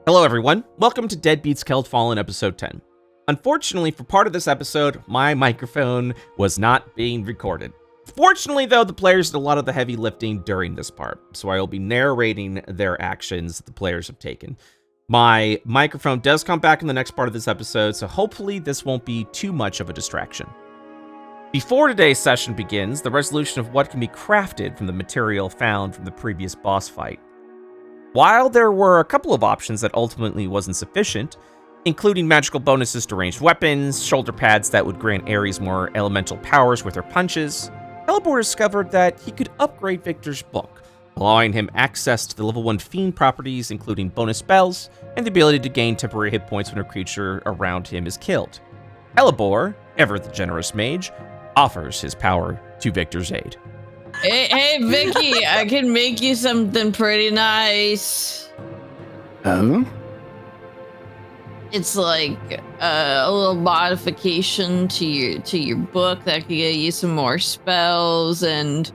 Hello everyone, welcome to Deadbeats Keld Fallen episode 10. Unfortunately for part of this episode, my microphone was not being recorded. Fortunately though, the players did a lot of the heavy lifting during this part, so I will be narrating their actions that the players have taken. My microphone does come back in the next part of this episode, so hopefully this won't be too much of a distraction. Before today's session begins, the resolution of what can be crafted from the material found from the previous boss fight. While there were a couple of options that ultimately wasn't sufficient, including magical bonuses to ranged weapons, shoulder pads that would grant Ares more elemental powers with her punches, Elbor discovered that he could upgrade Victor's book, allowing him access to the level 1 fiend properties including bonus spells and the ability to gain temporary hit points when a creature around him is killed. Elbor, ever the generous mage, offers his power to Victor's aid. Hey, Vicky, I can make you something pretty nice. Oh? It's like a little modification to your book that could get you some more spells and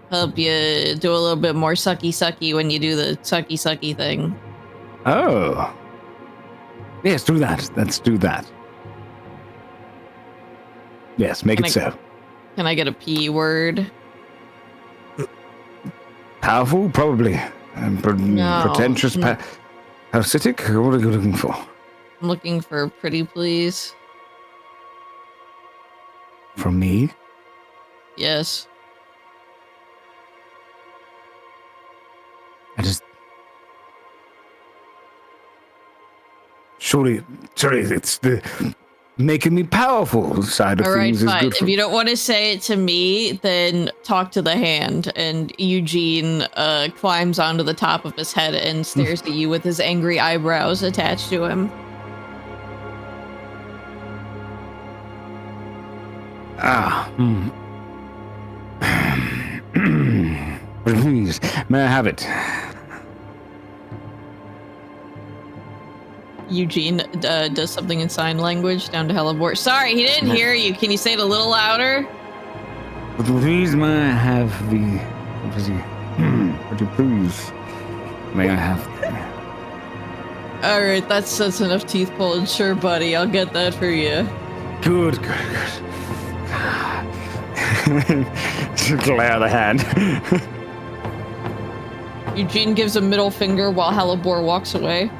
help you do a little bit more sucky when you do the sucky thing. Oh. Yes, do that. Let's do that. Yes, make it so. Can I get a P word? Powerful? Probably. No. Pretentious? Parasitic? What are you looking for? I'm looking for pretty please. From me? Yes. Surely, it's the making me powerful side of things. All right, fine. Is good If you don't want to say it to me, then talk to the hand. And Eugene climbs onto the top of his head and stares at you with his angry eyebrows attached to him. Please, may I have it? Eugene does something in sign language down to Hellebor. Sorry, he didn't hear you. Can you say it a little louder? Please, may I have the... Would you please? May I have... All right, that's enough teeth pulling. Sure, buddy, I'll get that for you. Good. Glare the hand. Eugene gives a middle finger while Hellebor walks away.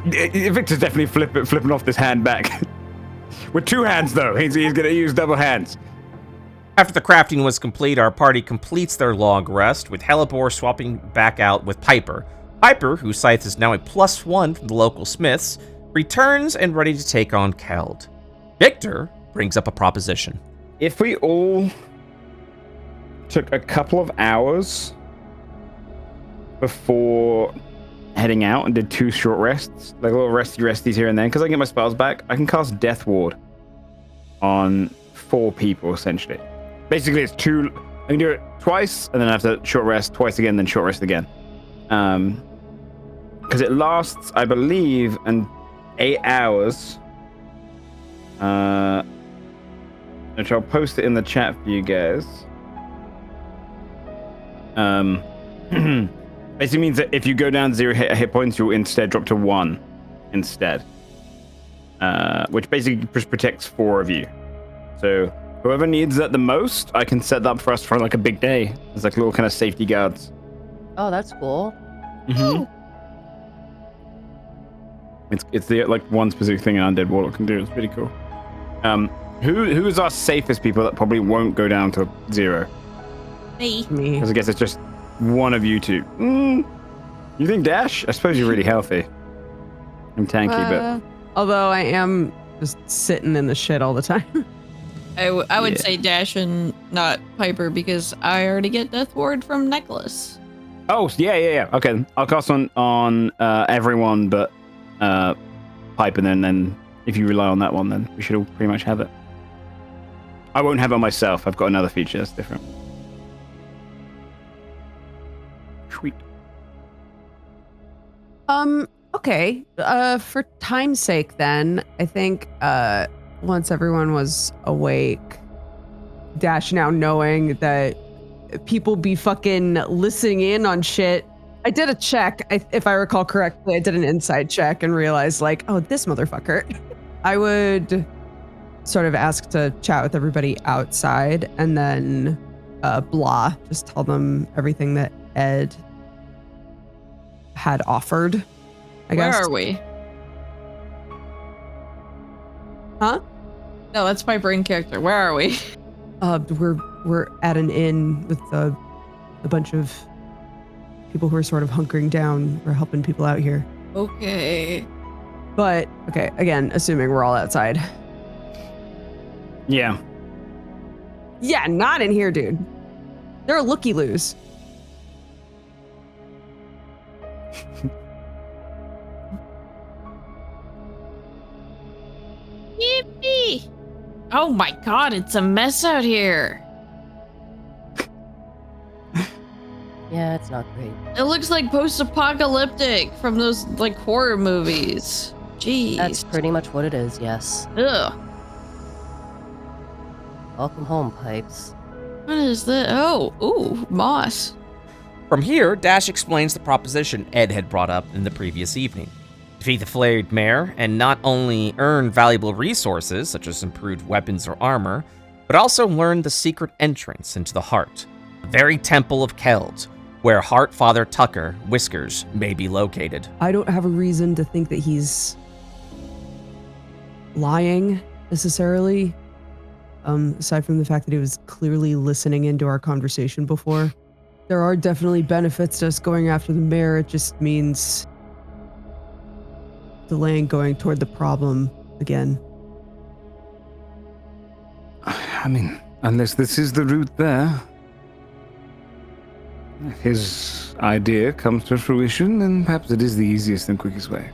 Victor's definitely flipping off this hand back. With two hands, though. He's going to use double hands. After the crafting was complete, our party completes their long rest, with Hellebor swapping back out with Piper. Piper, whose scythe is now a +1 from the local smiths, returns and ready to take on Keld. Victor brings up a proposition. If we all took a couple of hours before heading out and did 2 short rests, like little resties here and then, because I get my spells back, I can cast Death Ward on 4 people, essentially. Basically, it's 2... I can do it twice, and then I have to short rest twice again, then short rest again. Because it lasts, I believe, 8 hours. Which I'll post it in the chat for you guys. Basically means that if you go down 0 hit points, you'll instead drop to 1 instead. Which basically protects 4 of you. So whoever needs that the most, I can set that up for us for like a big day. There's like little kind of safety guards. Oh, that's cool. Mm-hmm. It's the like one specific thing an undead warlock can do. It's pretty cool. Who is our safest people that probably won't go down to 0? Me. Because I guess it's just one of you two. You think Dash? I suppose you're really healthy. I'm tanky, but... Although I am just sitting in the shit all the time. I would say Dash and not Piper because I already get Death Ward from Nicholas. Oh, yeah. Okay, I'll cast on everyone but Piper, and then if you rely on that one, then we should all pretty much have it. I won't have it myself. I've got another feature that's different. Sweet. Okay. For time's sake, then I think once everyone was awake, Dash now knowing that people be fucking listening in on shit I did a check. If I recall correctly, I did an inside check and realized, like, oh, this motherfucker. I would sort of ask to chat with everybody outside and then blah, just tell them everything that Ed had offered, I guess. Where are we? Huh? No, that's my brain character. Where are we? We're at an inn with a bunch of people who are sort of hunkering down. We're helping people out here. Okay. But, okay, again, assuming we're all outside. Yeah. Yeah, not in here, dude. They're a looky-loos. Yippee! Oh my god, it's a mess out here. Yeah, it's not great. It looks like post-apocalyptic from those like horror movies. Jeez. That's pretty much what it is, yes. Ugh. Welcome home, Pipes. What is this? Oh, ooh, moss. From here, Dash explains the proposition Ed had brought up in the previous evening. Defeat the flayed mare, and not only earn valuable resources, such as improved weapons or armor, but also learn the secret entrance into the heart, the very temple of Keld, where Heart Father Tucker, Whiskers, may be located. I don't have a reason to think that he's lying, necessarily. Aside from the fact that he was clearly listening into our conversation before. There are definitely benefits to us going after the mayor. It just means delaying going toward the problem again. I mean, unless this is the route there. If his idea comes to fruition, then perhaps it is the easiest and quickest way.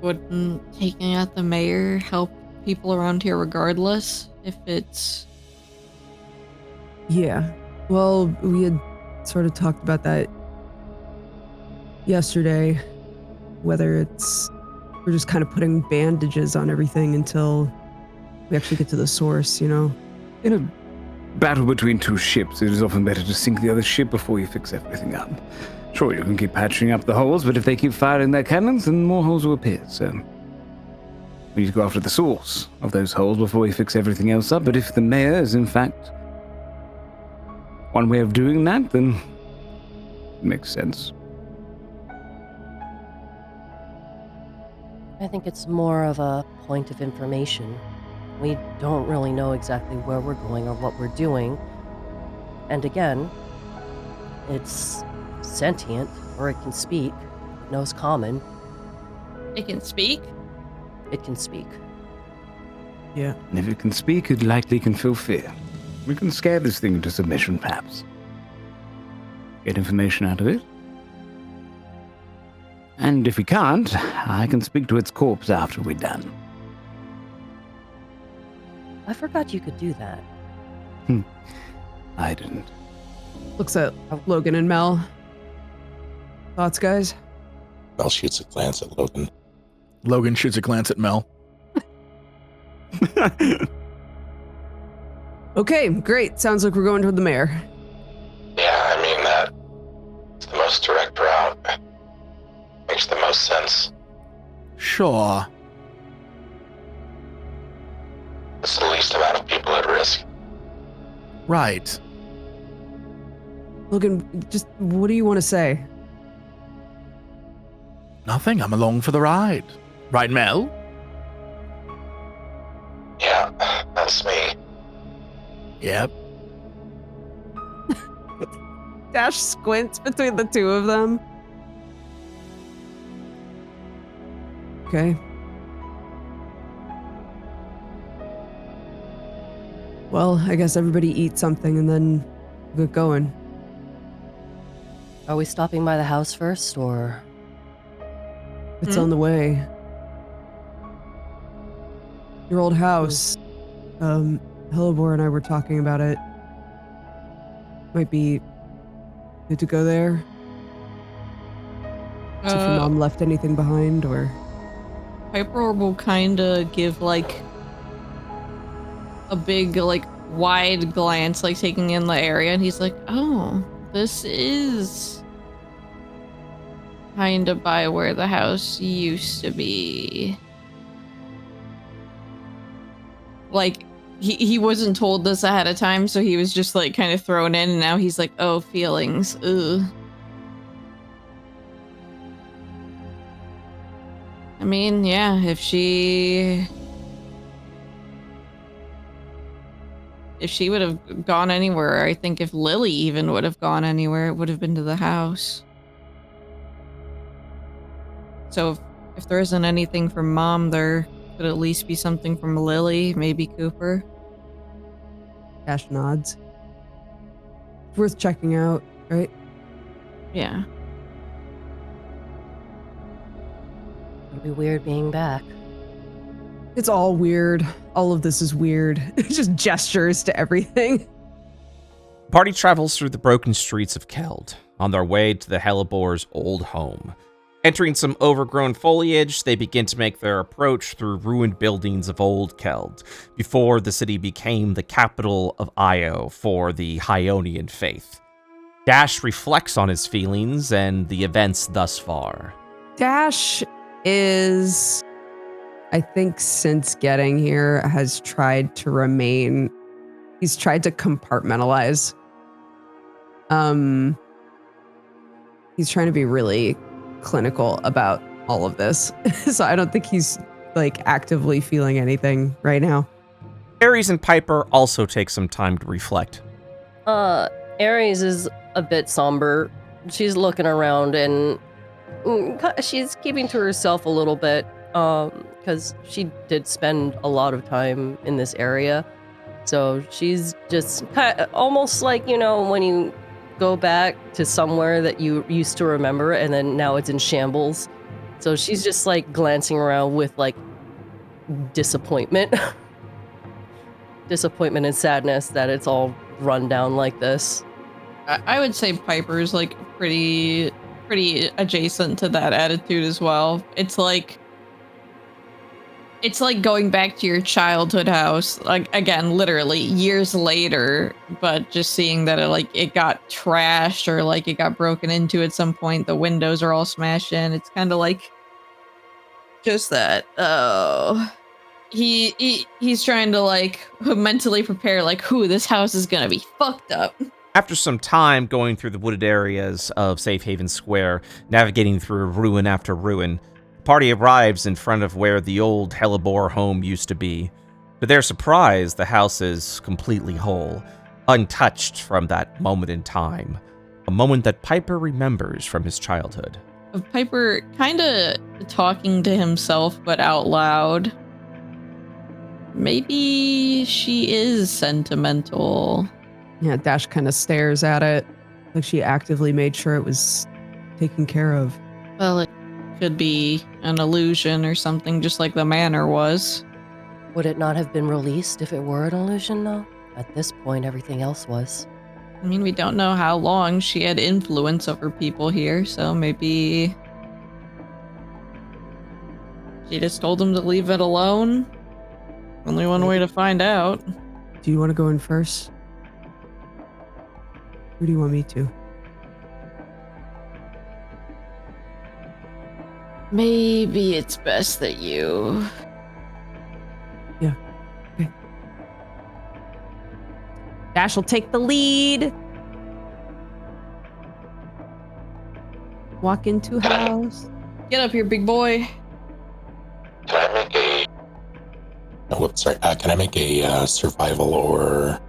Wouldn't taking out the mayor help people around here regardless if it's... Yeah. Well, we had sort of talked about that yesterday, whether it's we're just kind of putting bandages on everything until we actually get to the source, you know? In a battle between two ships, it is often better to sink the other ship before you fix everything up. Sure, you can keep patching up the holes, but if they keep firing their cannons, then more holes will appear, so... we need to go after the source of those holes before we fix everything else up, but if the mayor is in fact one way of doing that, then it makes sense. I think it's more of a point of information. We don't really know exactly where we're going or what we're doing. And again, it's sentient, or it can speak. It knows common. It can speak? It can speak. Yeah. And if it can speak, it likely can feel fear. We can scare this thing into submission, perhaps. Get information out of it. And if we can't, I can speak to its corpse after we're done. I forgot you could do that. I didn't. Looks at Logan and Mel. Thoughts, guys? Mel shoots a glance at Logan. Logan shoots a glance at Mel. Okay, great. Sounds like we're going toward the mayor. Yeah, I mean, that's the most direct route. Makes the most sense. Sure. It's the least amount of people at risk. Right. Logan, just what do you want to say? Nothing. I'm along for the ride. Right, Mel? Yeah, that's me. Yep. Dash squints between the two of them. Okay. Well, I guess everybody eat something and then get going. Are we stopping by the house first, or...? It's on the way. Your old house. Hellebore and I were talking about it. Might be good to go there. So if your mom left anything behind, or... Piper will kinda give like a big like wide glance, like taking in the area, and he's like, oh, this is kind of by where the house used to be. Like, he wasn't told this ahead of time, so he was just, like, kind of thrown in, and now he's like, oh, feelings, ugh. I mean, yeah, if she would have gone anywhere, I think if Lily even would have gone anywhere, it would have been to the house. So if there isn't anything from Mom, there could at least be something from Lily, maybe Cooper. Dash nods. Worth checking out, right? Yeah. It'll be weird being back. It's all weird. All of this is weird. It's just gestures to everything. Party travels through the broken streets of Keld on their way to the Hellebor's old home. Entering some overgrown foliage, they begin to make their approach through ruined buildings of old Keld, before the city became the capital of Io for the Ionian faith. Dash reflects on his feelings and the events thus far. Dash is, I think, since getting here, has tried to remain. He's tried to compartmentalize. He's trying to be really clinical about all of this. So I don't think he's like actively feeling anything right now. Ares and Piper also take some time to reflect. Ares is a bit somber. She's looking around and she's keeping to herself a little bit because she did spend a lot of time in this area. So she's just kind of almost like, you know, when you go back to somewhere that you used to remember and then now it's in shambles. So she's just like glancing around with like disappointment. Disappointment and sadness that it's all run down like this. I would say Piper's like pretty adjacent to that attitude as well. It's like going back to your childhood house, like again, literally years later, but just seeing that it got trashed or like it got broken into at some point. The windows are all smashed in. It's kind of like just that. Oh, he's trying to like mentally prepare like, this house is gonna be fucked up. After some time going through the wooded areas of Safe Haven Square, navigating through ruin after ruin, the party arrives in front of where the old Hellebore home used to be. To their surprise, the house is completely whole, untouched from that moment in time, a moment that Piper remembers from his childhood. Piper kind of talking to himself, but out loud. Maybe she is sentimental. Yeah, Dash kind of stares at it, like she actively made sure it was taken care of. Well, it could be an illusion or something, just like the manor was. Would it not have been released if it were an illusion, though? At this point, everything else was. I mean, we don't know how long she had influence over people here, so maybe she just told them to leave it alone. Only one way to find out. Do you want to go in first? Who do you want me to? Maybe it's best that you... Yeah. Okay. Dash will take the lead. Walk into house. Get up here, big boy. Can I make a... can I make a survival or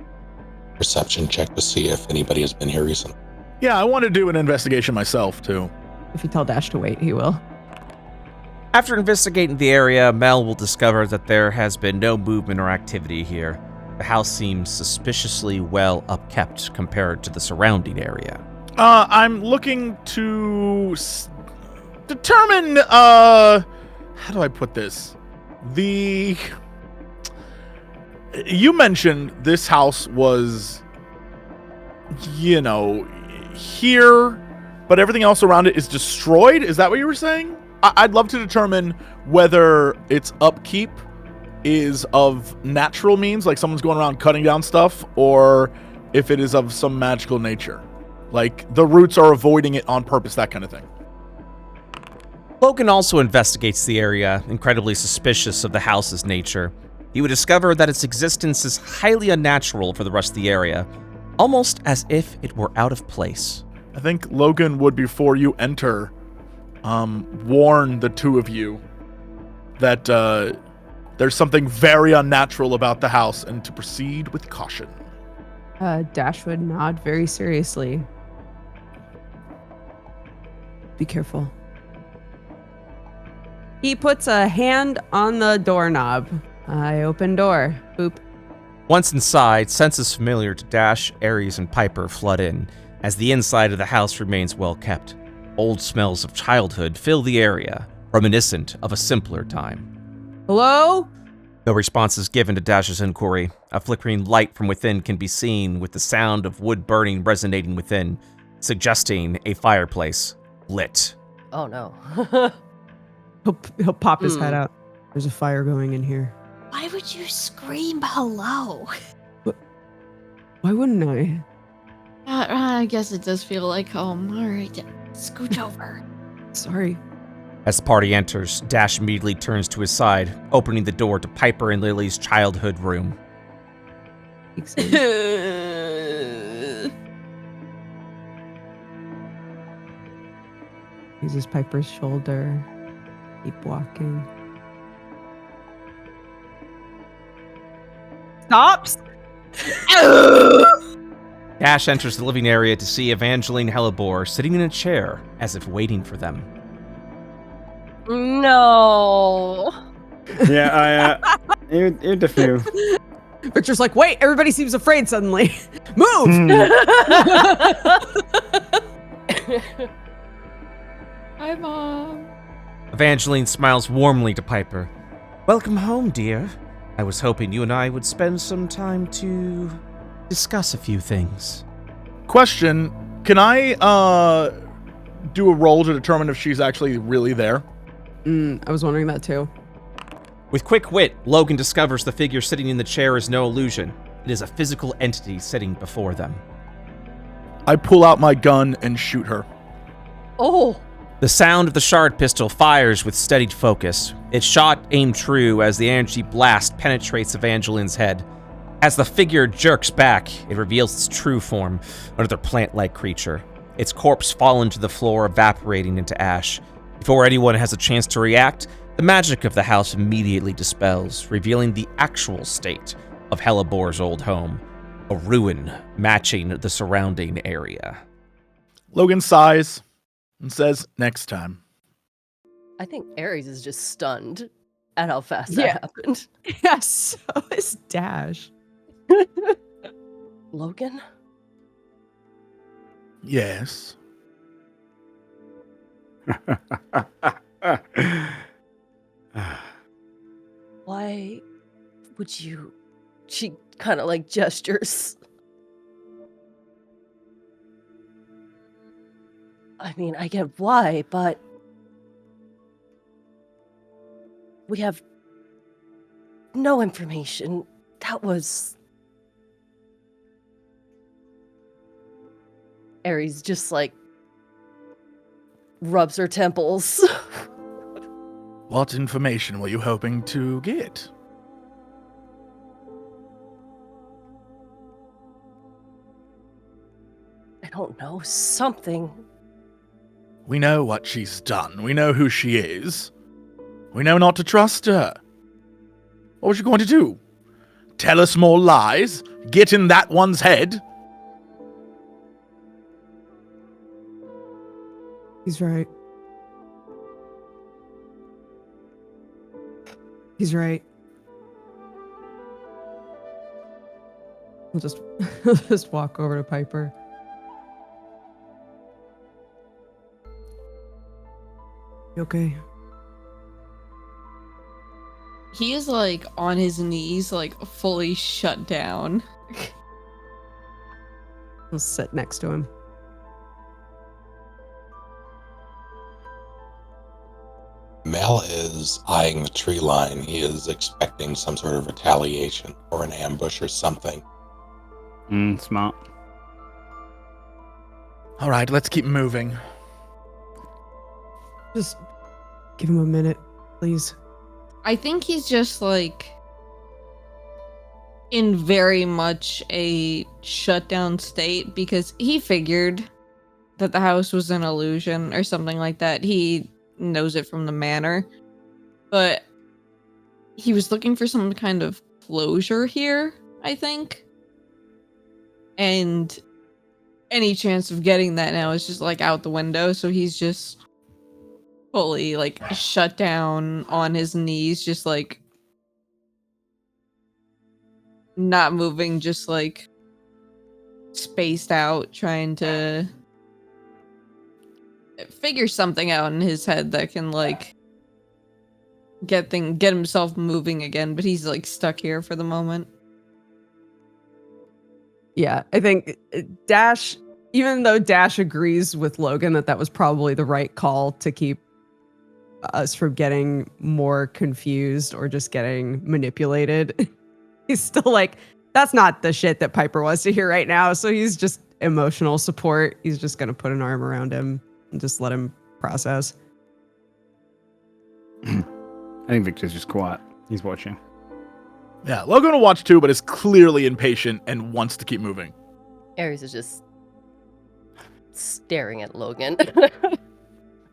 perception check to see if anybody has been here recently? Yeah, I want to do an investigation myself, too. If you tell Dash to wait, he will. After investigating the area, Mel will discover that there has been no movement or activity here. The house seems suspiciously well upkept compared to the surrounding area. I'm looking to determine, how do I put this? You mentioned this house was, here, but everything else around it is destroyed? Is that what you were saying? I'd love to determine whether its upkeep is of natural means, like someone's going around cutting down stuff, or if it is of some magical nature. Like the roots are avoiding it on purpose, that kind of thing. Logan also investigates the area, incredibly suspicious of the house's nature. He would discover that its existence is highly unnatural for the rest of the area, almost as if it were out of place. I think Logan would, before you enter, warn the two of you that there's something very unnatural about the house and to proceed with caution. Dash would nod very seriously. Be careful. He puts a hand on the doorknob. I open door. Boop. Once inside, senses familiar to Dash, Ares, and Piper flood in, as the inside of the house remains well kept. Old smells of childhood fill the area, reminiscent of a simpler time. Hello? No response is given to Dash's inquiry. A flickering light from within can be seen, with the sound of wood burning resonating within, suggesting a fireplace lit. Oh no. He'll pop his head out. There's a fire going in here. Why would you scream hello? Why wouldn't I? I guess it does feel like home. All right, scooch over. Sorry. As the party enters, Dash immediately turns to his side, opening the door to Piper and Lily's childhood room. Uses Piper's shoulder. Keep walking. Stops! Dash enters the living area to see Evangeline Hellebore sitting in a chair, as if waiting for them. No. Yeah, it definitely. Victor's like, wait, everybody seems afraid suddenly. Move! Hi, Mom. Evangeline smiles warmly to Piper. Welcome home, dear. I was hoping you and I would spend some time to discuss a few things. Question, can I do a roll to determine if she's actually really there? I was wondering that too. With quick wit, Logan discovers the figure sitting in the chair is no illusion. It is a physical entity sitting before them. I pull out my gun and shoot her. Oh. The sound of the shard pistol fires with steadied focus. Its shot aimed true as the energy blast penetrates Evangeline's head. As the figure jerks back, it reveals its true form, another plant-like creature. Its corpse fallen to the floor, evaporating into ash. Before anyone has a chance to react, the magic of the house immediately dispels, revealing the actual state of Hellebore's old home, a ruin matching the surrounding area. Logan sighs and says, next time. I think Ares is just stunned at how fast that happened. Yeah, so is Dash. Logan? Yes. Why would you... She kind of like gestures. I mean, I get why, but... we have no information. That was... Ares just like rubs her temples. What information were you hoping to get? I don't know, something. We know what she's done. We know who she is. We know not to trust her. What was you going to do? Tell us more lies? Get in that one's head? He's right. He's right. We'll just walk over to Piper. You okay? He is like on his knees, like fully shut down. We'll sit next to him. Mel is eyeing the tree line. He is expecting some sort of retaliation or an ambush or something. Smart. All right, let's keep moving. Just Give him a minute, please. I think he's just like in very much a shutdown state because he figured that the house was an illusion or something like that. He knows it from the manor, but he was looking for some kind of closure here, I think. And any chance of getting that now is just like out the window, so he's just fully like shut down on his knees, just like not moving, just like spaced out, trying to figure something out in his head that can like get himself moving again, but he's like stuck here for the moment. Yeah, I think Dash, even though Dash agrees with Logan that was probably the right call to keep us from getting more confused or just getting manipulated, he's still like, that's not the shit that Piper wants to hear right now. So he's just emotional support. He's just going to put an arm around him and just let him process. I think Victor's just quiet. He's watching. Yeah, Logan will watch too, but is clearly impatient and wants to keep moving. Ares is just staring at Logan.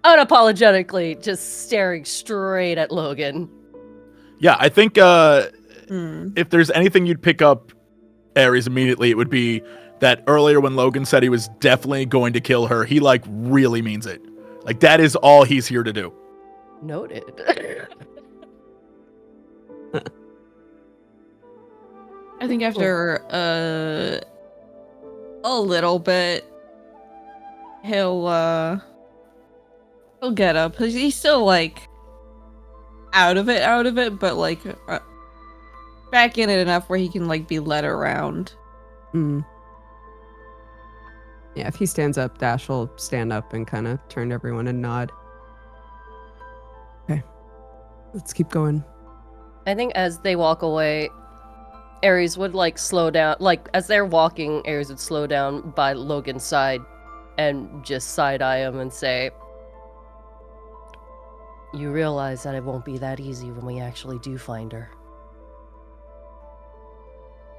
Unapologetically, just staring straight at Logan. Yeah, I think if there's anything you'd pick up Ares immediately, it would be that earlier when Logan said he was definitely going to kill her, he like really means it. Like that is all he's here to do. Noted. I think after a little bit, he'll get up. He's still like out of it, but like back in it enough where he can like be led around. Mm. Yeah, if he stands up, Dash will stand up and kind of turn to everyone and nod. Okay, let's keep going. I think as they walk away, Ares would like slow down. Like as they're walking, Ares would slow down by Logan's side and just side-eye him and say, "You realize that it won't be that easy when we actually do find her.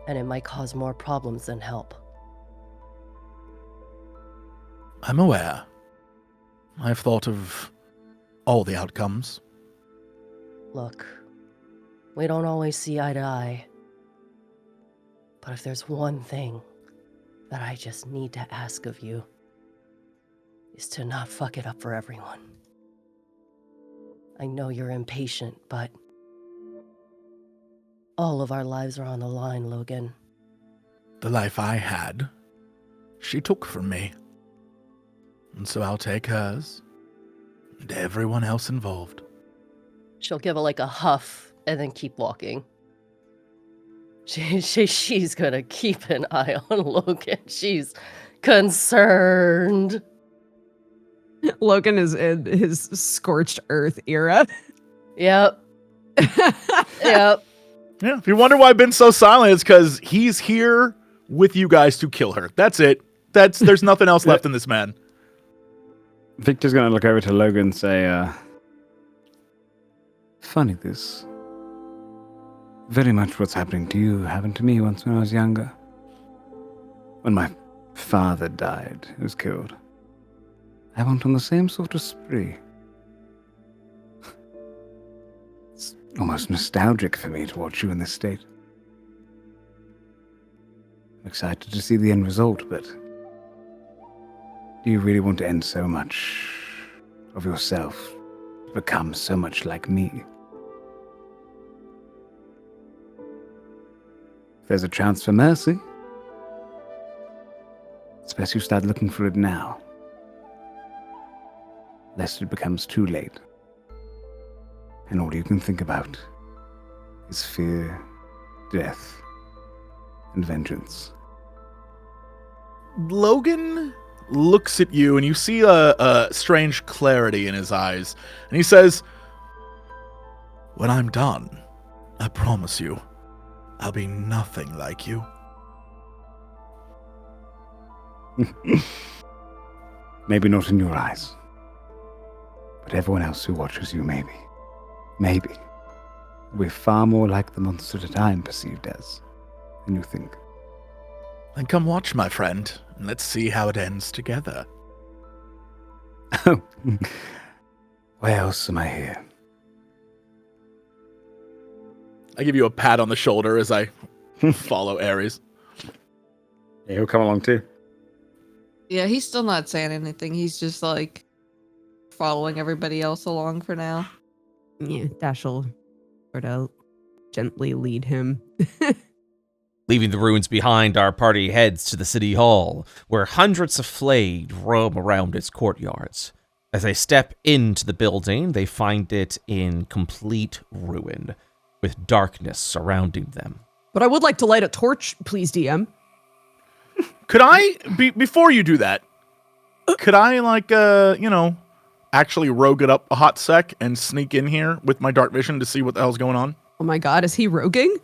And it might cause more problems than help." I'm aware. I've thought of all the outcomes. Look, we don't always see eye to eye. But if there's one thing that I just need to ask of you, is to not fuck it up for everyone. I know you're impatient, but all of our lives are on the line, Logan. The life I had, she took from me. And so I'll take hers and everyone else involved. She'll give it like a huff and then keep walking. She's gonna keep an eye on Logan. She's concerned. Logan is in his scorched earth era. Yep. Yep. Yeah, if you wonder why I've been so silent, it's because he's here with you guys to kill her. That's it. There's nothing else left in this man. Victor's going to look over to Logan and say, funny this. Very much what's happening to you happened to me once when I was younger. When my father died, he was killed. I went on the same sort of spree. It's almost nostalgic for me to watch you in this state. I'm excited to see the end result, but do you really want to end so much of yourself to become so much like me? If there's a chance for mercy, it's best you start looking for it now, lest it becomes too late, and all you can think about is fear, death, and vengeance. Logan looks at you, and you see a strange clarity in his eyes, and he says, "When I'm done, I promise you, I'll be nothing like you." Maybe not in your eyes, But everyone else who watches you, maybe, we're far more like the monster that I'm perceived as than you think. Then come watch, my friend, and let's see how it ends together. Why else am I here? I give you a pat on the shoulder as I follow Ares. Yeah, he'll come along too. Yeah, he's still not saying anything. He's just like following everybody else along for now. Yeah, Dash will sort of gently lead him. Leaving the ruins behind, our party heads to the city hall, where hundreds of flayed roam around its courtyards. As they step into the building, they find it in complete ruin, with darkness surrounding them. But I would like to light a torch, please, DM. Could I, before you do that, could I, actually rogue it up a hot sec and sneak in here with my dark vision to see what the hell's going on? Oh my god, is he roguing?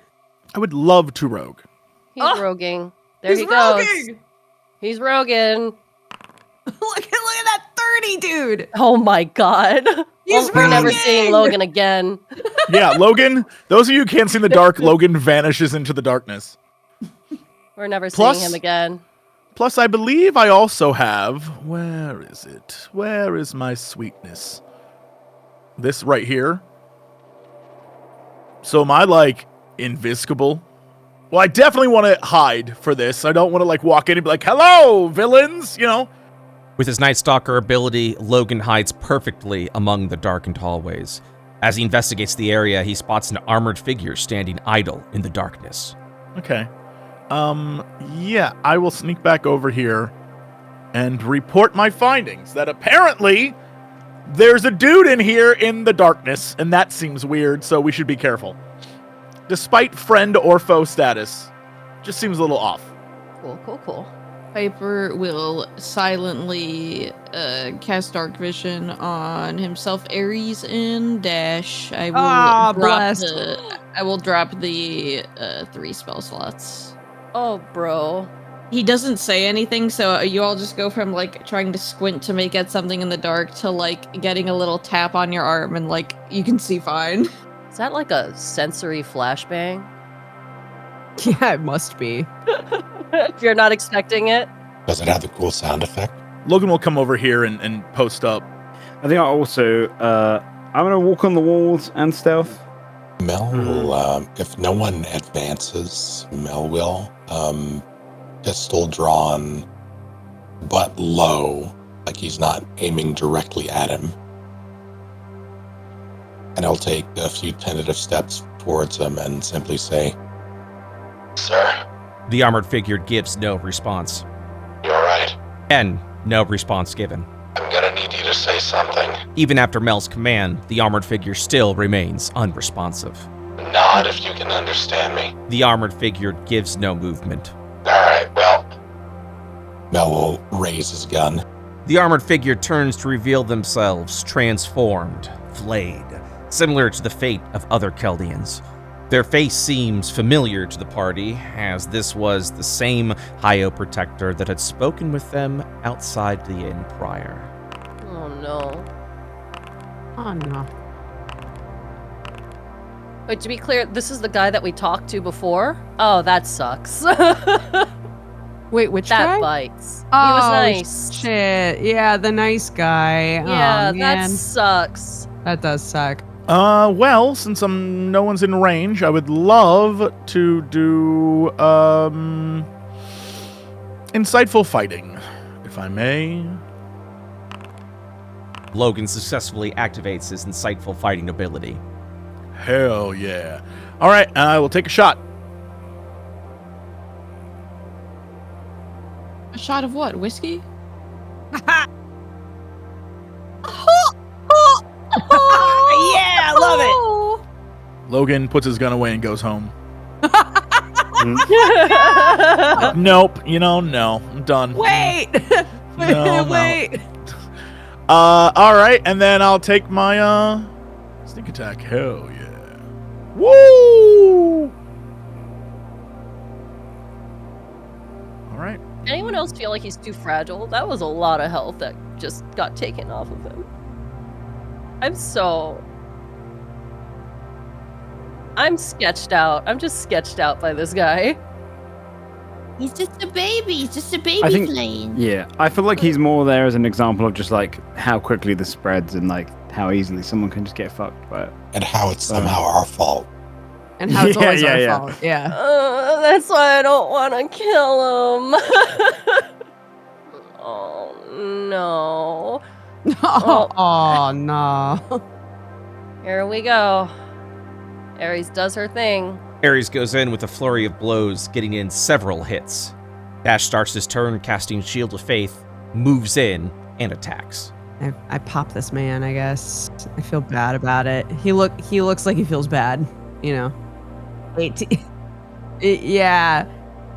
I would love to rogue. He's roguing. There he goes. He's roguing. Look at that 30, dude. Oh my god. He's We're never roguing! seeing Logan again. Yeah, Logan, those of you who can't see in the dark, Logan vanishes into the darkness. We're never Plus- seeing him again. Plus, I believe I also have... Where is it? Where is my sweetness? This right here. So am I, invisible? Well, I definitely want to hide for this. I don't want to, walk in and be like, hello, villains, With his Night Stalker ability, Logan hides perfectly among the darkened hallways. As he investigates the area, he spots an armored figure standing idle in the darkness. Okay. Yeah, I will sneak back over here and report my findings. That apparently there's a dude in here in the darkness, and that seems weird, so we should be careful. Despite friend or foe status, just seems a little off. Cool. Piper will silently cast Dark Vision on himself, Ares, and Dash. I will drop the 3 spell slots. Oh, bro. He doesn't say anything, so you all just go from trying to squint to make out something in the dark to getting a little tap on your arm and you can see fine. Is that like a sensory flashbang? Yeah, it must be. If you're not expecting it. Does it have the cool sound effect? Logan will come over here and post up. I think I also, I'm going to walk on the walls and stealth. Mel will, if no one advances, Mel will. Pistol drawn, but low, like he's not aiming directly at him. And I'll take a few tentative steps towards him and simply say, "Sir." The armored figure gives no response. "You alright?" And no response given. "I'm gonna need you to say something." Even after Mel's command, the armored figure still remains unresponsive. "Nod if you can understand me." The armored figure gives no movement. "Alright, well." Mel will raise his gun. The armored figure turns to reveal themselves transformed, flayed, similar to the fate of other Keldians. Their face seems familiar to the party, as this was the same Hio protector that had spoken with them outside the inn prior. Oh no. Oh no. Wait, to be clear, this is the guy that we talked to before? Oh, that sucks. Wait, which That guy? bites. Oh, He was nice. Shit. Yeah, the nice guy. Yeah, Oh, man. that sucks. That does suck. Well, since no one's in range, I would love to do, insightful fighting, if I may. Logan successfully activates his insightful fighting ability. Hell yeah. Alright, I will take a shot. A shot of what? Whiskey? Yeah, I love it. Logan puts his gun away and goes home. Nope, no, I'm done. Wait. No. Wait. Alright, and then I'll take my, sneak attack. Hell yeah. Woo! Alright. Anyone else feel like he's too fragile? That was a lot of health that just got taken off of him. I'm sketched out. I'm just sketched out by this guy. He's just a baby. He's just a baby I think, plane. yeah, I feel like he's more there as an example of just like how quickly this spreads and like how easily someone can just get fucked by it. And how it's somehow our fault. And how it's always our yeah. fault. Yeah. That's why I don't want to kill him. Oh, no. Oh, no. Here we go. Ares does her thing. Ares goes in with a flurry of blows, getting in several hits. Dash starts his turn, casting Shield of Faith, moves in, and attacks. I pop this man, I guess. I feel bad about it. He looks like he feels bad, you know. 18. Yeah.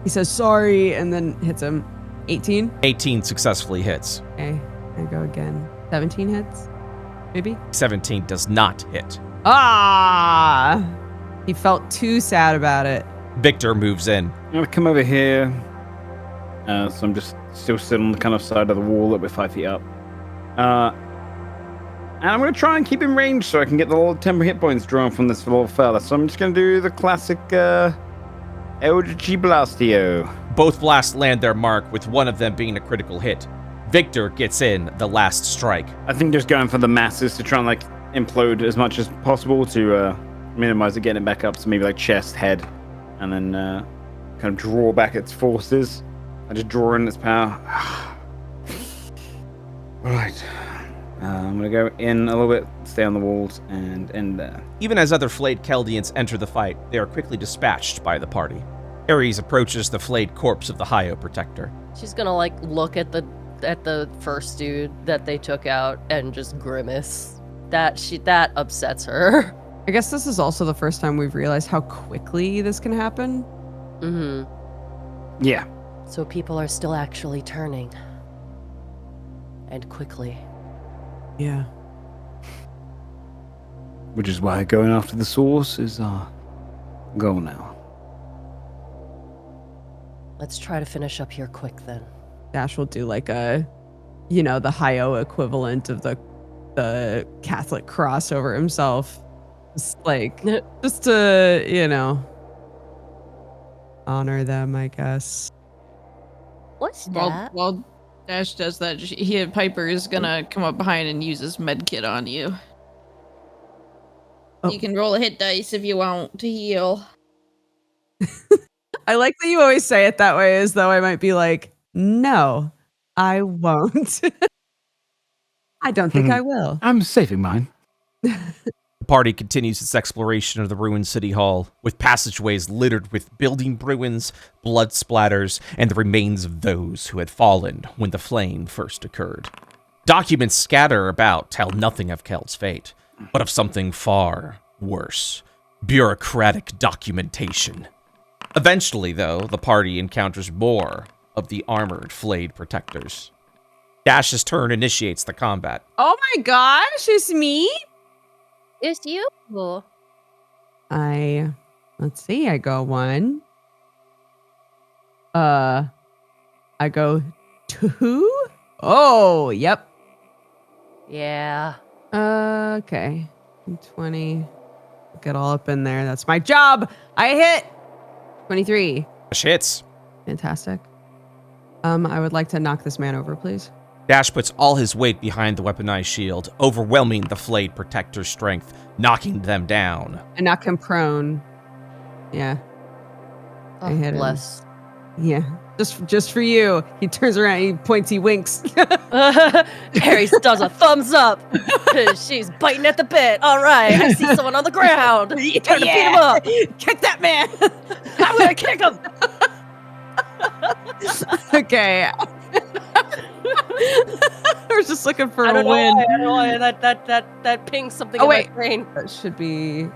He says sorry and then hits him. 18? 18 successfully hits. Okay. I go again. 17 hits? Maybe? 17 does not hit. Ah! He felt too sad about it. Victor moves in. I'm gonna come over here. So I'm just still sitting on the kind of side of the wall that we're 5 feet up. And I'm gonna try and keep in range so I can get the little 10 hit points drawn from this little fella. So I'm just gonna do the classic Eldritch Blastio. Both blasts land their mark, with one of them being a critical hit. Victor gets in the last strike. I think just going for the masses to try and like implode as much as possible to minimize it, getting it back up. So maybe like chest, head, and then kind of draw back its forces. I just draw in its power. Right. I'm gonna go in a little bit, stay on the walls, and end there. Even as other flayed Keldians enter the fight, they are quickly dispatched by the party. Ares approaches the flayed corpse of the Hyo Protector. She's gonna like look at the first dude that they took out and just grimace. That upsets her. I guess this is also the first time we've realized how quickly this can happen. Mm-hmm. Yeah. So people are still actually turning. And quickly. Yeah. Which is why going after the source is our goal now. Let's try to finish up here quick then. Dash will do like a, the Hyo equivalent of the Catholic cross over himself. Just to, honor them, I guess. What's that? While Dash does that, Piper is gonna come up behind and use his med kit on you. Oh. You can roll a hit dice if you want to heal. I like that you always say it that way, as though I might be like, no, I won't. I don't think I will. I'm saving mine. The party continues its exploration of the ruined city hall, with passageways littered with building ruins, blood splatters, and the remains of those who had fallen when the flame first occurred. Documents scatter about tell nothing of Keld's fate, but of something far worse: bureaucratic documentation. Eventually, though, the party encounters more of the armored flayed protectors. Dash's turn initiates the combat. Oh my gosh, it's me? It's you. Let's see, I go 1. I go 2. Oh, yep. Yeah. Okay. 20. Get all up in there. That's my job. I hit 23. Dash hits. Fantastic. I would like to knock this man over, please. Dash puts all his weight behind the weaponized shield, overwhelming the flayed protector's strength, knocking them down. I knock him prone. Yeah. I hit him. Bless. Yeah. Just for you. He turns around, he points, he winks. Ares does a thumbs up. She's biting at the bit. All right, I see someone on the ground. Time to beat him up. Kick that man. I'm gonna kick him. Okay. I was just looking for I a don't win. know why that pings something in my brain. That should be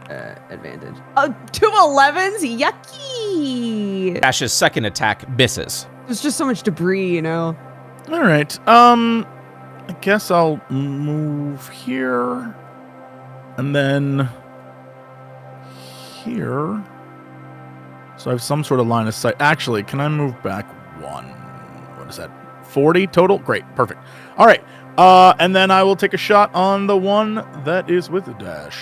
advantage. Oh, 2 11s? Yucky. Dash's second attack misses. There's just so much debris, All right. I guess I'll move here. And then here. So I have some sort of line of sight. Actually, can I move back 1? What is that? 40 total? Great. Perfect. All right. And then I will take a shot on the one that is with the dash.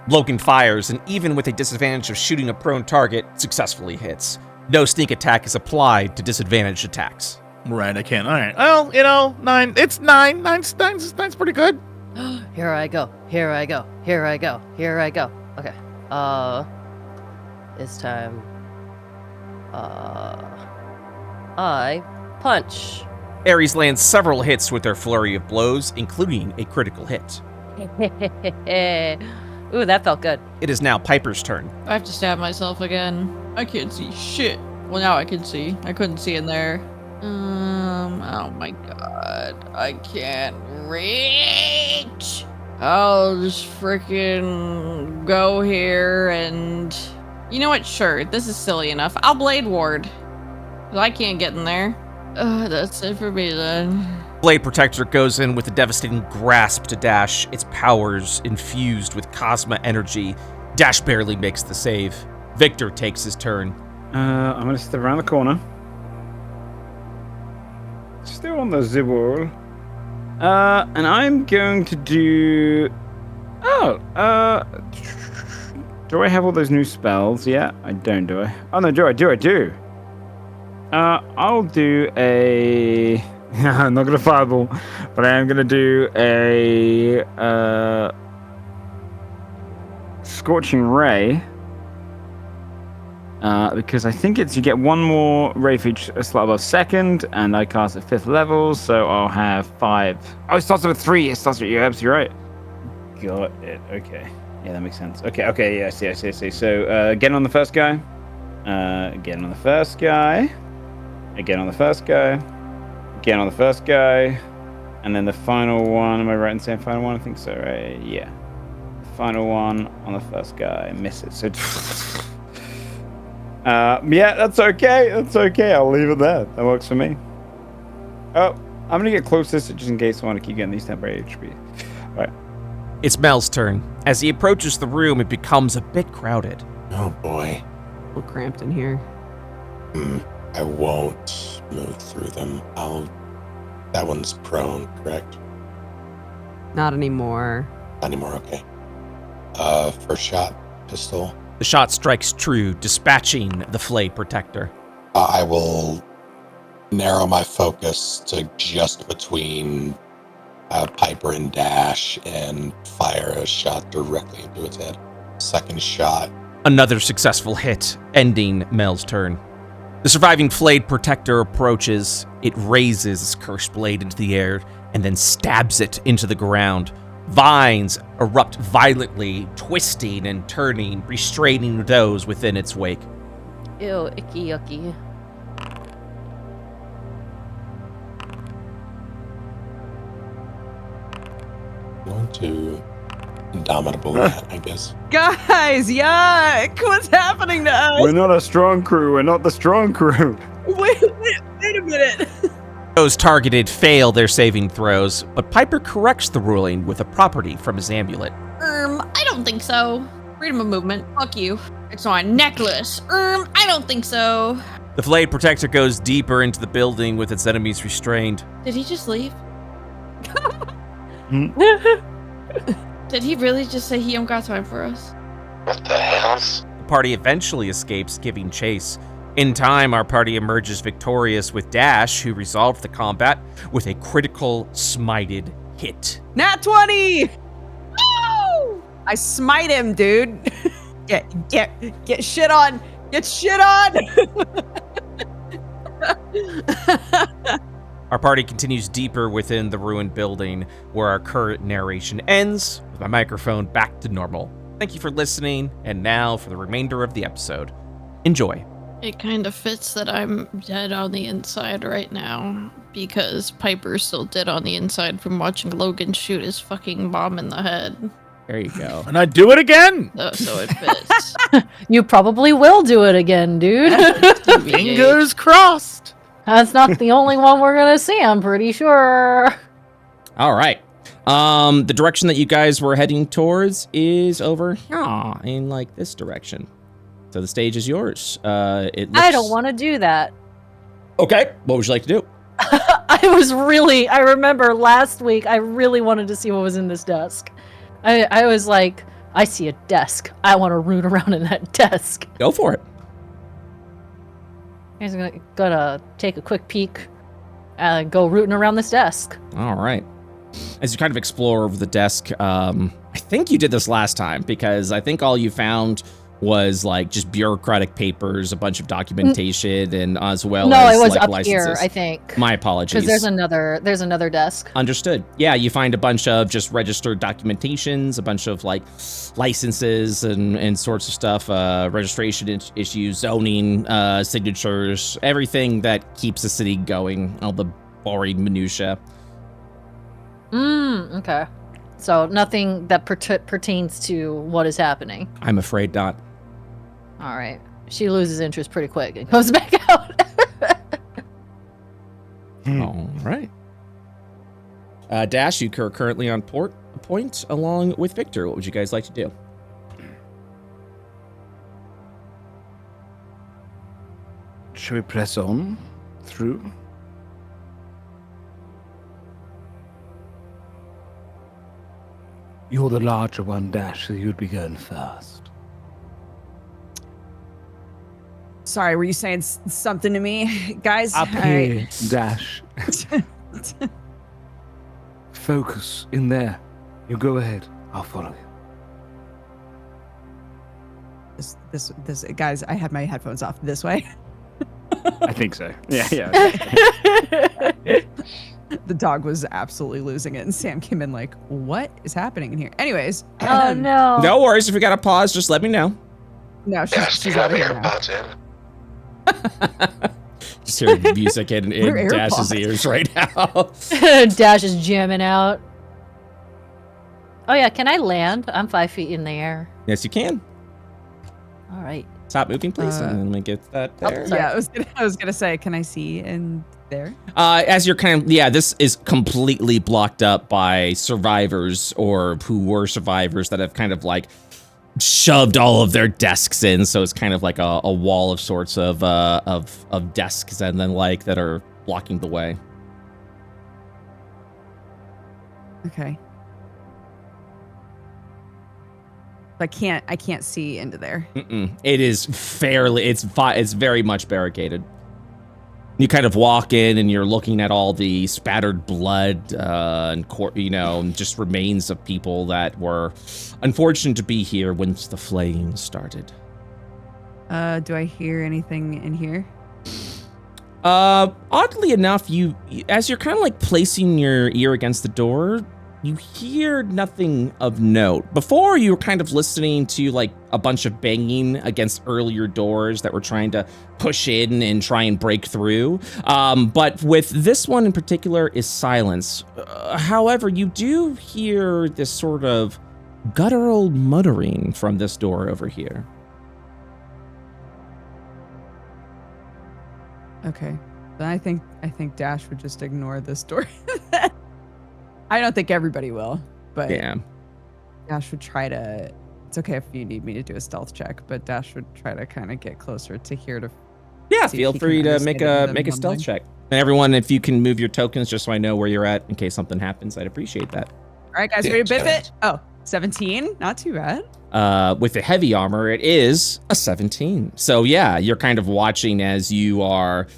Logan fires, and even with a disadvantage of shooting a prone target, successfully hits. No sneak attack is applied to disadvantaged attacks. Right, I can't. All right. Well, 9. It's 9. Nine's pretty good. Here I go. Here I go. Here I go. Here I go. Okay. It's time. I punch. Ares lands several hits with their flurry of blows, including a critical hit. Ooh, that felt good. It is now Piper's turn. I have to stab myself again. I can't see shit. Well, now I can see. I couldn't see in there. Oh my god. I can't reach. I'll just freaking go here and... You know what? Sure, this is silly enough. I'll Blade Ward. 'Cause I can't get in there. That's it for me then. Blade Protector goes in with a devastating grasp to Dash, its powers infused with Cosma energy. Dash barely makes the save. Victor takes his turn. I'm going to step around the corner. Still on the Zibor. And I'm going to do... do I have all those new spells? Yeah, I don't, do I? Oh, no, I do. I'll do a... I'm not going to fireball, but I am going to do a... Scorching Ray. Because I think it's you get one more ray for each slot above second, and I cast at 5th level, so I'll have 5. Oh, it starts with 3. It starts with you're absolutely right. Got it. Okay. Yeah, that makes sense. Okay. Yeah, I see. So again on the first guy. Again on the first guy. Again on the first guy. Again on the first guy. And then the final one. Am I right in saying final one? I think so, right? Yeah. The final one on the first guy misses. So. Yeah, that's okay. I'll leave it there. That works for me. Oh, I'm gonna get closest just in case I want to keep getting these temporary HP. All right. It's Mel's turn. As he approaches the room, it becomes a bit crowded. Oh boy. A little cramped in here. I won't move through them. That one's prone, correct? Not anymore. Not anymore, okay. First shot, pistol. The shot strikes true, dispatching the Flayed Protector. I will narrow my focus to just between Piper and Dash and fire a shot directly into its head. Second shot. Another successful hit, ending Mel's turn. The surviving Flayed Protector approaches. It raises its cursed blade into the air and then stabs it into the ground. Vines erupt violently, twisting and turning, restraining those within its wake. Ew, icky yucky. Going to indomitable that, I guess. Guys, yuck! What's happening to us? We're not a strong crew. We're not the strong crew. Wait a minute. Those targeted fail their saving throws, but Piper corrects the ruling with a property from his amulet. I don't think so. Freedom of movement. Fuck you. It's on a necklace. I don't think so. The Flayed Protector goes deeper into the building with its enemies restrained. Did he just leave? Did he really just say he don't got time for us? What the hell? The party eventually escapes, giving chase. In time, our party emerges victorious with Dash, who resolved the combat with a critical smited hit. Nat 20! Oh! I smite him, dude. Get shit on. Get shit on. Our party continues deeper within the ruined building, where our current narration ends, with my microphone back to normal. Thank you for listening, and now for the remainder of the episode. Enjoy. It kind of fits that I'm dead on the inside right now, because Piper's still dead on the inside from watching Logan shoot his fucking bomb in the head. There you go. And I do it again. So it fits. You probably will do it again, dude. Fingers crossed. That's not the only one we're gonna see, I'm pretty sure. All right. The direction that you guys were heading towards is over here, in like this direction. So the stage is yours. I don't want to do that. Okay. What would you like to do? I remember last week, I really wanted to see what was in this desk. I was like, I see a desk. I want to root around in that desk. Go for it. He's gonna take a quick peek and go rooting around this desk. All right. As you kind of explore over the desk, I think you did this last time because I think all you found was like just bureaucratic papers, a bunch of documentation, and as well as it was like up licenses. here, I think. My apologies. Because there's another desk. Understood. Yeah, you find a bunch of just registered documentations, a bunch of like licenses and sorts of stuff, registration issues, zoning, signatures, everything that keeps the city going, all the boring minutia. Okay. So nothing that pertains to what is happening. I'm afraid not. All right. She loses interest pretty quick and comes back out. All right. Dash, you are currently on point along with Victor. What would you guys like to do? Shall we press on through? You're the larger one, Dash, so you'd be going first. Sorry, were you saying something to me, guys? Up here, Dash. Focus in there. You go ahead. I'll follow you. This, guys, I had my headphones off this way. I think so. Yeah. The dog was absolutely losing it, and Sam came in like, what is happening in here? Anyways. Oh, no. No worries. If you got to pause, just let me know. No, she's out of here now. Just hearing music in We're Dash's AirPods. ears right now. Dash is jamming out. Oh, yeah. Can I land? I'm 5 feet in the air. Yes, you can. All right. Stop moving, please, and let me get that there. Yeah, I was gonna say, can I see in there? As you're kind of, this is completely blocked up by survivors or who were survivors that have kind of like shoved all of their desks in. So it's kind of like a wall of sorts of desks and then like that are blocking the way. Okay. I can't see into there. It is it's very much barricaded. You kind of walk in and you're looking at all the spattered blood and just remains of people that were unfortunate to be here when the flames started. Do I hear anything in here? Oddly enough, you as you're kind of like placing your ear against the door, you hear nothing of note. Before, you were kind of listening to like a bunch of banging against earlier doors that were trying to push in and try and break through. But with this one in particular is silence. However, you do hear this sort of guttural muttering from this door over here. Okay. Then I think Dash would just ignore this door. I don't think everybody will, but Yeah. Dash would try to. It's okay if you need me to do a stealth check, but Dash would try to kind of get closer to here to. Yeah, see if feel he free can to understand make a them stealth mumbling. check. And everyone, if you can move your tokens just so I know where you're at in case something happens, I'd appreciate that. All right, guys, ready to bip it? Oh, 17. Not too bad. With the heavy armor, it is a 17. So yeah, you're kind of watching as you are,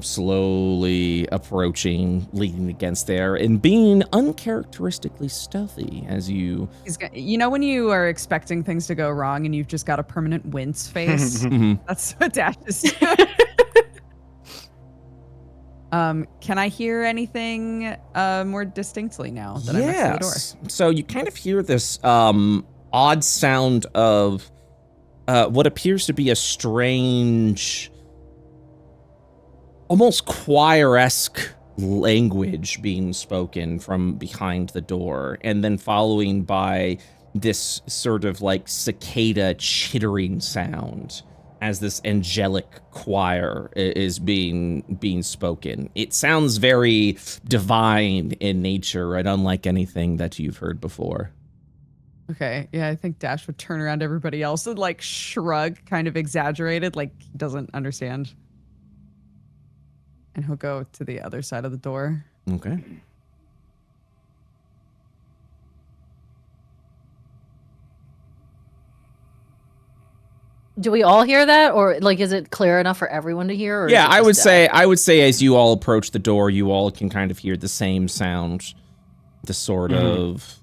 slowly approaching, leaning against there, and being uncharacteristically stealthy as you. When you are expecting things to go wrong and you've just got a permanent wince face, that's what Dash is doing. Can I hear anything more distinctly now that I'm next to the door? So you kind of hear this odd sound of what appears to be a strange, almost choir-esque language being spoken from behind the door, and then following by this sort of like cicada chittering sound as this angelic choir is being spoken. It sounds very divine in nature and unlike anything that you've heard before. Okay, yeah, I think Dash would turn around to everybody else and like shrug, kind of exaggerated, like he doesn't understand. And he'll go to the other side of the door. Okay. Do we all hear that, or like, is it clear enough for everyone to hear? Or Yeah, is it I would just say as you all approach the door, you all can kind of hear the same sound, the sort of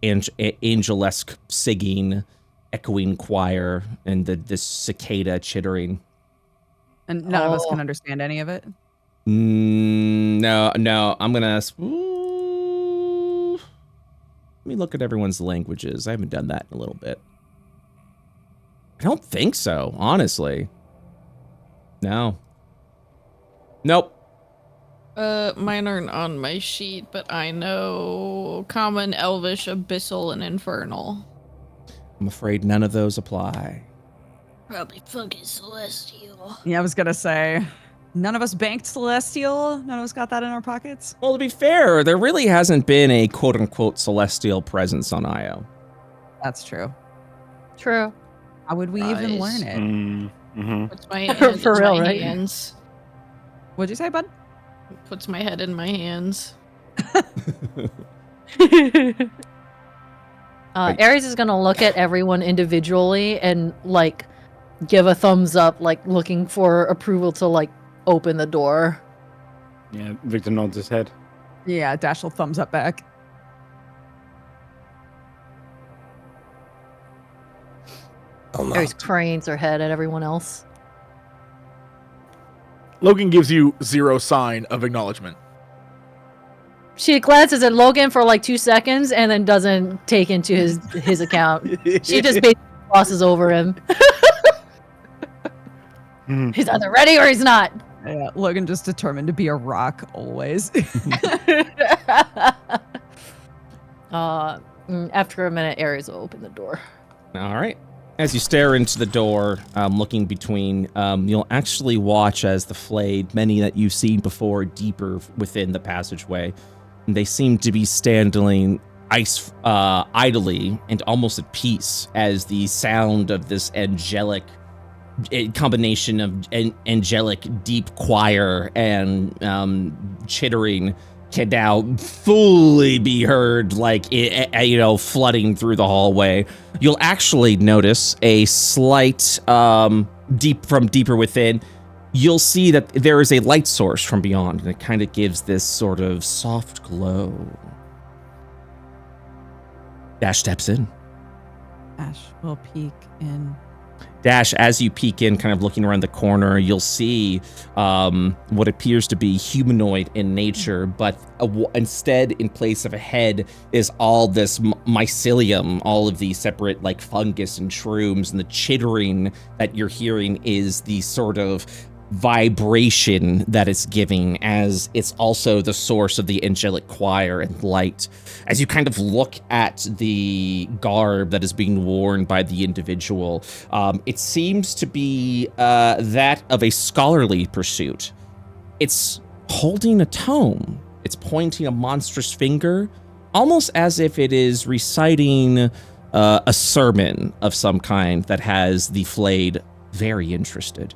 angelesque singing, echoing choir, and this cicada chittering. And none of us can understand any of it. No. I'm gonna. Let me look at everyone's languages. I haven't done that in a little bit. I don't think so, honestly. No. Nope. Mine aren't on my sheet, but I know Common, Elvish, Abyssal, and Infernal. I'm afraid none of those apply. Probably fucking Celestial. Yeah, I was gonna say, none of us banked Celestial. None of us got that in our pockets. Well, to be fair, there really hasn't been a quote-unquote celestial presence on Io. That's true. True. How would we even learn it? Puts my head For in real, my right? hands. What'd you say, bud? Puts my head in my hands. Ares is gonna look at everyone individually and like give a thumbs up, like looking for approval to like open the door. Yeah, Victor nods his head. Yeah, Dash will thumbs up back. Ares cranes her head at everyone else. Logan gives you 0 sign of acknowledgement. She glances at Logan for like 2 seconds and then doesn't take into his account. She just basically glosses over him. He's either ready or he's not. Yeah, Logan just determined to be a rock always. After a minute, Ares will open the door. All right. As you stare into the door, looking between, you'll actually watch as the flayed, many that you've seen before, deeper within the passageway. And they seem to be standing idly and almost at peace as the sound of this angelic combination of angelic deep choir and chittering can now fully be heard, like, flooding through the hallway. You'll actually notice a slight, deeper within, you'll see that there is a light source from beyond, and it kind of gives this sort of soft glow. Dash steps in. Dash will peek in. Dash, as you peek in, kind of looking around the corner, you'll see what appears to be humanoid in nature, but instead, in place of a head, is all this mycelium, all of these separate, like, fungus and shrooms, and the chittering that you're hearing is the sort of vibration that it's giving, as it's also the source of the angelic choir and light. As you kind of look at the garb that is being worn by the individual, it seems to be that of a scholarly pursuit. It's holding a tome. It's pointing a monstrous finger, almost as if it is reciting a sermon of some kind that has the flayed very interested.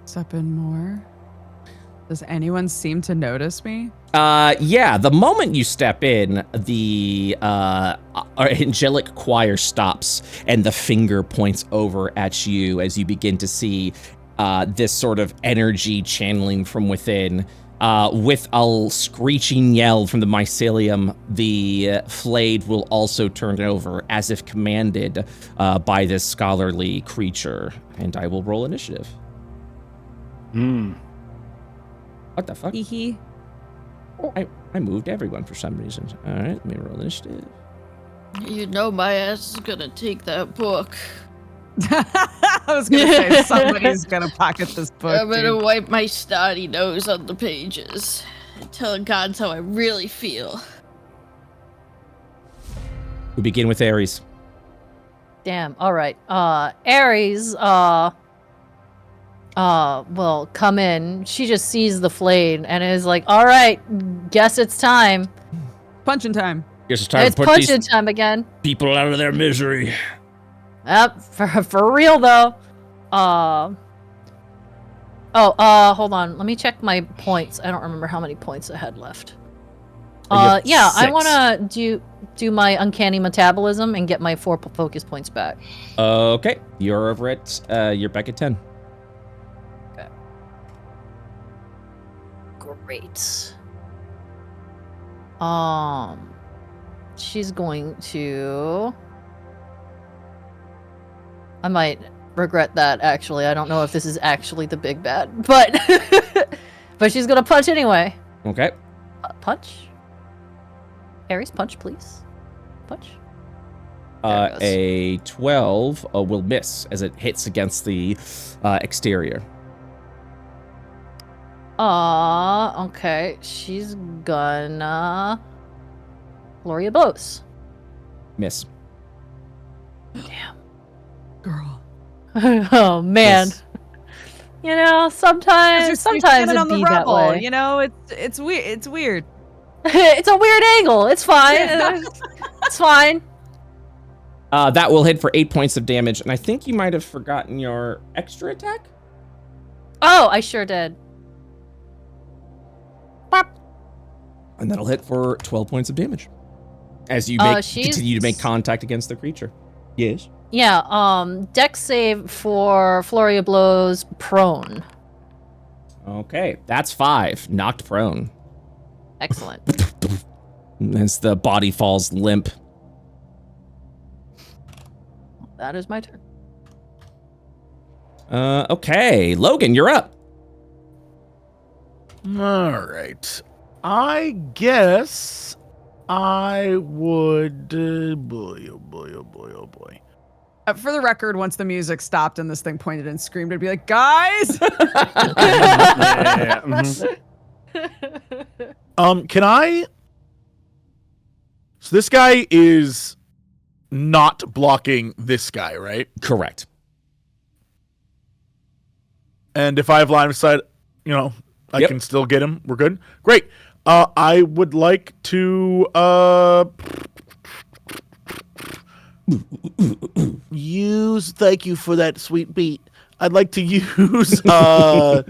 Step in more. Does anyone seem to notice me? Yeah, the moment you step in, the angelic choir stops and the finger points over at you as you begin to see this sort of energy channeling from within. With a screeching yell from the mycelium, the flayed will also turn over as if commanded by this scholarly creature, and I will roll initiative. What the fuck? Hee. I moved everyone for some reason. All right, let me roll initiative. You know my ass is gonna take that book. I was gonna say somebody's gonna pocket this book. I'm gonna wipe my snotty nose on the pages and tell gods how I really feel. We begin with Ares. Damn. All right. Ares. Well, come in. She just sees the flayed and is like, all right, guess it's time. Punching time. Guess it's time It's to put punching these time again. people out of their misery. Yep, for real though. Oh, hold on. Let me check my points. I don't remember how many points I had left. Yeah, I 6. want to do my uncanny metabolism and get my 4 focus points back. Okay, you're over at, you're back at 10. Okay. Great. She's going to... I might regret that, actually. I don't know if this is actually the big bad, but... but she's gonna punch anyway. Okay. Punch? Aries, punch, please. Punch. There it goes. A 12 will miss as it hits against the exterior. Okay. She's gonna... Gloria blows. Miss. Damn. Girl. Oh, man. Miss. You know, sometimes it be that way. You know, it's weird. It's weird. It's a weird angle. It's fine. It's fine. That will hit for 8 points of damage, and I think you might have forgotten your extra attack? Oh, I sure did. Pop. And that'll hit for 12 points of damage. As you continue to make contact against the creature. Yes. Yeah, dex save for Flurry of Blows prone. Okay, that's 5. Knocked prone. Excellent. As the body falls limp. That is my turn. Okay, Logan, you're up. All right. I guess I would... boy, oh boy, oh boy, oh boy. For the record, once the music stopped and this thing pointed and screamed, it'd be like, guys! Yeah. Mhm. Can I... So this guy is not blocking this guy, right? Correct. And if I have line of sight, you know, I Yep. can still get him. We're good. Great. I would like to use. Thank you for that sweet beat. I'd like to use. Boy,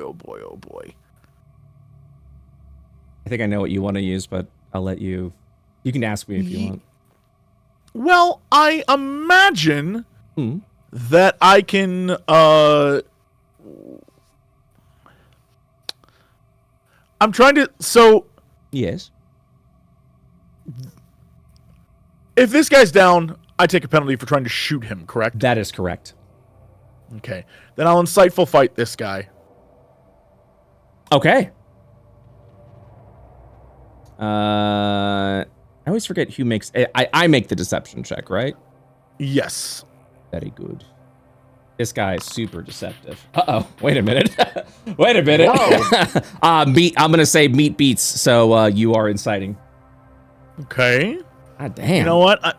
oh boy, oh boy. I think I know what you want to use, but I'll let you... You can ask me if you want. Well, I imagine Hmm. that I can. I'm trying to. So Yes. if this guy's down, I take a penalty for trying to shoot him. Correct? That is correct. Okay. Then I'll insightful fight this guy. Okay. I always forget who makes... I make the deception check, right? Yes. Very good. This guy is super deceptive. Uh-oh. Wait a minute. Wait a minute. I'm going to say meat beats, so you are inciting. Okay. God damn. You know what?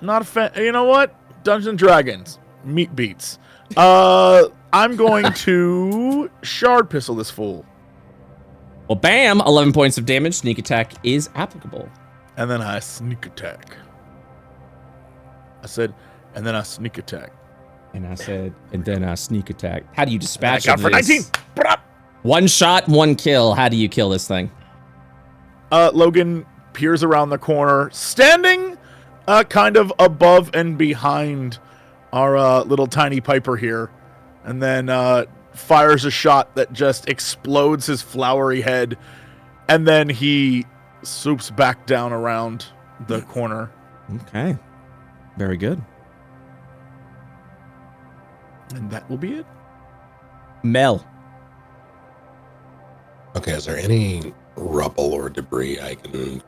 Not a fan. You know what? Dungeons and Dragons. Meat beats. I'm going to shard pistol this fool. Well, bam! 11 points of damage. Sneak attack is applicable. And then I sneak attack. I said, and then I sneak attack. And I said, and then I sneak attack. How do you dispatch I got for this? 19. Brap. One shot, one kill. How do you kill this thing? Logan peers around the corner, standing kind of above and behind our little tiny Piper here, and then fires a shot that just explodes his flowery head, and then he swoops back down around the corner. Okay. Very good. And that will be it. Mel. Okay, is there any rubble or debris I can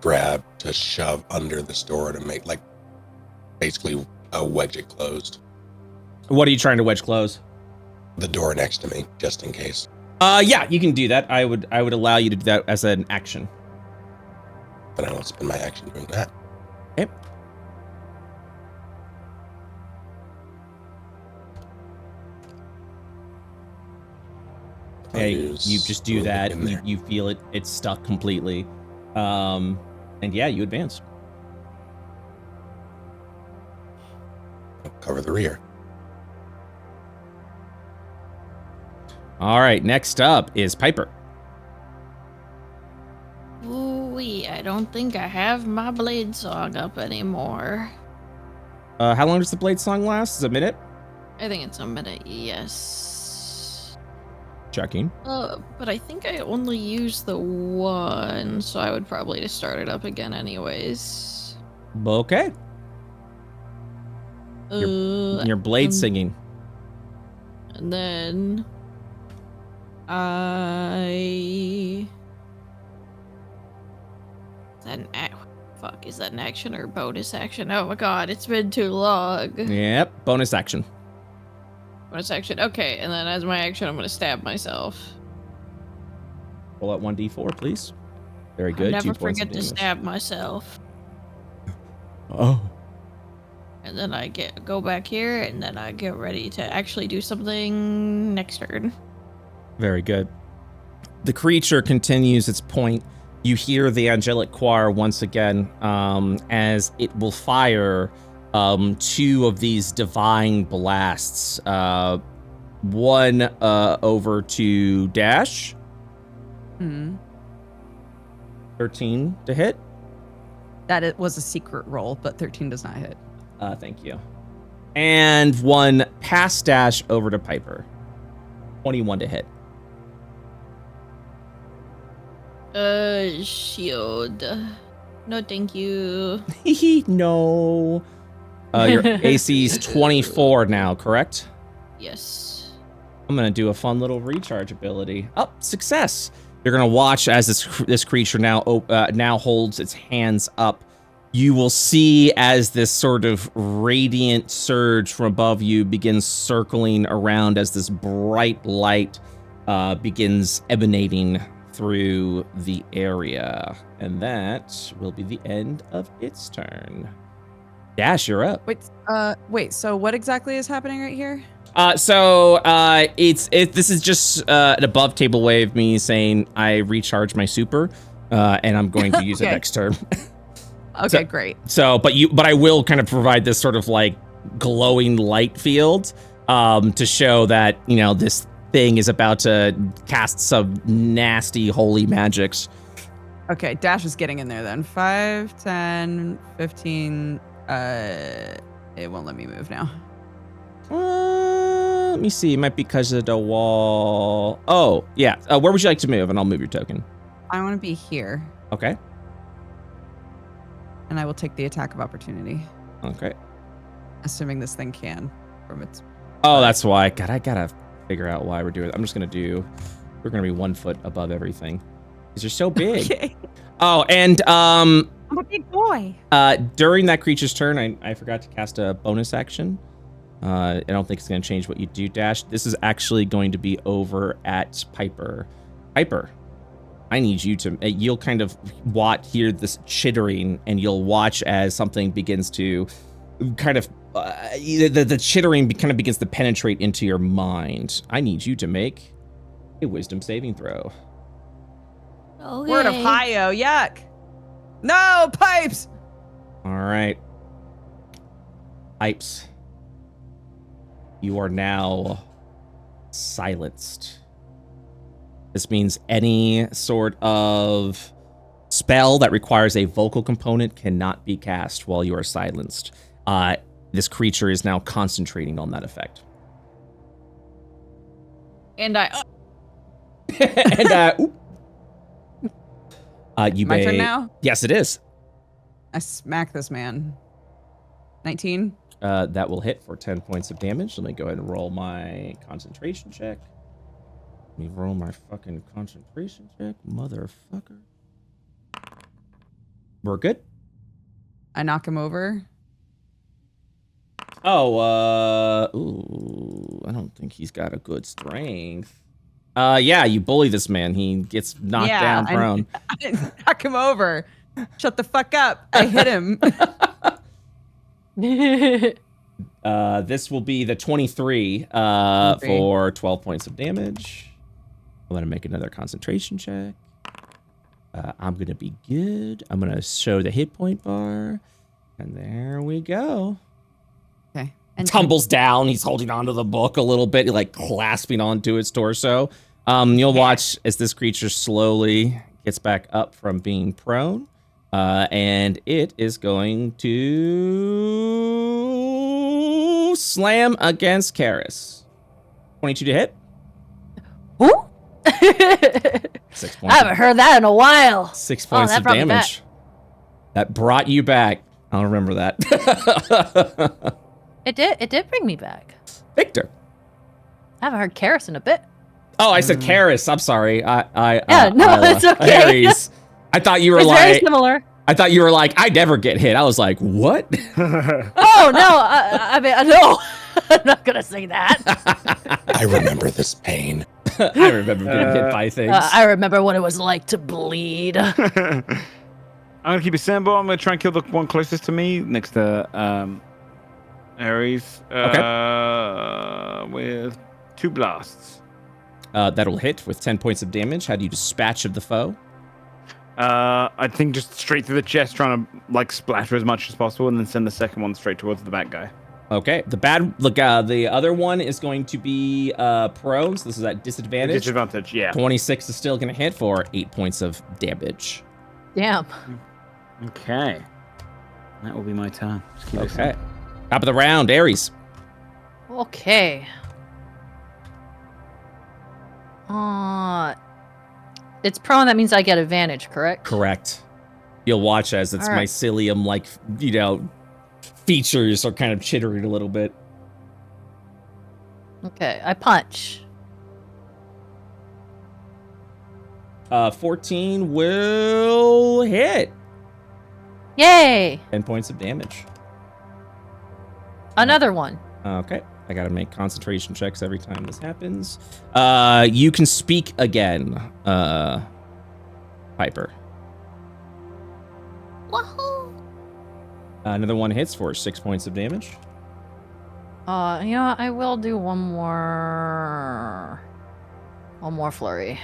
grab to shove under this door to make, like, basically wedge it closed? What are you trying to wedge close? The door next to me, just in case. Yeah, you can do that. I would allow you to do that as an action. But I won't spend my action doing that. Okay. Hey, you just do that. You feel it. It's stuck completely. And yeah, you advance. cover the rear. All right, next up is Piper. Ooh-wee, I don't think I have my blade song up anymore. How long does the blade song last? Is it a minute? I think it's a minute, yes. Checking. But I think I only used the one, so I would probably just start it up again anyways. Okay. Your blade singing. And then I... Is that an action or bonus action? Oh my god, it's been too long. Yep, bonus action. Bonus action. Okay, and then as my action, I'm gonna stab myself. Roll out 1d4, please. Very good. I'll never 2 points of forget to damage. stab myself. Oh. And then I go back here, and then I get ready to actually do something next turn. Very good. The creature continues its point. You hear the angelic choir once again as it will fire 2 of these divine blasts. One over to Dash. 13 to hit. That was a secret roll, but 13 does not hit. Thank you. And one past Dash over to Piper. 21 to hit. Shield. No, thank you. No. Your AC's 24 now, correct? Yes. I'm gonna do a fun little recharge ability. Oh, success! You're gonna watch as this creature now holds its hands up. You will see as this sort of radiant surge from above you begins circling around as this bright light begins emanating through the area. And that will be the end of its turn. Dash, you're up. Wait, so what exactly is happening right here? This is just an above table way of me saying I recharge my super, and I'm going to use it next turn. Okay, great. But I will kind of provide this sort of like glowing light field, to show that, you know, this thing is about to cast some nasty holy magics. Okay, Dash is getting in there then. 5, 10, 15. It won't let me move now. Let me see. It might be because of the wall. Oh, yeah. Where would you like to move? And I'll move your token. I want to be here, Okay. and I will take the attack of opportunity, Okay. assuming this thing can from its... Oh, that's why. God, I gotta figure out why we're doing it. I'm just gonna we're gonna be 1 foot above everything. Because you're so big. Okay. Oh, and I'm a big boy. during that creature's turn, I forgot to cast a bonus action. I don't think it's gonna change what you do, Dash. This is actually going to be over at Piper. Piper, I need you to, you'll kind of hear this chittering, and you'll watch as something begins to kind of, the chittering kind of begins to penetrate into your mind. I need you to make a wisdom saving throw. Okay. Word of Hio, yuck. No, pipes! All right. Pipes. You are now silenced. This means any sort of spell that requires a vocal component cannot be cast while you are silenced. This creature is now concentrating on that effect. And I... And, you My turn now? Yes, it is. I smack this man. 19? That will hit for 10 points of damage. Let me go ahead and roll my concentration check. Let me roll my fucking concentration check, motherfucker. We're good? I knock him over. Oh, ooh, I don't think he's got a good strength. Yeah, you bully this man. He gets knocked down prone. I didn't knock him over. Shut the fuck up. I hit him. This will be the 23 for 12 points of damage. I'm going to make another concentration check. I'm going to be good. I'm going to show the hit point bar. And there we go. Okay. And tumbles down. He's holding onto the book a little bit, like clasping onto its torso. You'll watch as this creature slowly gets back up from being prone, and it is going to slam against Karis. 22 to hit. Who? 6 points. I haven't heard that in a while. 6 points of brought me damage. That brought you back. I'll remember that. It did bring me back. Victor. I haven't heard Karis in a bit. Oh, I said Karis. I'm sorry. It's okay. Aries. I thought you were It's very like. similar. I thought you were like. I never get hit. I was like, what? Oh no! I mean, no. I'm not gonna say that. I remember this pain. I remember being hit by things. I remember what it was like to bleed. I'm gonna keep it simple. I'm gonna try and kill the one closest to me, next to Ares. With 2 blasts. That'll hit with 10 points of damage. How do you dispatch of the foe? I think just straight through the chest, trying to like splatter as much as possible, and then send the second one straight towards the bad guy. Okay. The other one is going to be prone. So this is at disadvantage. Disadvantage, yeah. 26 is still going to hit for 8 points of damage. Damn. Okay. That will be my turn. Just keep it Okay. simple. Top of the round, Ares. Okay. It's prone. That means I get advantage, correct? Correct. You'll watch as its All right. mycelium, like, features are kind of chittering a little bit. Okay. I punch. 14 will hit. Yay! 10 points of damage. Another one. Okay. I gotta make concentration checks every time this happens. You can speak again, Piper. Wahoo! Another one hits for 6 points of damage. You know what? I will do one more flurry.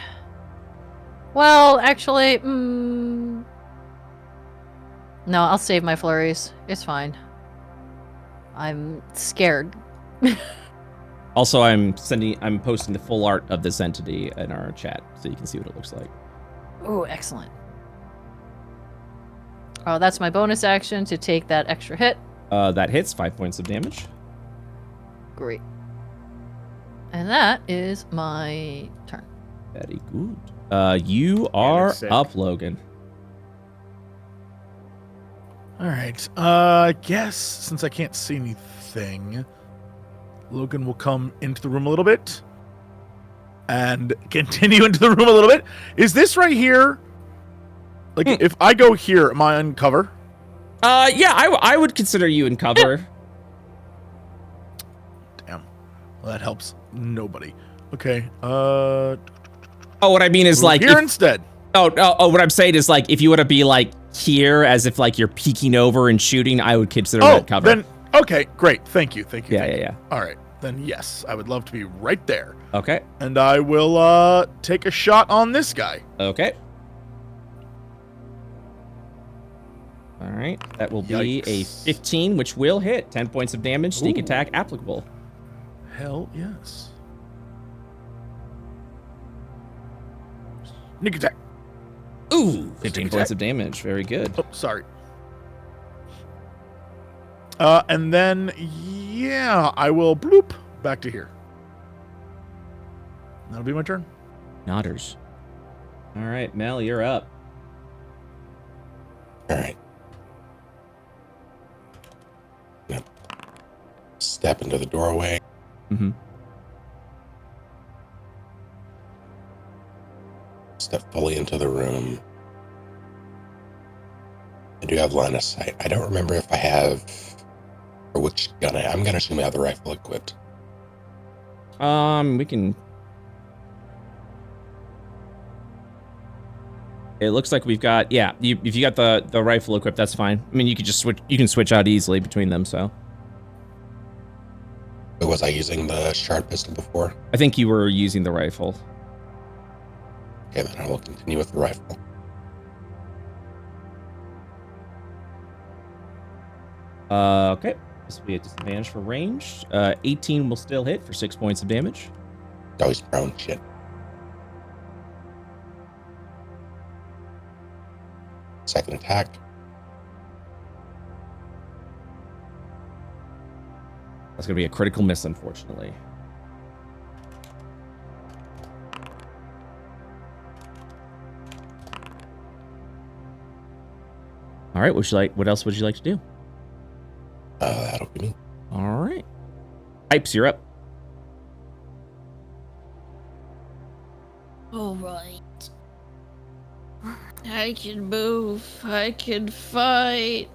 Well, actually, no, I'll save my flurries. It's fine. I'm scared. Also, I'm posting the full art of this entity in our chat, so you can see what it looks like. Oh, excellent. Oh, that's my bonus action to take that extra hit. That hits 5 points of damage. Great. And that is my turn. Very good. You are looks sick. up, Logan. All right. I guess since I can't see anything, Logan will come into the room a little bit and continue into the room a little bit. Is this right here? Like, if I go here, am I on cover? Yeah, I would consider you in cover. Damn. Well, that helps nobody. Okay. Oh, what I mean is like here instead. Oh, what I'm saying is like if you were to be like here as if like you're peeking over and shooting, I would consider that cover. Then okay, great. Thank you. Yeah. All right. Then yes, I would love to be right there. Okay. And I will take a shot on this guy. Okay. All right. That will be a 15, which will hit. 10 points of damage. Sneak attack applicable. Hell yes. Sneak attack. Ooh, 15 points of damage. Very good. Oh, sorry. And then, yeah, I will bloop back to here. That'll be my turn. Nodders. All right, Mel, you're up. All right. Yep. Step into the doorway. Mm-hmm. Step fully into the room. I do have line of sight. I don't remember if I have, or which gun I'm going to assume I have the rifle equipped. We can. It looks like we've got, yeah. If you got the rifle equipped, that's fine. I mean, you could just switch. You can switch out easily between them. So. Was I using the shard pistol before? I think you were using the rifle. Okay, then I will continue with the rifle. Okay. This will be a disadvantage for ranged. 18 will still hit for 6 points of damage. Oh, he's prone. Shit. Second attack. That's going to be a critical miss, unfortunately. All right, what else would you like to do? That'll be me. All right. Pipes, you're up. All right. I can move. I can fight.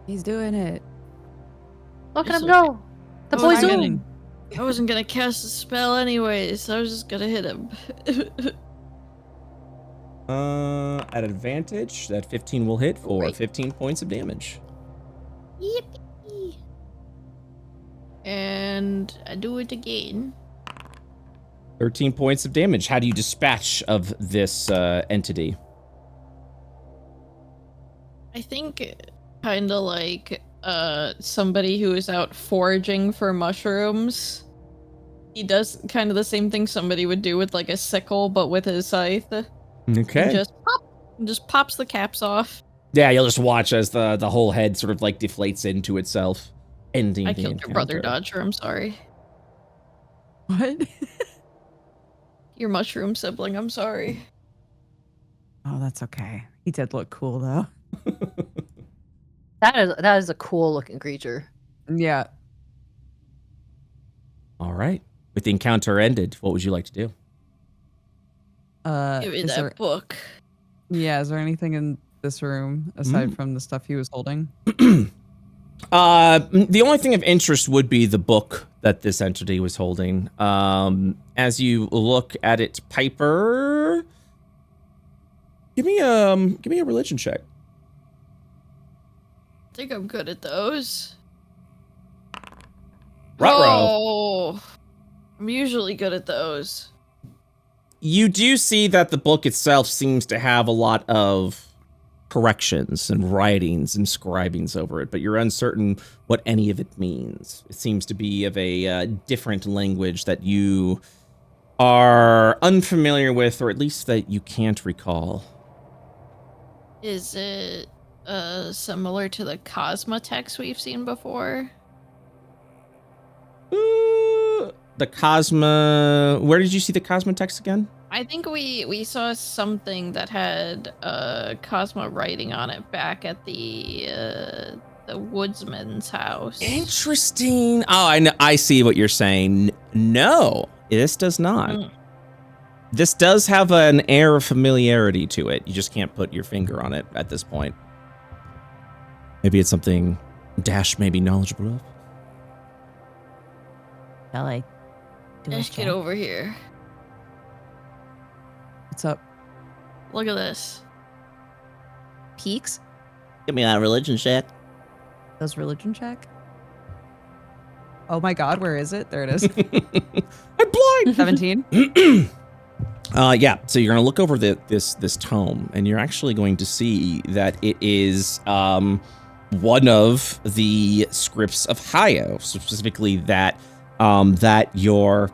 He's doing it. Look at It's him go. The Oh, boy's I'm zooming. I wasn't gonna cast a spell anyways. I was just gonna hit him. At advantage, that 15 will hit for Great. 15 points of damage. Yippee! And I do it again. 13 points of damage. How do you dispatch of this entity? I think kind of like somebody who is out foraging for mushrooms. He does kind of the same thing somebody would do with like a sickle, but with his scythe. Okay. And just pops the caps off. Yeah, you'll just watch as the whole head sort of like deflates into itself, ending I the killed your brother, encounter. Dodger. I'm sorry. What? Your mushroom sibling. I'm sorry. Oh, that's okay. He did look cool though. That is a cool looking creature. Yeah. All right. With the encounter ended, what would you like to do? Give me Is that there, book. yeah, is there anything in this room aside from the stuff he was holding? The only thing of interest would be the book that this entity was holding. As you look at it, Piper, give me a religion check. I think I'm good at those. Ruh-roh. Oh, I'm usually good at those. You do see that the book itself seems to have a lot of corrections and writings and scribings over it, but you're uncertain what any of it means. It seems to be of a different language that you are unfamiliar with, or at least that you can't recall. Is it similar to the Cosma text we've seen before? The Cosma... Where did you see the Cosma text again? I think we saw something that had Cosma writing on it back at the woodsman's house. Interesting. Oh, I know. I see what you're saying. No, this does not. Mm. This does have an air of familiarity to it. You just can't put your finger on it at this point. Maybe it's something Dash may be knowledgeable of. Shall I? Let's get over here. What's up? Look at this. Peaks? Give me that religion check. Does religion check? Oh my god, where is it? There it is. I'm blind. 17. Yeah, so you're going to look over this tome, and you're actually going to see that it is one of the scripts of Hayo, specifically that your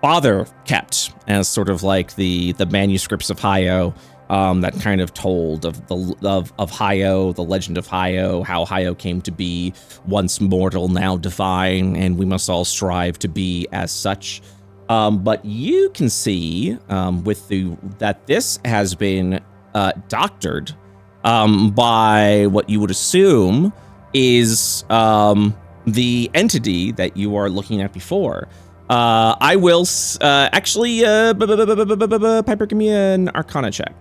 father kept as sort of like the manuscripts of Hayo that kind of told of Hayo, the legend of Hayo, how Hayo came to be, once mortal, now divine, and we must all strive to be as such. But you can see that this has been doctored by what you would assume is the entity that you are looking at before. I will actually, Piper, give me an Arcana check.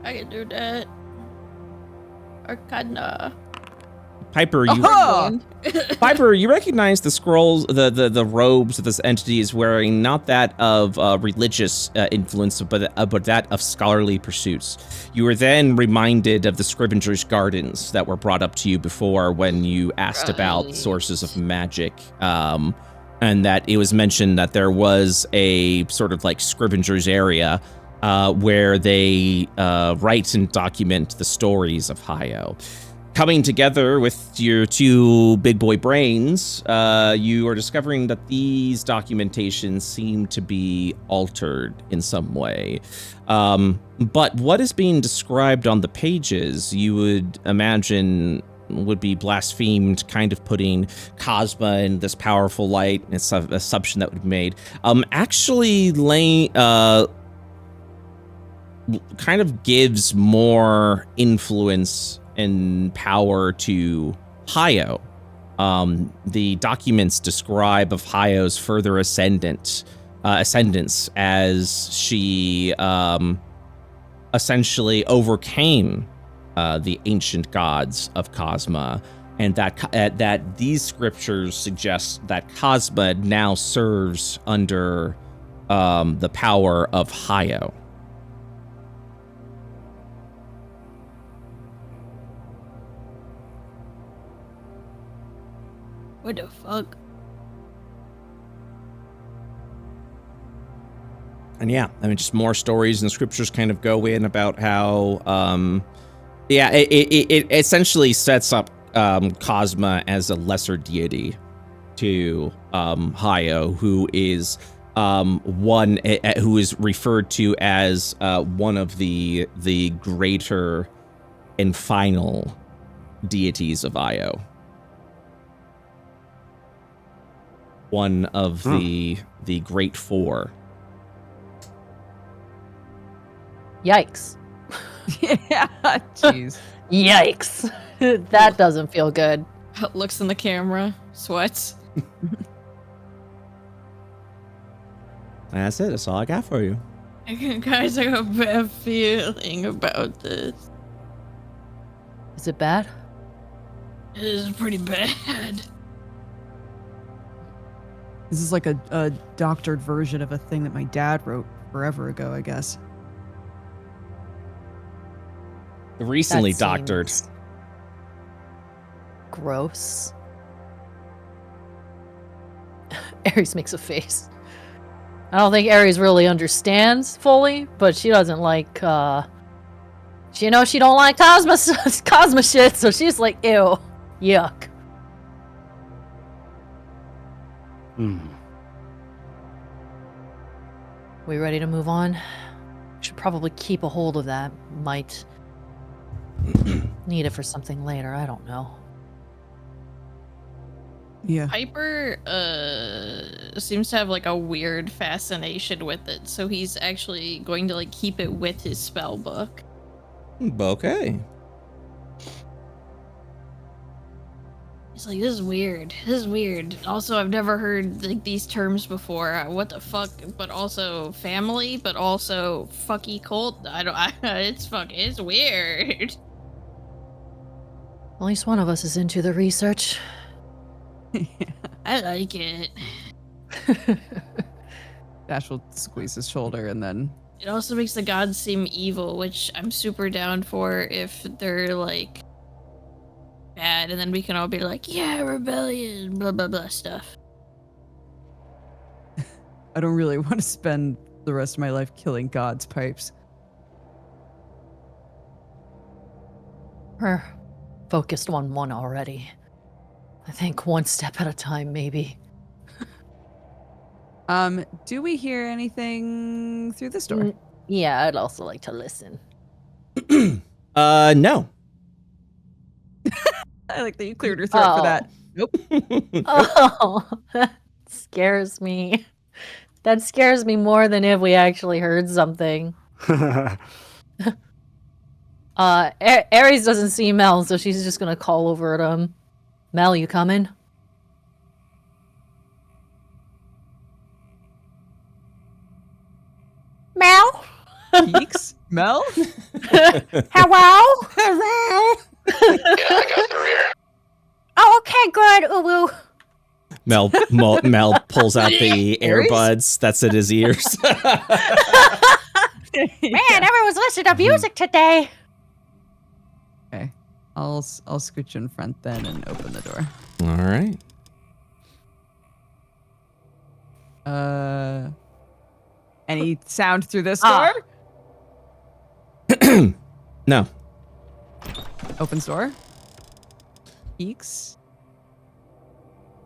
I can do that. Arcana. Piper, you Piper, you recognize the scrolls, the robes that this entity is wearing, not that of religious influence, but that of scholarly pursuits. You were then reminded of the Scrivenger's Gardens that were brought up to you before when you asked about sources of magic, and that it was mentioned that there was a sort of like Scrivenger's area where they write and document the stories of Hayo. Coming together with your two big boy brains, you are discovering that these documentations seem to be altered in some way. But what is being described on the pages, you would imagine would be blasphemed, kind of putting Cosma in this powerful light. It's an assumption that would be made. Actually, kind of gives more influence and power to Hayo. The documents describe of Hayo's further ascendance as she essentially overcame the ancient gods of Cosma, and that these scriptures suggest that Cosma now serves under the power of Hayo. What the fuck? And yeah, I mean, just more stories and scriptures kind of go in about how, it essentially sets up Cosma as a lesser deity to Hayo, who is who is referred to as one of the greater and final deities of Io. One of the Great Four. Yikes. Yeah, jeez. Yikes. That doesn't feel good. Looks in the camera, sweats. That's it. That's all I got for you. Guys, I got a bad feeling about this. Is it bad? It is pretty bad. This is like a doctored version of a thing that my dad wrote forever ago, I guess. Recently That doctored. seems gross. Ares makes a face. I don't think Ares really understands fully, but she doesn't like, she knows she don't like Cosma shit, so she's like, ew, yuck. We ready to move on? Should probably keep a hold of that. Might need it for something later, I don't know. Yeah. Piper seems to have like a weird fascination with it, so he's actually going to like keep it with his spell book. Okay. He's like, this is weird. This is weird. Also, I've never heard like these terms before. What the fuck? But also family, but also fucky cult. It's weird. At least one of us is into the research. I like it. Dash will squeeze his shoulder and then... It also makes the gods seem evil, which I'm super down for if they're like bad, and then we can all be like, yeah, rebellion, blah blah blah stuff. I don't really want to spend the rest of my life killing gods' pipes. We're focused on one already. I think one step at a time, maybe. Do we hear anything through this door? Yeah, I'd also like to listen. No. I like that you cleared your throat for that. Nope. Oh, that scares me. That scares me more than if we actually heard something. Ares doesn't see Mel, so she's just gonna call over at him. Mel, you coming? Mel? Peeks? Mel? Hello? Yeah, I got the rear. Oh, okay, good. Ooh, Mel pulls out the Ares? earbuds that's in his ears. Man, everyone's listening to music today. Okay. I'll scooch in front then and open the door. All right. Any sound through this door? No. Opens door. Peeks.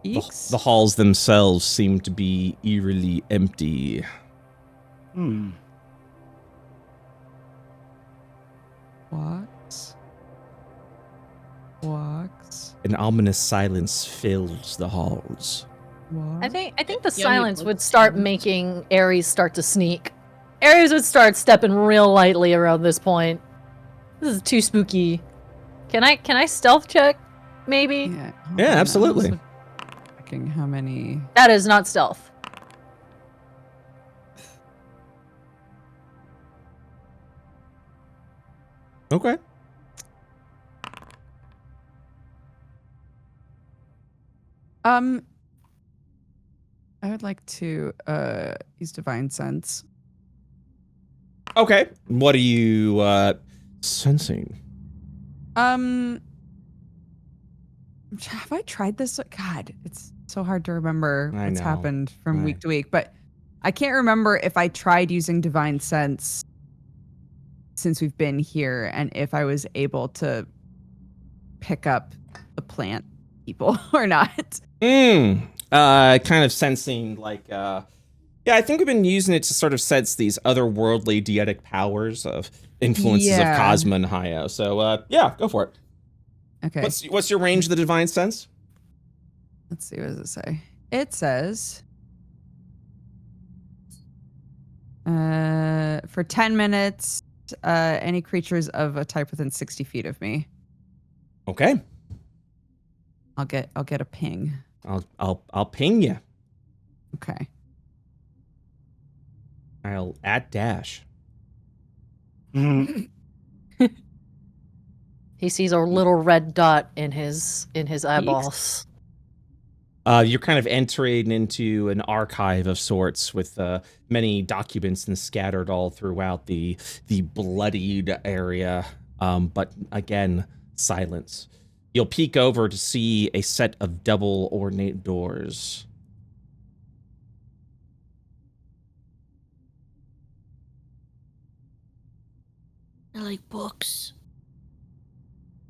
The halls themselves seem to be eerily empty. Walks. An ominous silence fills the halls. I think the silence would start making Ares start to sneak. Ares would start stepping real lightly around this point. This is too spooky. Can I stealth check? Maybe? Yeah, absolutely. Checking how many. That is not stealth. Okay. I would like to use Divine Sense. Okay. What are you sensing? Have I tried this? God, it's so hard to remember what's happened from week to week, but I can't remember if I tried using Divine Sense since we've been here and if I was able to pick up the plant people or not. Kind of sensing like yeah, I think we've been using it to sort of sense these otherworldly deitic powers of influences of Cosma and Hio. So yeah, go for it. Okay. What's your range of the divine sense? Let's see, what does it say? It says for 10 minutes, any creatures of a type within 60 feet of me. Okay. I'll get a ping. I'll ping you. Okay. I'll @dash. He sees a little red dot in his eyeballs. You're kind of entering into an archive of sorts with many documents and scattered all throughout the bloodied area. But again, silence. You'll peek over to see a set of double ornate doors. I like books.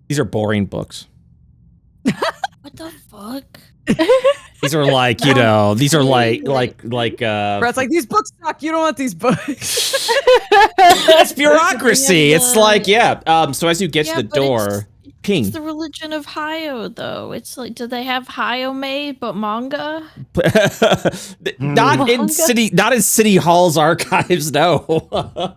These are boring books. What the fuck? These are like, you know, these are like Brett's like, these books suck. You don't want these books. it's bureaucracy. It's like, yeah. So as you get to the door, ping. It's the religion of Hio, though. It's like, do they have Hio made but manga? Not in city hall's archives, no.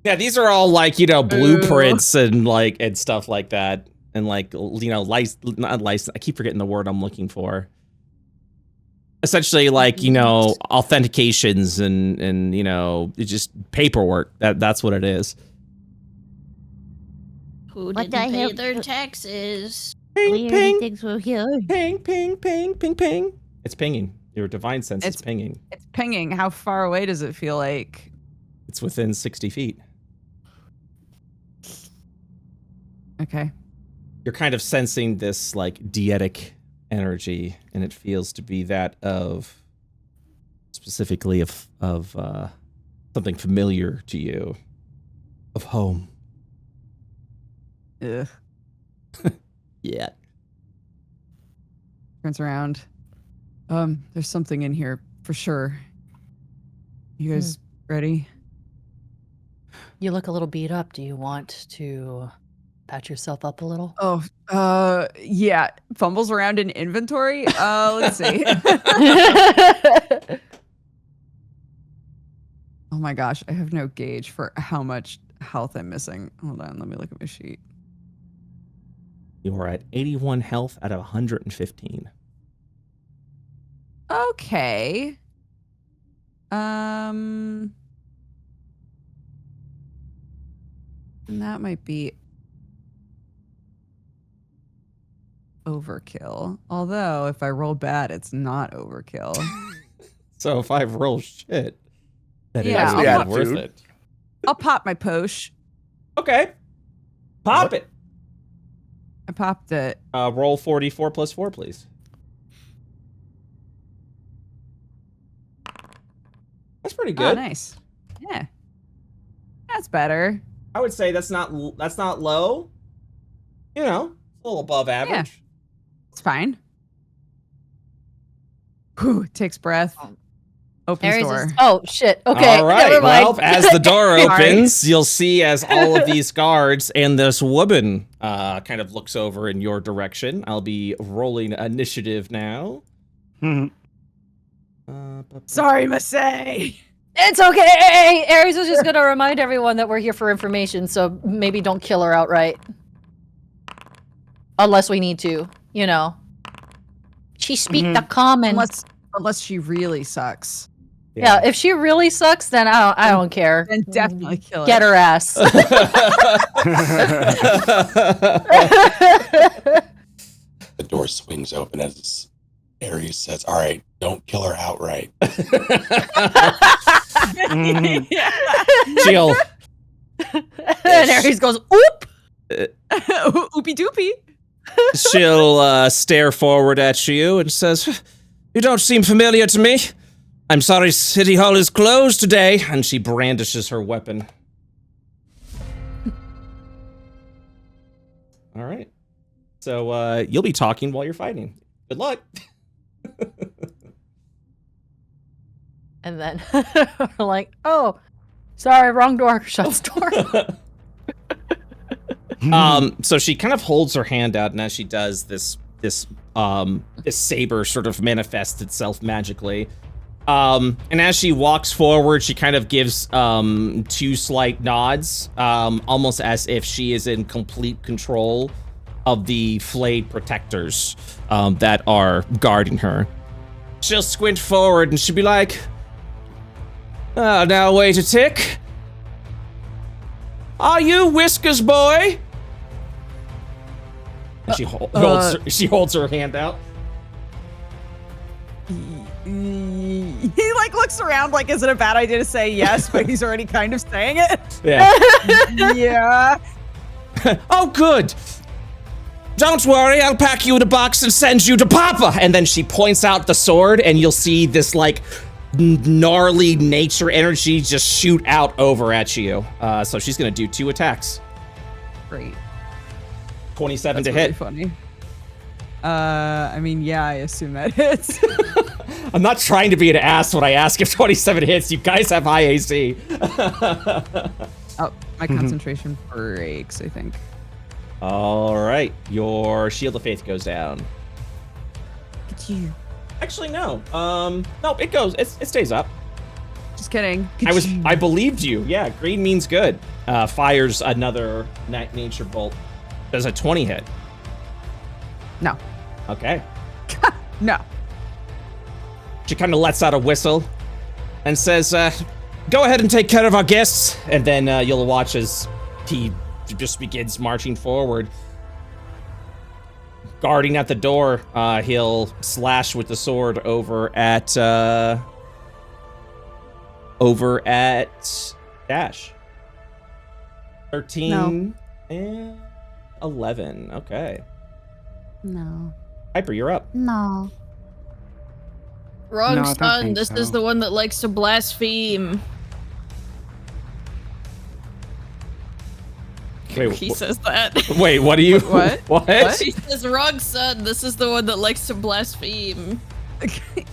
Yeah, these are all like, you know, blueprints and like and stuff like that. And like, you know, not license. I keep forgetting the word I'm looking for. Essentially, like, you know, authentications and you know, it's just paperwork. That's what it is. Who didn't pay their taxes? Ping, ping, ping, ping, ping, ping, ping. It's pinging. Your divine sense is pinging. It's pinging. How far away does it feel like? It's within 60 feet. Okay. You're kind of sensing this like dietic energy, and it feels to be that of specifically of something familiar to you, of home. Ugh. Yeah. Turns around. There's something in here for sure. You guys ready? You look a little beat up. Do you want to patch yourself up a little? Oh, yeah. Fumbles around in inventory. Let's see. Oh my gosh, I have no gauge for how much health I'm missing. Hold on, let me look at my sheet. You are at 81 health out of 115. Okay. And that might be overkill. Although, if I roll bad, it's not overkill. So if I roll shit, that is I'll worth it. I'll pop my posh. Okay. Pop it. I popped it. Roll 44 plus 4, please. That's pretty good. Oh, nice. Yeah. That's better. I would say that's not low. You know, a little above average. It's fine. Whew, takes breath. Opens Aries door. oh shit. Okay. All right. Never mind. Well, as the door Sorry. opens, you'll see as all of these guards and this woman kind of looks over in your direction. I'll be rolling initiative now. Sorry, Masae. It's okay. Aries was just gonna remind everyone that we're here for information, so maybe don't kill her outright. Unless we need to, you know. She speak the common. Unless she really sucks. Yeah, if she really sucks, then I don't care. Then definitely kill her. Get her ass. The door swings open as Aries says, "All right, don't kill her outright." She'll And Aries goes, oop! Oopie doopie. she'll stare forward at you and says, "You don't seem familiar to me. I'm sorry City Hall is closed today." And she brandishes her weapon. All right. So you'll be talking while you're fighting. Good luck. And then we're like, oh, sorry, wrong door. Shuts door. So she kind of holds her hand out, and as she does, this saber sort of manifests itself magically. And as she walks forward, she kind of gives two slight nods, almost as if she is in complete control of the flayed protectors that are guarding her. She'll squint forward and she'll be like, now wait a tick. Are you Whiskers boy? And she holds her hand out. He like looks around like, is it a bad idea to say yes? But he's already kind of saying it. Yeah. Yeah. Oh, good. Don't worry, I'll pack you in a box and send you to Papa. And then she points out the sword, and you'll see this like gnarly nature energy just shoot out over at you. So she's gonna do 2 attacks. Great. 27 That's to really hit. funny. I mean, yeah, I assume that hits. I'm not trying to be an ass when I ask if 27 hits. You guys have high AC. Oh, my concentration breaks, I think. All right, your Shield of Faith goes down. Actually, no. No, it goes. It stays up. Just kidding. I believed you. Yeah, green means good. Fires another nature bolt. Does a 20 hit? No. Okay. No. She kind of lets out a whistle and says, go ahead and take care of our guests. And then you'll watch as he just begins marching forward. Guarding at the door, he'll slash with the sword over at Dash. 13 and 11. Okay. No. Piper, you're up. No. Wrong No, I don't son. think This so. is the one that likes to blaspheme. Wait, He says that. wait, what do you? What? What? She says, wrong son. This is the one that likes to blaspheme.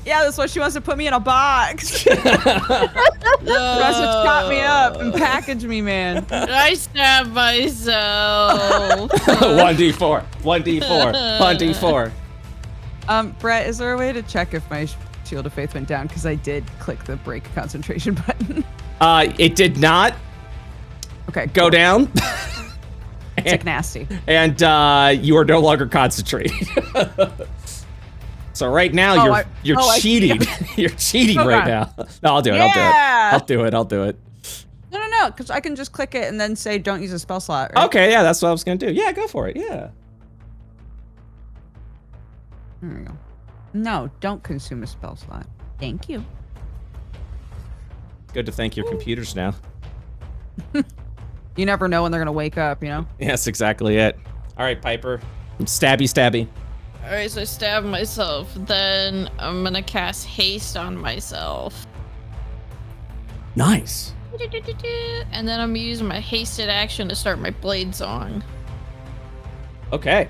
Yeah, that's why she wants to put me in a box. No. That's what caught me up and packaged me, man. I stabbed myself. 1d4. 1d4. 1d4. Brett, is there a way to check if my Shield of Faith went down? Because I did click the break concentration button. It did not Okay, go down. it's like nasty. And you are no longer concentrating. So right now you're cheating. You're cheating right now. No, I'll do it. Yeah. I'll do it. No, because I can just click it and then say don't use a spell slot. Right? Okay, yeah, that's what I was gonna do. Yeah, go for it. Yeah. There we go. No, don't consume a spell slot. Thank you. Good to thank your computers now. You never know when they're gonna wake up, you know? Yeah, that's exactly it. All right, Piper. Stabby. Alright, so I stab myself. Then I'm gonna cast haste on myself. Nice. And then I'm using my hasted action to start my blade song. Okay.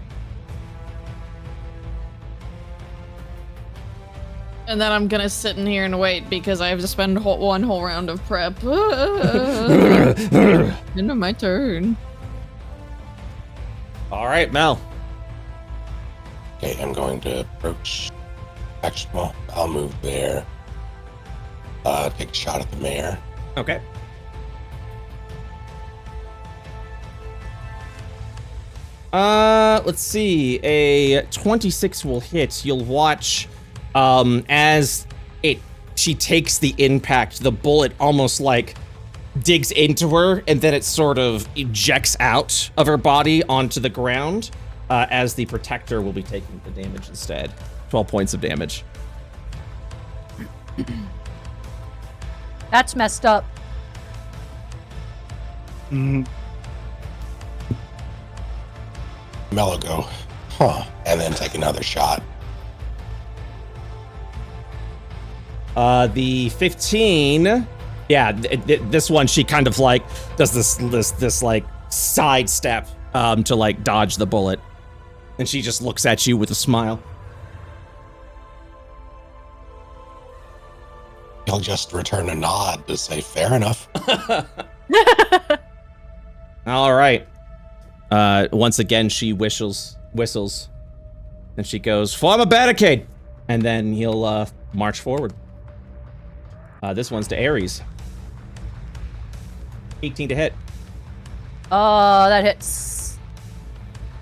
And then I'm gonna sit in here and wait because I have to spend one whole round of prep. End of my turn. All right, Mel. Okay, I'm going to approach. Actually, well, I'll move there. Take a shot at the mayor. Okay. Let's see. A 26 will hit. You'll watch as she takes the impact, the bullet almost like digs into her, and then it sort of ejects out of her body onto the ground, as the protector will be taking the damage instead. 12 points of damage. That's messed up. Mel will go, and then take another shot. The 15, yeah, this one she kind of like does this like sidestep to like dodge the bullet, and she just looks at you with a smile. He'll just return a nod to say, fair enough. All right. Once again, she whistles, and she goes, "Form a barricade," and then he'll march forward. This one's to Ares. 18 to hit. That hits.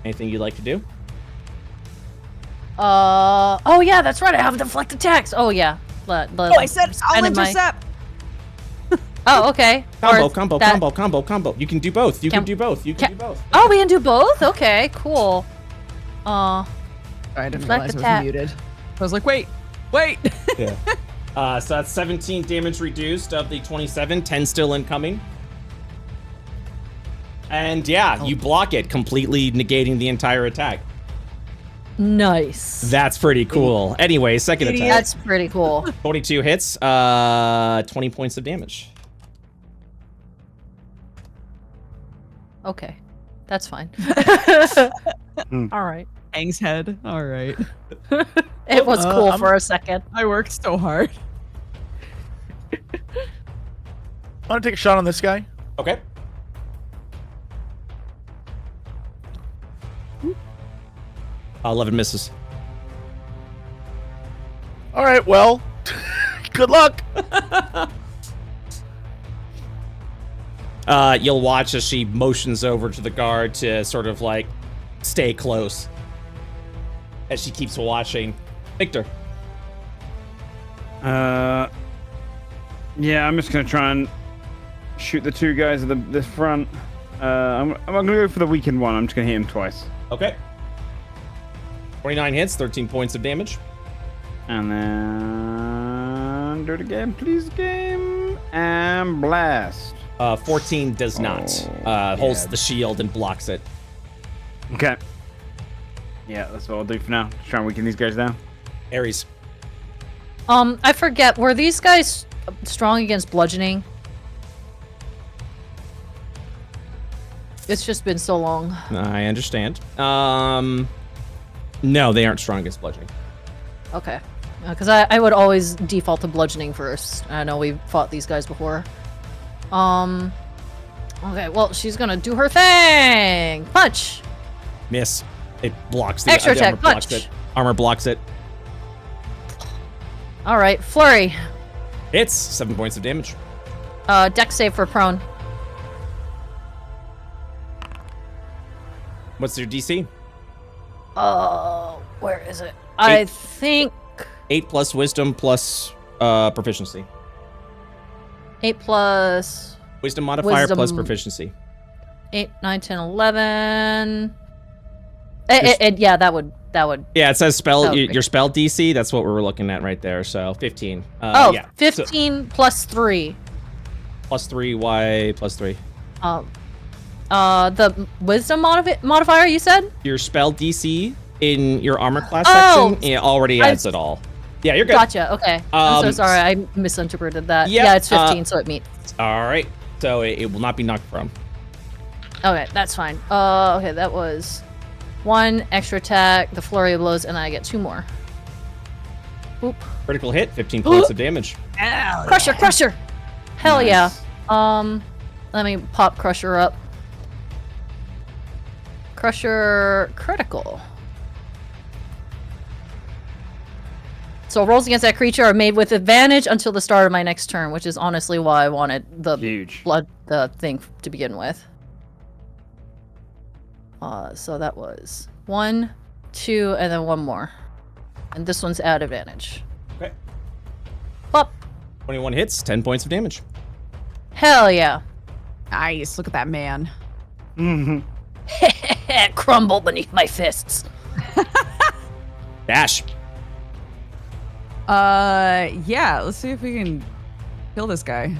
Anything you'd like to do? Oh yeah, that's right. I have deflect attacks. Oh yeah. I said I'll intercept. Oh, okay. Combo. You can do both. You can do both. Oh, we can do both? Okay, cool. I didn't realize I was muted. I was like, wait. Yeah. So that's 17 damage reduced of the 27, 10 still incoming. And yeah, you block it, completely negating the entire attack. Nice. That's pretty cool. Anyway, second attack. That's pretty cool. 22 hits, 20 points of damage. Okay, that's fine. All right. Ang's head. All right. It was cool for a second. I worked so hard. I want to take a shot on this guy. Okay. Hmm? 11 misses. All right, well, good luck. You'll watch as she motions over to the guard to sort of like stay close as she keeps watching. Victor. Yeah, I'm just gonna try and shoot the two guys at the front. I'm gonna go for the weakened one. I'm just gonna hit him twice. Okay. 29 hits, 13 points of damage. And then do it again, please, game, and blast. 14 does not. Holds the shield and blocks it. Okay. Yeah, that's what I'll do for now. Just try and weaken these guys down. Ares. I forget. Were these guys strong against bludgeoning? It's just been so long. I understand. No, they aren't strong against bludgeoning. Okay. Because I would always default to bludgeoning first. I know we've fought these guys before. Okay, well, she's gonna do her thing! Punch! Miss. It blocks the Extra armor attack, blocks punch! it. Armor blocks it. Alright, flurry. Hits. 7 points of damage. Dex save for prone. What's your DC? Where is it? I think 8 plus wisdom plus proficiency. 8 plus Wisdom modifier Wisdom. plus proficiency. 8, 9, 10, 11. Yeah, that would. Yeah, it says spell that would your spell DC. That's what we're looking at right there. So 15. Yeah. So 15 plus 3. plus 3. Why plus 3? The wisdom modifier you said? Your spell DC in your armor class section, it already adds it all. Yeah, you're good. Gotcha. Okay. I'm so Um, sorry. I misinterpreted that. yeah, Yeah, it's 15, so it meets. All right. So it will not be knocked prone. Okay, that's fine. Okay, that was 1 extra attack, the flurry of blows, and I get 2 more. Oop. Critical hit, 15 points of damage. Crusher, crusher. Hell Nice. yeah. Let me pop Crusher up. Crusher critical. So rolls against that creature are made with advantage until the start of my next turn, which is honestly why I wanted the Huge. the thing to begin with. So that was 1, 2, and then 1 more. And this one's at advantage. Okay. Up. 21 hits, 10 points of damage. Hell yeah. Nice. Look at that man. Mm-hmm. Crumble beneath my fists. Dash. Yeah, let's see if we can kill this guy.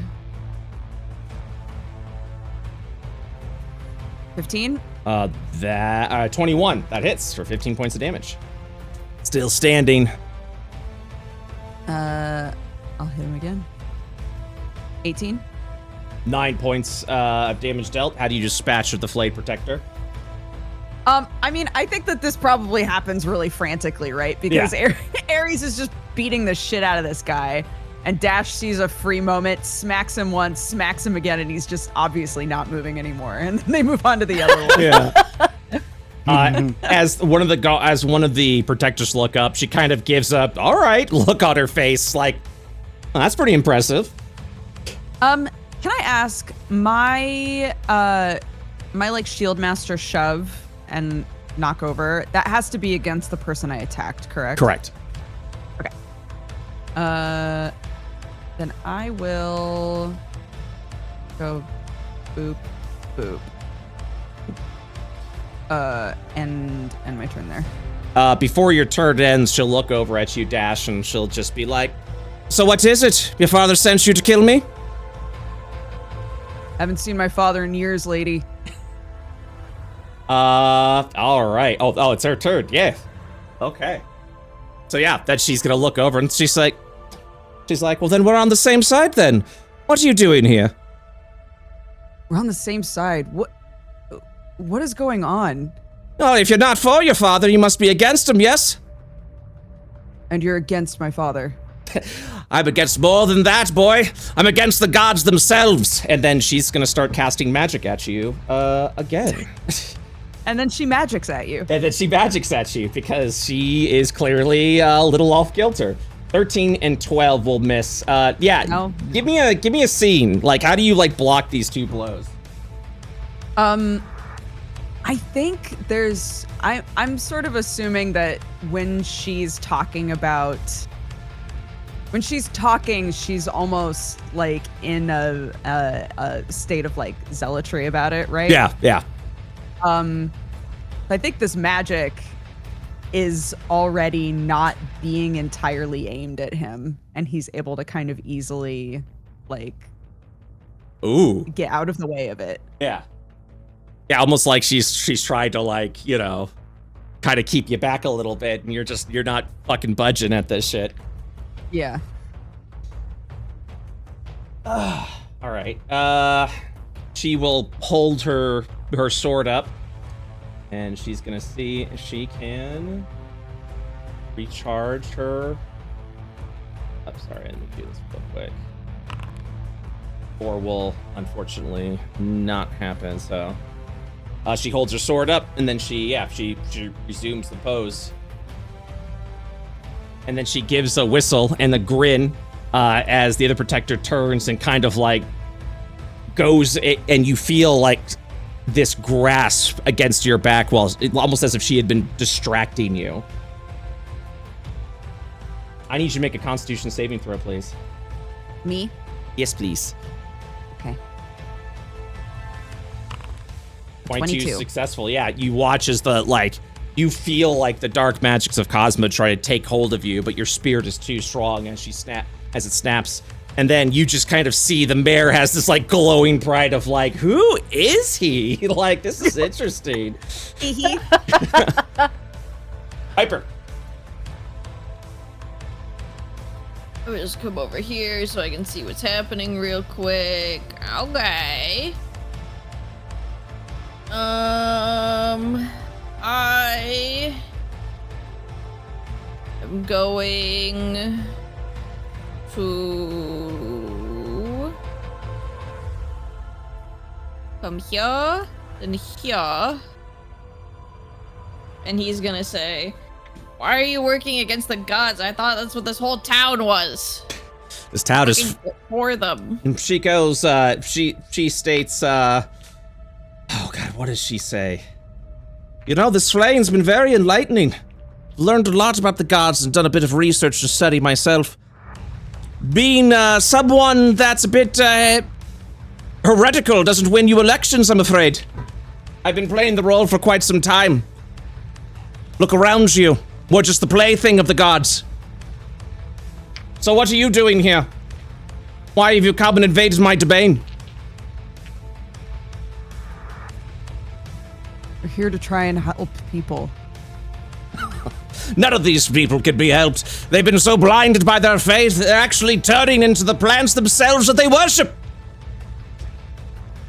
15? 21. That hits for 15 points of damage. Still standing. I'll hit him again. 18? 9 points of damage dealt. How do you dispatch with the Flayed Protector? I mean, I think that this probably happens really frantically, right? Because Ares is just beating the shit out of this guy, and Dash sees a free moment, smacks him once, smacks him again, and he's just obviously not moving anymore. And then they move on to the other one. Yeah. As one of the protectors look up, she kind of gives up. All right, look on her face, like, oh, that's pretty impressive. Can I ask my like shield master shove and knock over? That has to be against the person I attacked, correct? Correct. Okay. Then I will go boop boop. End my turn there. Before your turn ends, she'll look over at you, Dash, and she'll just be like, so what is it? Your father sent you to kill me? Haven't seen my father in years, lady. All right. Oh, it's her turn. Yeah. Okay. So yeah, that she's gonna look over and she's like, well, then we're on the same side then. What are you doing here? We're on the same side. What is going on? Oh, if you're not for your father, you must be against him, yes? And you're against my father. I'm against more than that, boy. I'm against the gods themselves. And then she's gonna start casting magic at you, again. And then she magics at you. And then she magics at you because she is clearly a little off kilter. 13 and 12 will miss. Yeah. No. Give me a scene. Like, how do you like block these 2 blows? I think I'm sort of assuming that when she's talking, she's almost like in a state of like zealotry about it, right? Yeah. I think this magic is already not being entirely aimed at him, and he's able to kind of easily like get out of the way of it. Yeah, almost like she's trying to, like, you know, kind of keep you back a little bit, and you're not fucking budging at this shit. Yeah. All right. She will hold her sword up, and she's gonna see if she can recharge her. I'm sorry, let me do this real quick. Or will unfortunately not happen. So she holds her sword up, and then she resumes the pose, and then she gives a whistle and a grin as the other protector turns and kind of like goes, and you feel like this grasp against your back, almost as if she had been distracting you. I need you to make a Constitution saving throw, please. Me? Yes, please. Okay. 22 successful. Yeah, you watch as you feel like the dark magics of Cosmo try to take hold of you, but your spirit is too strong as it snaps. And then you just kind of see the mayor has this like glowing pride of like, who is he? Like, this is interesting. Hee. Piper. Let me just come over here so I can see what's happening real quick. Okay. I am going to come here and here. And he's gonna say, why are you working against the gods? I thought that's what this whole town was. This town is for them. And she goes, she states, oh God, what does she say? You know, this slaying's been very enlightening. Learned a lot about the gods and done a bit of research to study myself. Being, someone that's a bit, heretical doesn't win you elections, I'm afraid. I've been playing the role for quite some time. Look around you. We're just the plaything of the gods. So what are you doing here? Why have you come and invaded my domain? We're here to try and help people. None of these people can be helped. They've been so blinded by their faith, they're actually turning into the plants themselves that they worship.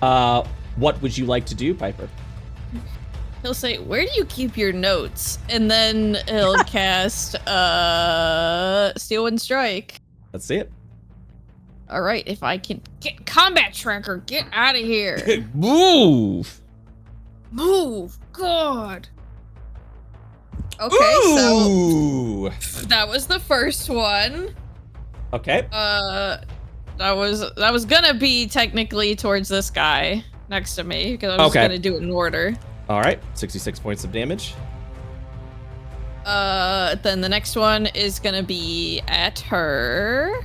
What would you like to do, Piper? He'll say, where do you keep your notes? And then he'll cast Steel Wind Strike. Let's see it. All right, if I can get Combat Tracker, get out of here. Move! Move! God! Okay, Ooh. so that was the first one. Okay. That was gonna be technically towards this guy next to me, because I was gonna do it in order. All right, 66 points of damage. Then the next one is gonna be at her.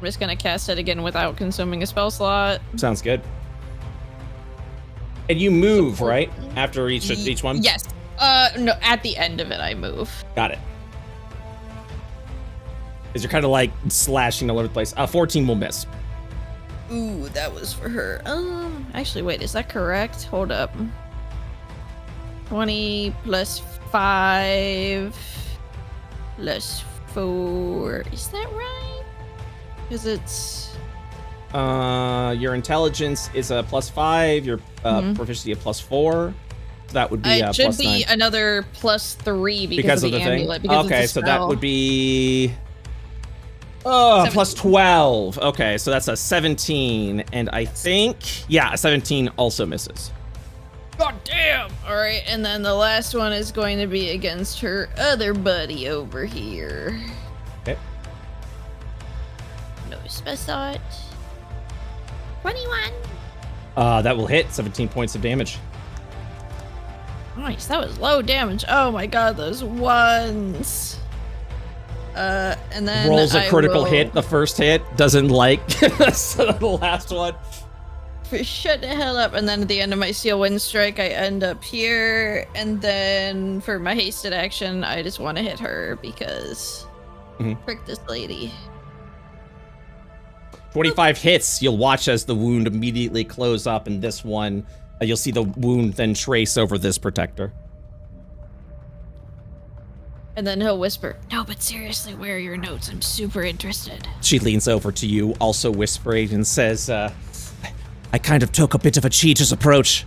I'm just gonna cast it again without consuming a spell slot. Sounds good. And you move, right? After each one? Yes. No, at the end of it, I move. Got it. Because you're kind of like slashing all over the place. 14 will miss. Ooh, that was for her. Actually, wait, is that correct? Hold up. 20 plus 5 plus 4. Is that right? Because it's... Your intelligence is a +5. Your proficiency a +4. So that would be it should plus be 9. Another +3 because of the amulet. Because okay, of the so spell. that would be... plus 12. Okay, so that's a 17. And I think... Yeah, a 17 also misses. God damn! Alright, and then the last one is going to be against her other buddy over here. Okay. No spell slot. 21! That will hit. 17 points of damage. Nice, that was low damage. Oh my god, those ones. And then rolls a critical hit. The first hit doesn't like so the last one. Shut the hell up. And then at the end of my Steel Wind Strike, I end up here. And then for my hasted action, I just want to hit her because frick this lady. 25 hits. You'll watch as the wound immediately close up, and this one, you'll see the wound then trace over this protector. And then he'll whisper, no, but seriously, where are your notes? I'm super interested. She leans over to you, also whispering, and says, I kind of took a bit of a cheater's approach.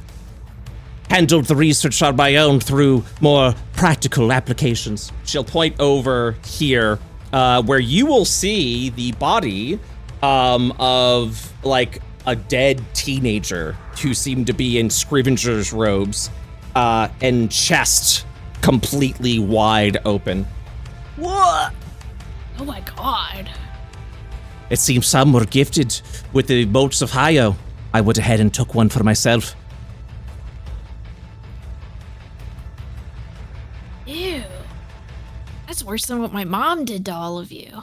Handled the research on my own through more practical applications. She'll point over here, where you will see the body of, like, a dead teenager who seemed to be in scavenger's robes, and chest completely wide open. What? Oh my god. It seems some were gifted with the motes of Hayo. I went ahead and took one for myself. Ew. That's worse than what my mom did to all of you.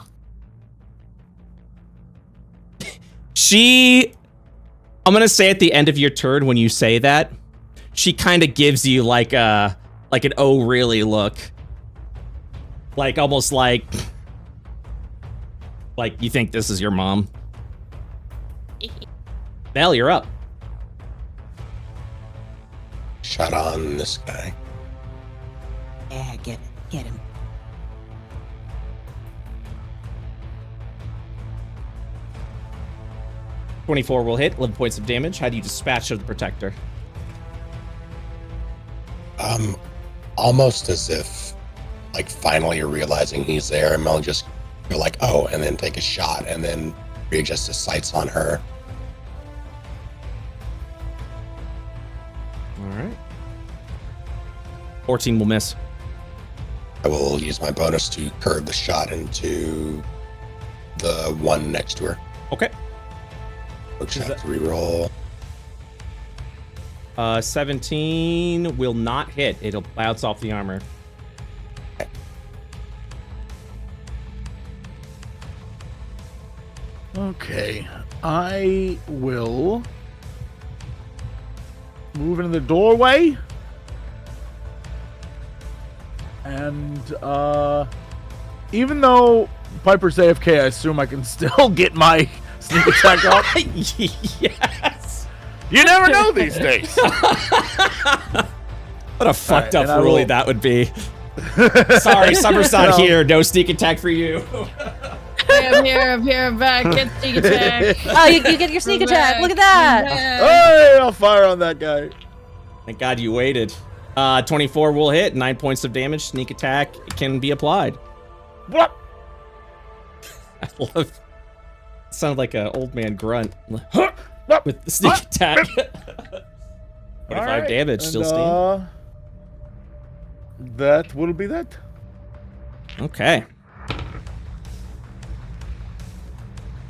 I'm gonna say at the end of your turn when you say that, she kind of gives you like an oh really look. Like almost like you think this is your mom. Mel, you're up. Shut on this guy. Yeah, get him. 24 will hit, 11 points of damage. How do you dispatch of the protector? Almost as if, like, finally you're realizing he's there, and Mel just go like, oh, and then take a shot, and then readjust his sights on her. All right. 14 will miss. I will use my bonus to curve the shot into the one next to her. Okay. Which I have to reroll. 17 will not hit. It'll bounce off the armor. Okay. I will move into the doorway. And even though Piper's AFK, I assume I can still get my sneak attack off. Yes. You never know these days. What a fucked up ruling that would be. Sorry, SummersSalt here. No sneak attack for you. I'm here, I'm back. Get sneak attack. Oh, you get your sneak attack. Look at that. Hey, I'll fire on that guy. Thank God you waited. 24 will hit. 9 points of damage. Sneak attack can be applied. What? I love. Sound like an old man grunt with the sneak attack. 25 damage, still standing. That will be that. Okay.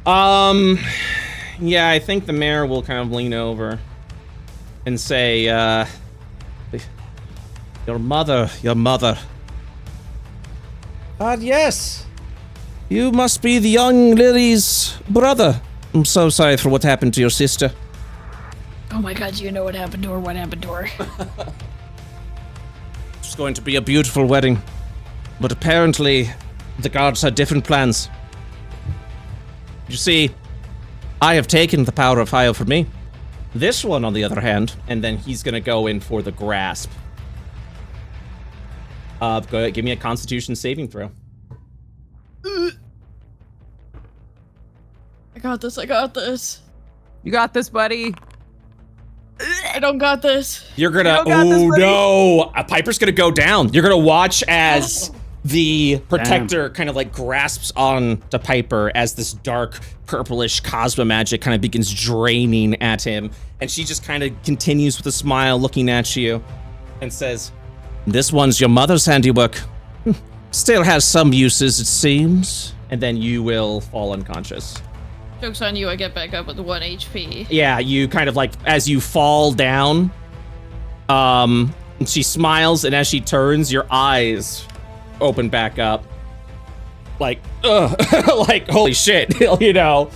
Yeah, I think the mayor will kind of lean over and say, your mother. Yes. You must be the young lady's brother. I'm so sorry for what happened to your sister. Oh my God, you know what happened to her? What happened to her? It's going to be a beautiful wedding, but apparently the gods had different plans. You see, I have taken the power of fire for me. This one, on the other hand, and then he's gonna go in for the grasp. Go ahead, give me a Constitution saving throw. I got this. You got this, buddy. I don't got this. You're gonna. No! Piper's gonna go down. You're gonna watch as the protector kind of like grasps on to Piper as this dark purplish Cosmo magic kind of begins draining at him, and she just kind of continues with a smile, looking at you, and says, "This one's your mother's handiwork. Still has some uses, it seems." And then you will fall unconscious. Joke's on you, I get back up with 1 HP. Yeah, you kind of like, as you fall down, she smiles, and as she turns, your eyes open back up. Like, like, holy shit, you know.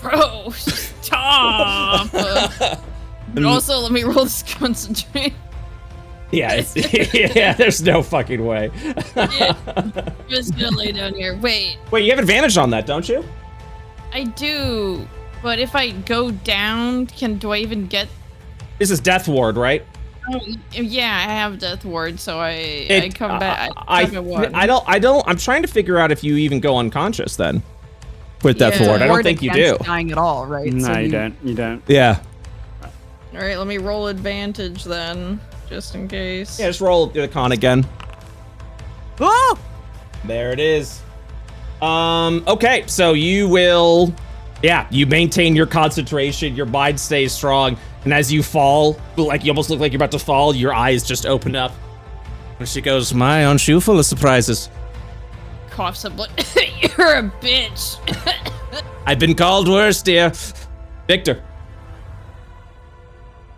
Bro, stop! But also, let me roll this concentration. Yeah, yeah, there's no fucking way. Yeah, I'm just gonna lay down here. Wait, you have advantage on that, don't you? I do, but if I go down, do I even get? This is Death Ward, right? Oh, yeah, I have Death Ward, so I come back. I'm trying to figure out if you even go unconscious then with Death Ward. I don't think you do. Dying at all, right? No, So you don't. You don't. Yeah. All right, let me roll advantage then, just in case. Yeah, just roll the con again. Oh! There it is. Okay, so you will, you maintain your concentration, your mind stays strong, and as you fall, like you almost look like you're about to fall, your eyes just open up. And she goes, "My, aren't you full of surprises?" Coughs up like, you're a bitch. I've been called worse, dear. Victor.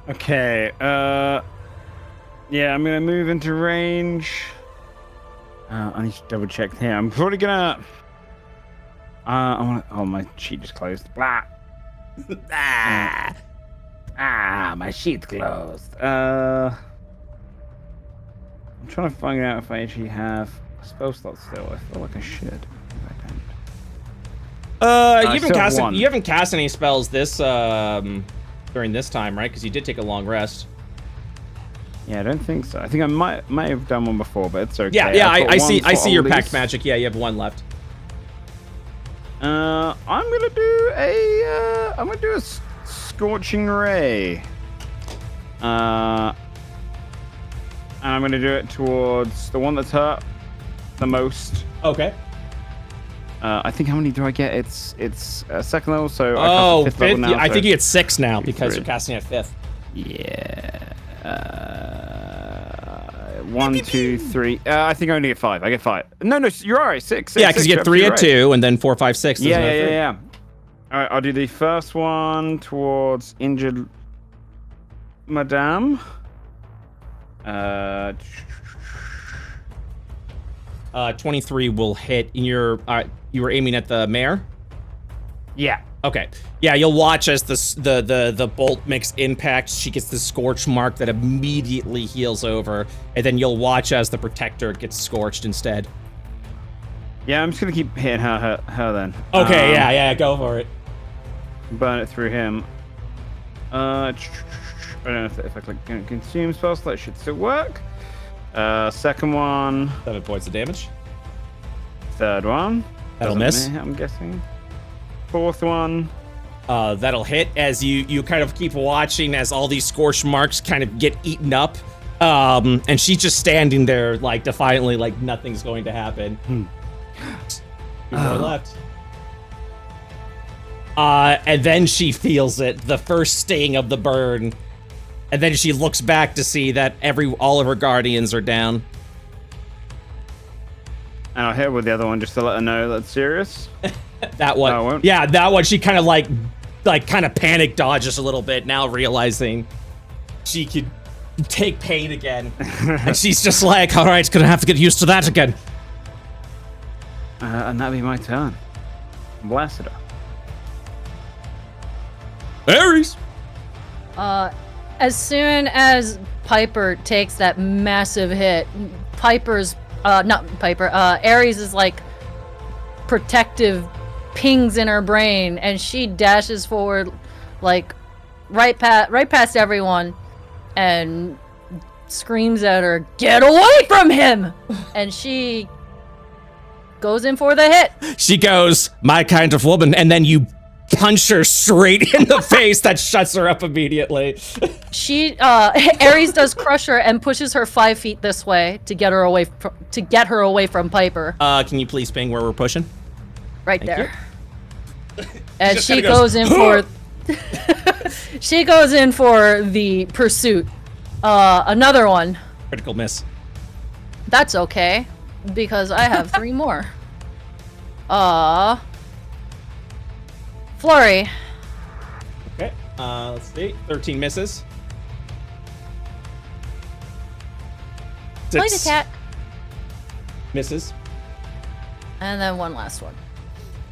Okay, yeah, I'm gonna move into range. I need to double check here. I'm probably gonna... oh, my sheet just closed. Blah. My sheet's closed. I'm trying to find out if I actually have a spell slot still. I feel like I should. You haven't cast any spells this during this time, right? Because you did take a long rest. Yeah, I don't think so. I think I might have done one before, but it's okay. Yeah, I see your packed magic. Yeah, you have one left. I'm gonna do a scorching ray. And I'm gonna do it towards the one that's hurt the most. Okay. I think how many do I get? It's second level, so Oh, I cast fifth level now, I so- think you get 6 now because Three. you're casting at 5th. Yeah. 1, 2, 3. I think I only get 5. I get 5. No, you're alright. 6. Yeah, because you get 3 at 2, and then 4, 5, 6. Yeah. All right, I'll do the first one towards injured Madame. 23 will hit. You were aiming at the mare? Yeah. Okay. Yeah, you'll watch as the bolt makes impact. She gets the scorch mark that immediately heals over, and then you'll watch as the protector gets scorched instead. Yeah, I'm just gonna keep hitting her then. Okay, yeah, go for it. Burn it through him. I don't know if I click consume spell slot, should still work. Second one. 7 points of damage. Third one. That'll Doesn't miss. I'm guessing. Fourth one. That'll hit as you kind of keep watching as all these scorch marks kind of get eaten up. And she's just standing there like defiantly, like nothing's going to happen. 2 more left. And then she feels it, the first sting of the burn. And then she looks back to see that all of her guardians are down. And I'll hit with the other one just to let her know that's serious. That one. No, I won't. Yeah, that one. She kind of like kind of panic dodges a little bit now, realizing she could take pain again. And she's just like, all right, gonna have to get used to that again. And that'll be my turn. Blasted her. Ares. As soon as Piper takes that massive hit, Ares' like protective pings in her brain, and she dashes forward, like right past everyone, and screams at her, "Get away from him!" And she goes in for the hit. She goes, "My kind of woman," and then you punch her straight in the face. That shuts her up immediately. Ares does crush her and pushes her 5 feet this way to get her away from Piper. Can you please ping where we're pushing? Right Thank there. And just she kinda goes, goes in for she goes in for the pursuit. Another one. Critical miss. That's okay, because I have 3 more. Flurry. Okay. Let's see. 13 misses. Point 6 attack. misses. And then one last one.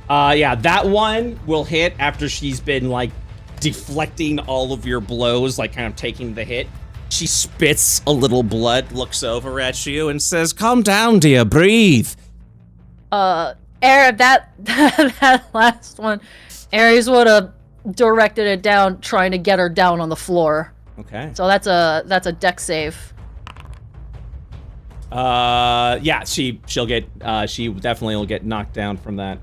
Yeah, that one will hit after she's been like deflecting all of your blows, like kind of taking the hit. She spits a little blood, looks over at you, and says, "Calm down, dear. Breathe." That last one, Ares would have directed it down, trying to get her down on the floor. Okay. So that's a deck save. Yeah, she'll get she definitely will get knocked down from that.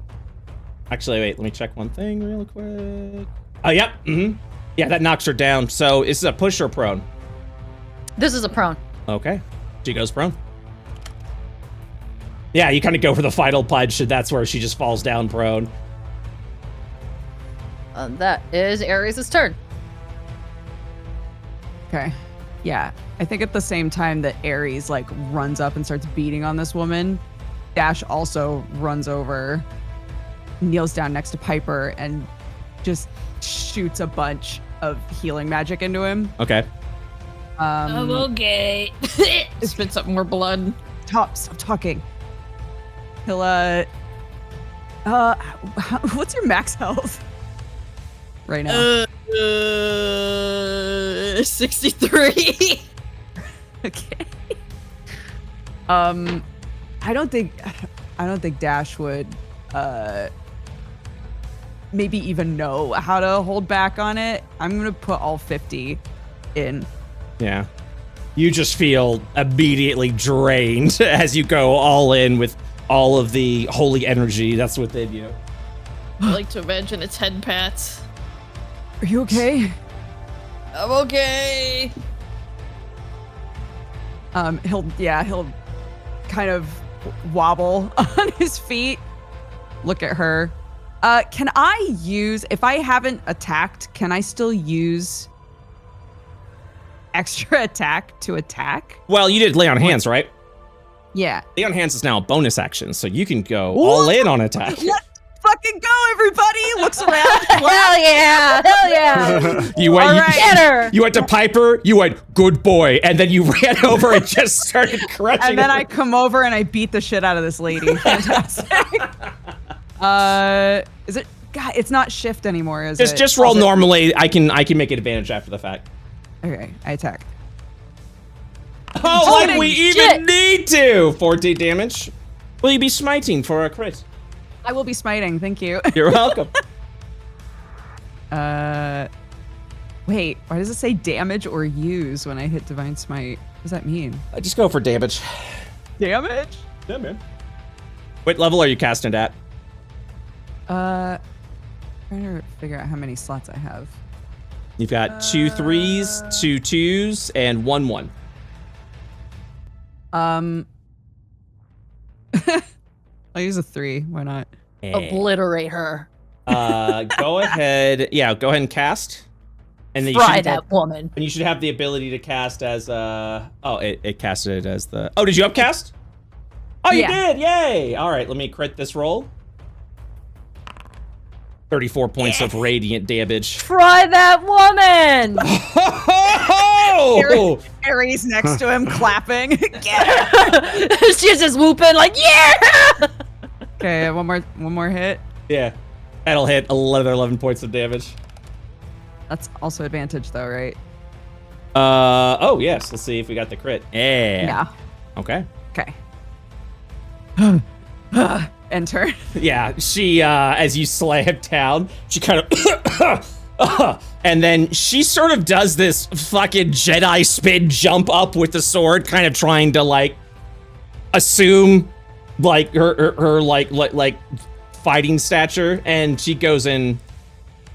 Actually, wait, let me check one thing real quick. Oh, yep. Yeah, that knocks her down. So is this a push or prone? This is a prone. Okay. She goes prone. Yeah, you kind of go for the final punch, and that's where she just falls down prone. That is Ares' turn. Okay. Yeah. I think at the same time that Ares like runs up and starts beating on this woman, Dash also runs over, kneels down next to Piper, and just shoots a bunch of healing magic into him. Okay. Okay. Spit up more blood. Stop talking. He'll what's your max health right now? 63. Okay. I don't think Dash would maybe even know how to hold back on it. I'm gonna put all 50 in. Yeah. You just feel immediately drained as you go all in with all of the holy energy that's within you. I like to imagine its head pats. Are you okay? I'm okay. He'll kind of wobble on his feet. Look at her. Can I use, if I haven't attacked, can I still use extra attack to attack? Well, you did lay on hands, right? Yeah. Lay on hands is now a bonus action, so you can go all in on attack. Let's fucking go, everybody! Looks around. Hell yeah! Hell yeah! You went, All right. Get her! you went to Piper, you went, good boy, and then you ran over and just started crushing And then her. I come over and I beat the shit out of this lady. Fantastic. Is it? God, it's not shift anymore, is it? Just roll Is it- normally. I can make it advantage after the fact. Okay, I attack. Oh, like we shit. even need to! 14 damage. Will you be smiting for a crit? I will be smiting. Thank you. You're welcome. Wait. Why does it say damage or use when I hit divine smite? What does that mean? Just go for damage. Damage? Yeah, man. What level are you casting it at? Trying to figure out how many slots I have. You've got 2 3s, 2 2s, and 1 1. I'll use a 3. Why not? Obliterate her. Go ahead. Yeah, go ahead and cast. And then you Fry should that woman. And you should have the ability to cast as it casted it as the. Oh, did you upcast? Oh, you Yeah. did! Yay! All right, let me crit this roll. 34 points of radiant damage. Fry that woman! Oh! Ares next to him clapping. She's just whooping like, yeah! Okay, one more hit. Yeah, that'll hit 11 points of damage. That's also advantage though, right? Oh yes. Let's see if we got the crit. Yeah. Okay. Okay. Enter. Yeah, she as you slam down, she kind of and then she sort of does this fucking Jedi spin jump up with the sword, kind of trying to like assume like her like fighting stature, and she goes in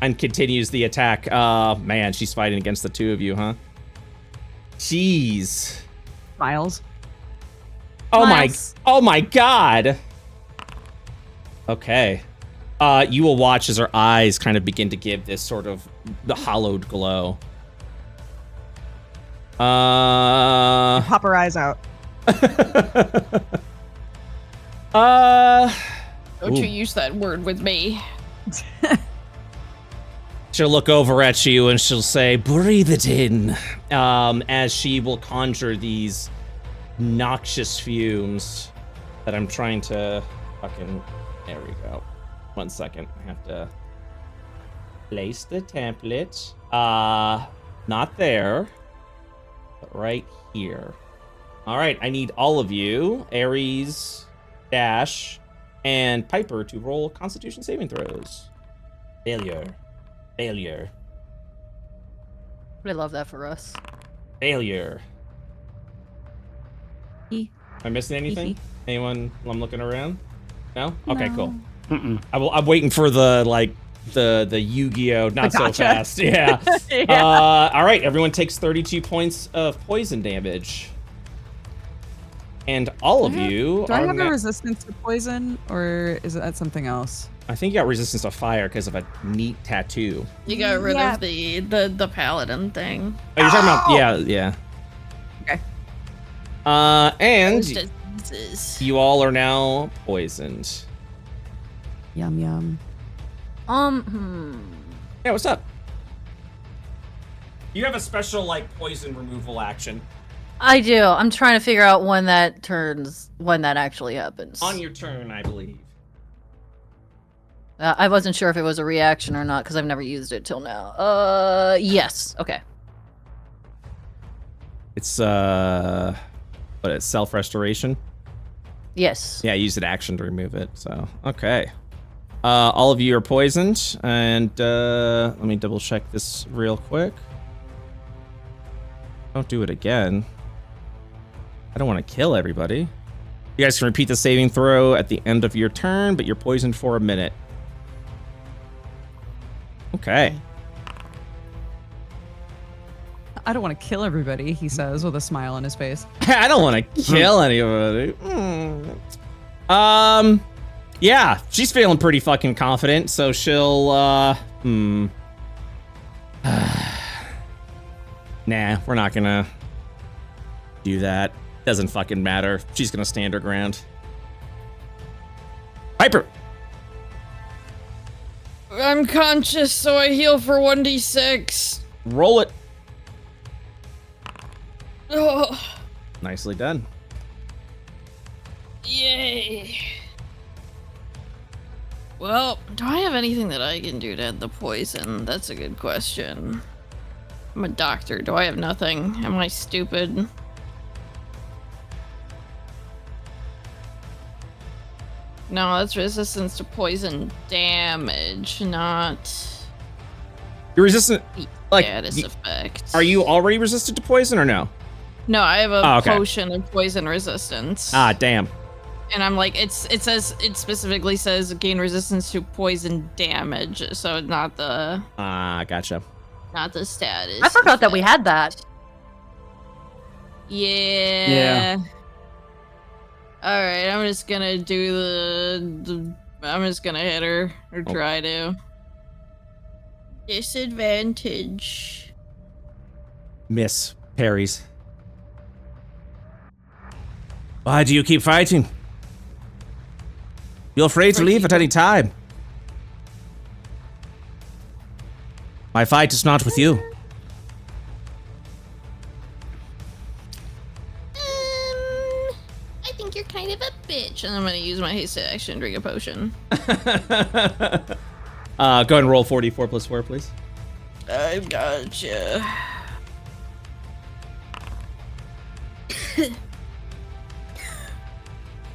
and continues the attack. Man, she's fighting against the two of you, huh? Jeez. Miles. Miles. Oh my god. Okay. You will watch as her eyes kind of begin to give this sort of the hollowed glow. Pop her eyes out. Don't you use that word with me. She'll look over at you and she'll say, breathe it in, as she will conjure these noxious fumes that I'm trying to fucking, there we go. 1 second, I have to place the template. Not there, but right here. All right, I need all of you, Ares, Dash, and Piper to roll Constitution saving throws. Failure. Failure. I love that for us. Failure. E. Am I missing anything? Hee. Anyone? I'm looking around. No? Okay, No. cool. Mm-mm. I'm waiting for the Yu-Gi-Oh! Not so gotcha. fast. Yeah. Yeah. All right. Everyone takes 32 points of poison damage, and all of you Do I are. have a resistance to poison, or is that something else? I think you got resistance to fire because of a neat tattoo. You got rid Yeah. of the paladin thing. Oh, you're talking about yeah. Okay. And Those diseases. you all are now poisoned. Yum yum. Yeah, what's up? You have a special like poison removal action. I do. I'm trying to figure out when that actually happens. On your turn, I believe. I wasn't sure if it was a reaction or not because I've never used it till now. Yes. Okay. It's it's self-restoration? Yes. Yeah, I used an action to remove it, so okay. All of you are poisoned, and let me double check this real quick. Don't do it again. I don't want to kill everybody. You guys can repeat the saving throw at the end of your turn, but you're poisoned for a minute. Okay. I don't want to kill everybody, he says with a smile on his face. I don't want to kill anybody. Yeah, she's feeling pretty fucking confident, so she'll, nah, we're not gonna do that. Doesn't fucking matter. She's gonna stand her ground. Piper! I'm conscious, so I heal for 1d6. Roll it. Oh, Nicely done. yay. Well, do I have anything that I can do to end the poison? That's a good question. I'm a doctor. Do I have nothing? Am I stupid? No, that's resistance to poison damage, not You're resistant, like, status effect. are you already resistant to poison or no? No, I have a Oh, okay. potion of poison resistance. Ah, damn. And I'm like, it specifically says gain resistance to poison damage, so not the Gotcha. status. I forgot that we had that. Yeah. All right, I'm just gonna do I'm just gonna hit her or try to. Disadvantage. Miss parries. Why do you keep fighting? You're free to leave at any time. My fight is not with you. I think you're kind of a bitch, and I'm gonna use my haste action and drink a potion. Go ahead and roll 44 plus 4, please. I've gotcha.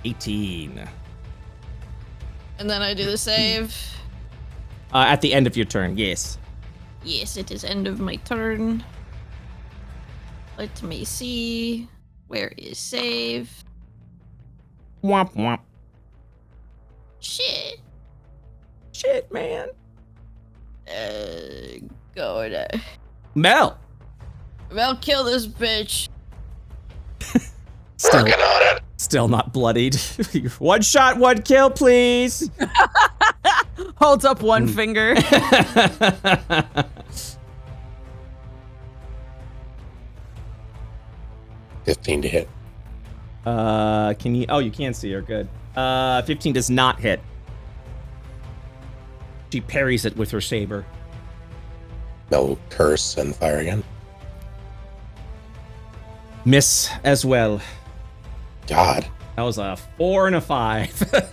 $18. And then I do the save. At the end of your turn, yes. Yes, it is end of my turn. Let me see. Where is save? Womp womp. Shit. Shit, man. Go to. Mel. Well, kill this bitch. Still, Working on it. still not bloodied. One shot, one kill, please. Holds up one finger. 15 to hit. Can you? Oh, you can see her. Good. 15 does not hit. She parries it with her saber. No curse and fire again. Miss as well. God. That was a 4 and a 5.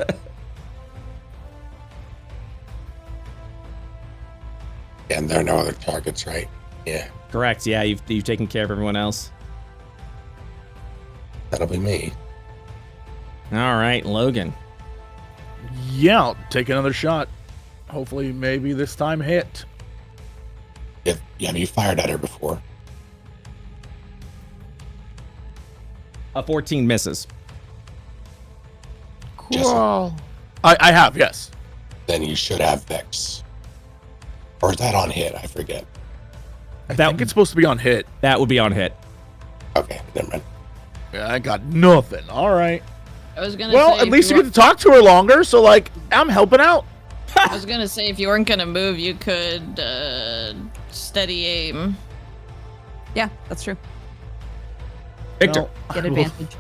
And there are no other targets, right? Yeah, Correct. Yeah, you've taken care of everyone else. that'll be me. All right, Logan. Yeah, I'll take another shot. Hopefully, maybe this time hit. Have you fired at her before? A 14 misses. Cool. I have, yes. Then you should have Vex. Or is that on hit? I forget. I think it's supposed to be on hit. That would be on hit. Okay, never mind. Yeah, I got nothing. All right. I was gonna Well, say at if least you you get to talk to her longer, so, like, I'm helping out. I was gonna say if you weren't gonna move, you could steady aim. Yeah, that's true. Victor. No, Get I will- advantage.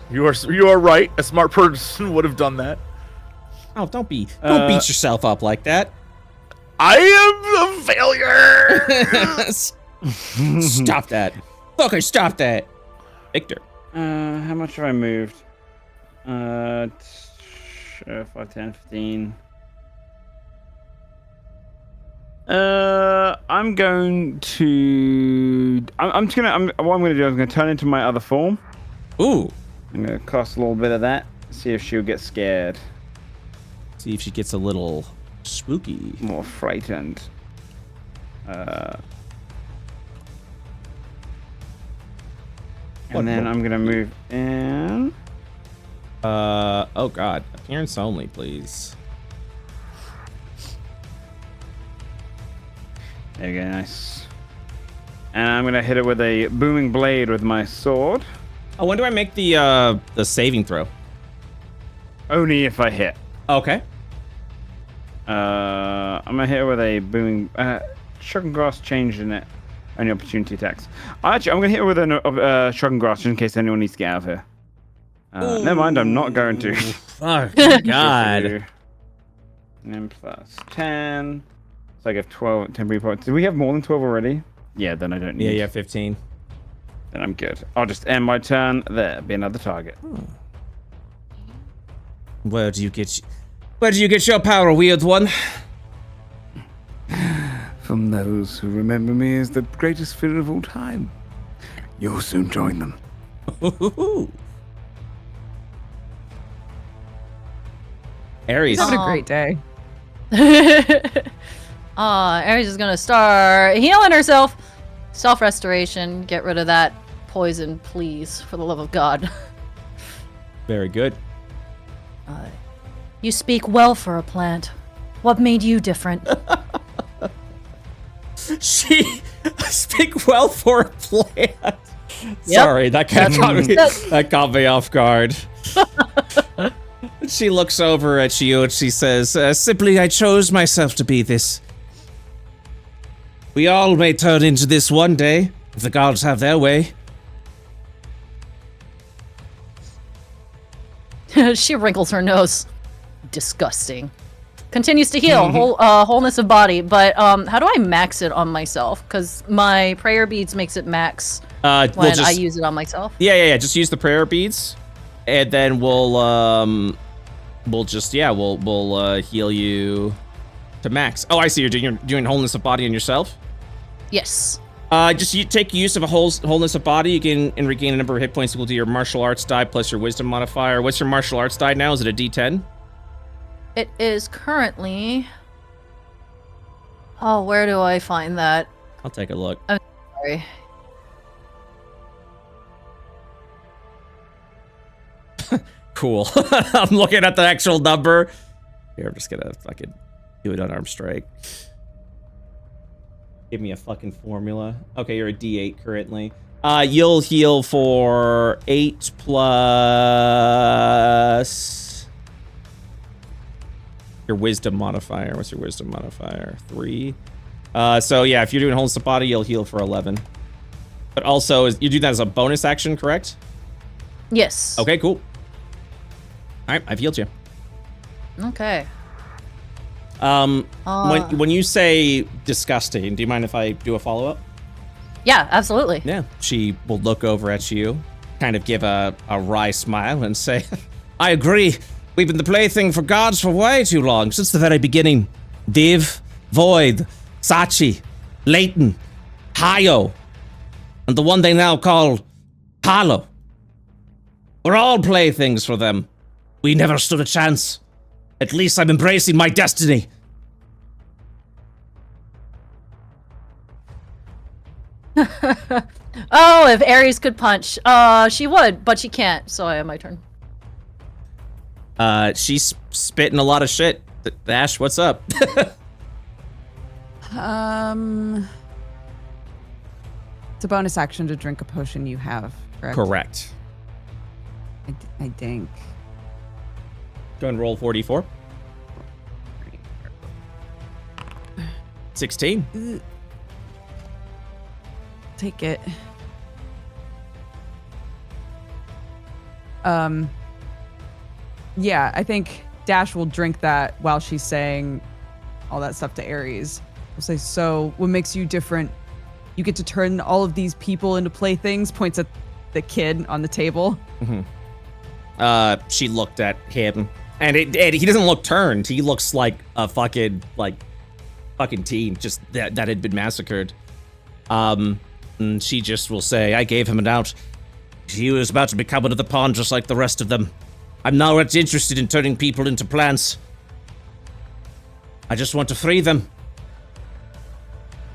You are right. A smart person would have done that. Oh, don't beat yourself up like that. I am a failure. Stop that. Fucker, stop that. Victor. How much have I moved? 5, 10, 15. I'm going to. What I'm gonna do is I'm gonna turn into my other form. Ooh. I'm gonna cast a little bit of that. See if she'll get scared, See if she gets a little spooky. more frightened. And then I'm gonna move in. Oh god. Appearance only, please. There you go, nice. And I'm gonna hit it with a booming blade with my sword. Oh, when do I make the saving throw? Only if I hit. Okay. I'm gonna hit it with a booming. Shock and grass changed in it. Only opportunity attacks. Actually, I'm gonna hit it with a shock and grass just in case anyone needs to get out of here. Never mind, I'm not going to. Oh, God. And then plus 10. So I get 12 temporary points. Do we have more than 12 already? Yeah, then I don't need. Yeah, 15. Then I'm good. I'll just end my turn there. Be another target. Where do you get your power, weird one? From those who remember me as the greatest spirit of all time. You'll soon join them. Ares. He's having a great day. Ares is gonna start healing herself. Self-restoration. Get rid of that poison, please, for the love of God. Very good. You speak well for a plant. What made you different? She speak well for a plant. Sorry, that caught me off guard. She looks over at you and she says, simply I chose myself to be this. We all may turn into this one day, if the gods have their way. She wrinkles her nose. Disgusting. Continues to heal, wholeness of body, but how do I max it on myself? Because my prayer beads makes it max when I use it on myself. Yeah. Just use the prayer beads, and then we'll heal you to max. Oh, I see. You're doing wholeness of body on yourself. Yes. You take use of a wholeness of body. You can regain a number of hit points equal to your martial arts die plus your wisdom modifier. What's your martial arts die now? Is it a D10? It is currently. Oh, where do I find that? I'll take a look. I'm sorry. Cool. I'm looking at the actual number. Here, I'm just gonna fucking do it on arm strike. Give me a fucking formula. Okay, you're a D8 currently. You'll heal for 8 plus your wisdom modifier. What's your wisdom modifier? 3. So yeah, if you're doing wholeness of body, you'll heal for 11. But also, you do that as a bonus action, correct? Yes. Okay, cool. All right, I've healed you. Okay. When you say disgusting, do you mind if I do a follow-up? Yeah, absolutely. Yeah. She will look over at you, kind of give a wry smile and say, I agree. We've been the plaything for gods for way too long, since the very beginning. Div, Void, Sachi, Leighton, Hayo, and the one they now call Halo. We're all playthings for them. We never stood a chance. At least I'm embracing my destiny. Oh, if Ares could punch, she would, but she can't, so I have my turn. She's spitting a lot of shit. Ash, what's up? It's a bonus action to drink a potion you have, correct? Correct. I think. Go and roll 44. 16. Take it. Yeah, I think Dash will drink that while she's saying all that stuff to Ares. We'll say, so what makes you different? You get to turn all of these people into playthings, points at the kid on the table. Mm-hmm. She looked at him, and he doesn't look turned. He looks like a fucking teen, just that had been massacred. And she just will say, I gave him an out. He was about to become another pawn just like the rest of them. I'm not interested in turning people into plants. I just want to free them.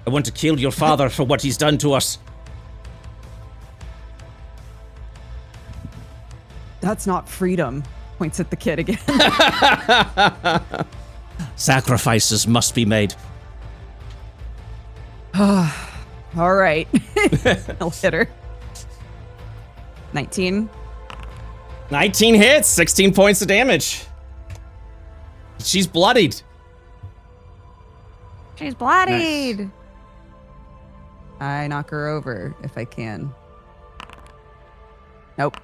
I want to kill your father for what he's done to us. That's not freedom. Points at the kid again. Sacrifices must be made. All right. I'll hit her. 19. 19 hits, 16 points of damage. She's bloodied. She's bloodied. Nice. I knock her over if I can. Nope.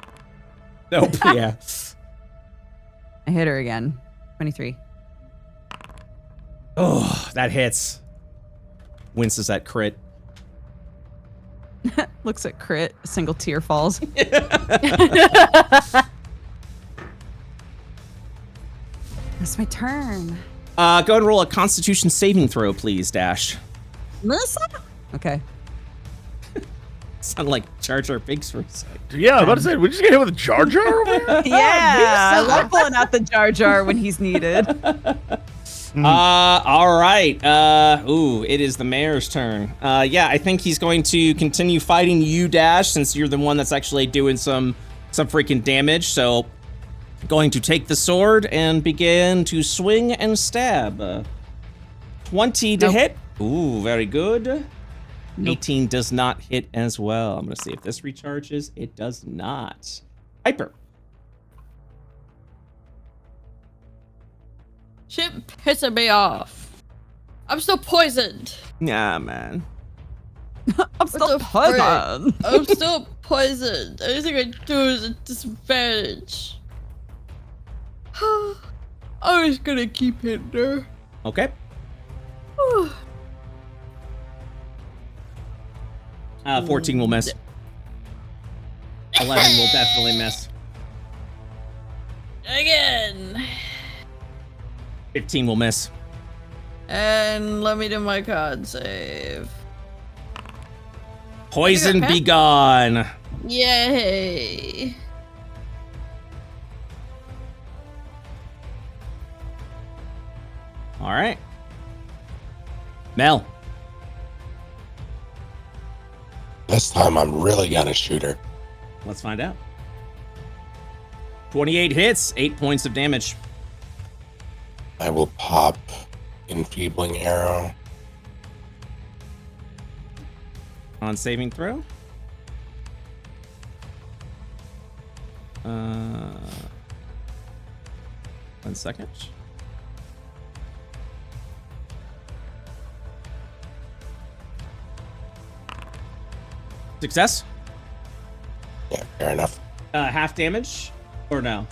Yeah. I hit her again. 23. Oh, that hits. Winces at crit. Looks at crit. A single tear falls. That's my turn. Go ahead and roll a Constitution saving throw, please, Dash. Okay. Sound like Jar Jar Binks for a second. Yeah, I was about to say, we just get hit with a Jar Jar over here? Yeah, I love pulling out the Jar Jar when he's needed. All right. It is the mayor's turn. Yeah, I think he's going to continue fighting you, Dash, since you're the one that's actually doing some freaking damage. So, going to take the sword and begin to swing and stab. 20 to hit. Ooh, very good. 18 does not hit as well. I'm gonna see if this recharges. It does not. Hyper. Shit pissing me off. I'm still poisoned. Nah, man. I'm still poisoned. I'm still poisoned. Everything I do is a disadvantage. I was gonna keep hitting her. Okay. 14 will miss. 11 will definitely miss. Again. 15 will miss. And let me do my con save. Poison be gone. Yay. All right. Mel. This time I'm really gonna shoot her. Let's find out. 28 hits, 8 points of damage. I will pop Enfeebling Arrow. On saving throw. 1 second. Success. Yeah, fair enough. Half damage, or no?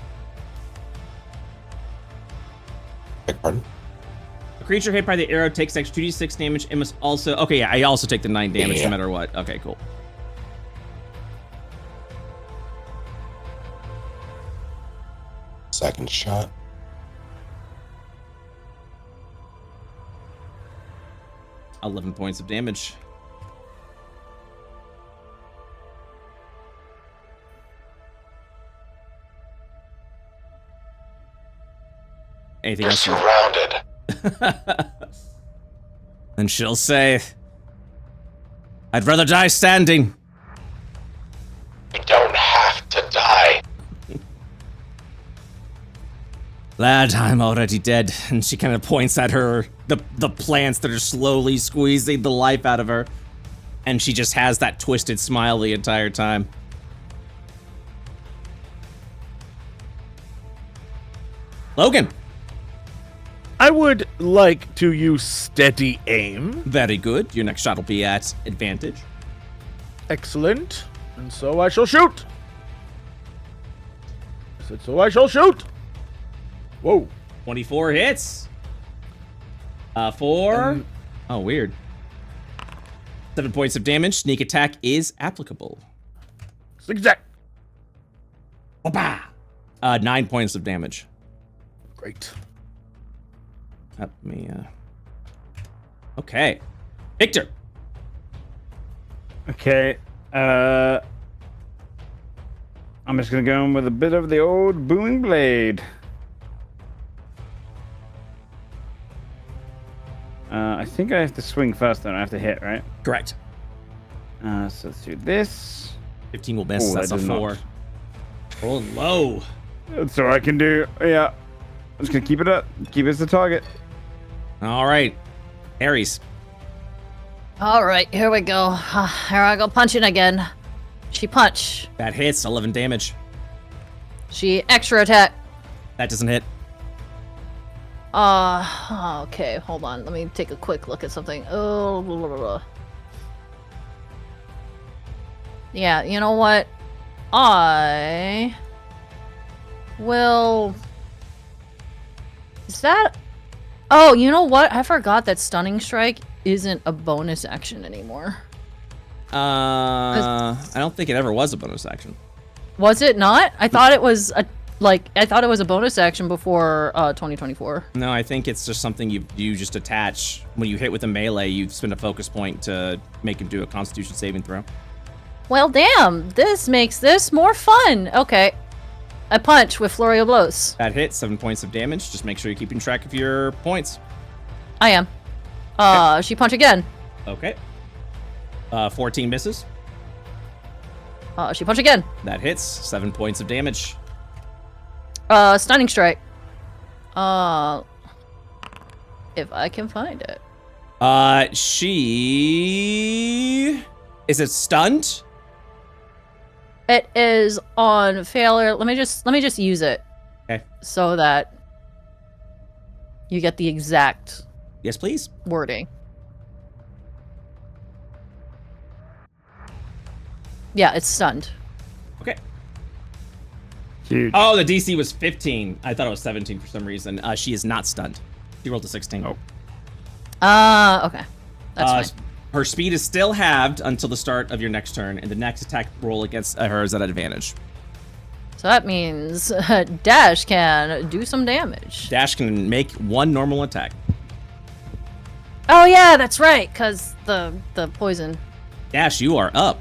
Beg pardon? A creature hit by the arrow takes extra 2d6 damage and must also... Okay, yeah, I also take the 9 damage no matter what. Okay, cool. Second shot. $11 points of damage. Anything else? Surrounded. And she'll say, I'd rather die standing. You don't have to die. Lad, I'm already dead. And she kind of points at her, the plants that are slowly squeezing the life out of her. And she just has that twisted smile the entire time. Logan. I would like to use steady aim. Very good. Your next shot will be at advantage. Excellent. And so I shall shoot. I said so I shall shoot. Whoa. 24 hits. 7 points of damage. Sneak attack is applicable. Zigzag. 9 points of damage. Great. Let me, Okay. Victor. Okay. I'm just gonna go in with a bit of the old booming blade. I think I have to swing first, then I have to hit, right? Correct. So let's do this. 15 will miss. Ooh, That's a 4. Roll low. That's all I can do. Yeah. I'm just gonna keep it up. Keep it as the target. All right. Ares. All right, here we go. Here I go punching again. She punch. That hits, 11 damage. She extra attack. That doesn't hit. Okay, hold on. Let me take a quick look at something. Oh, blah, blah, blah. Yeah, you know what? I will... Is that... Oh, you know what? I forgot that Stunning Strike isn't a bonus action anymore. I don't think it ever was a bonus action. Was it not? I thought it was a bonus action before 2024. No, I think it's just something you just attach. When you hit with a melee, you spend a focus point to make him do a Constitution saving throw. Well, damn. This makes this more fun. Okay. I punch with Flurry of Blows. That hits, 7 points of damage. Just make sure you're keeping track of your points. I am. Okay. She punch again. Okay. 14 misses. She punch again. That hits, 7 points of damage. Stunning Strike. If I can find it. She... Is it stunned? It is on failure. Let me just use it. Okay. So that you get the exact Yes, please. wording. Yeah, it's stunned. Okay. Huge. Oh, the DC was 15. I thought it was 17 for some reason. She is not stunned. She rolled a 16. Oh. Okay. That's fine. Her speed is still halved until the start of your next turn, and the next attack roll against her is at advantage. So that means Dash can do some damage. Dash can make one normal attack. Oh yeah, that's right, because the poison. Dash, you are up.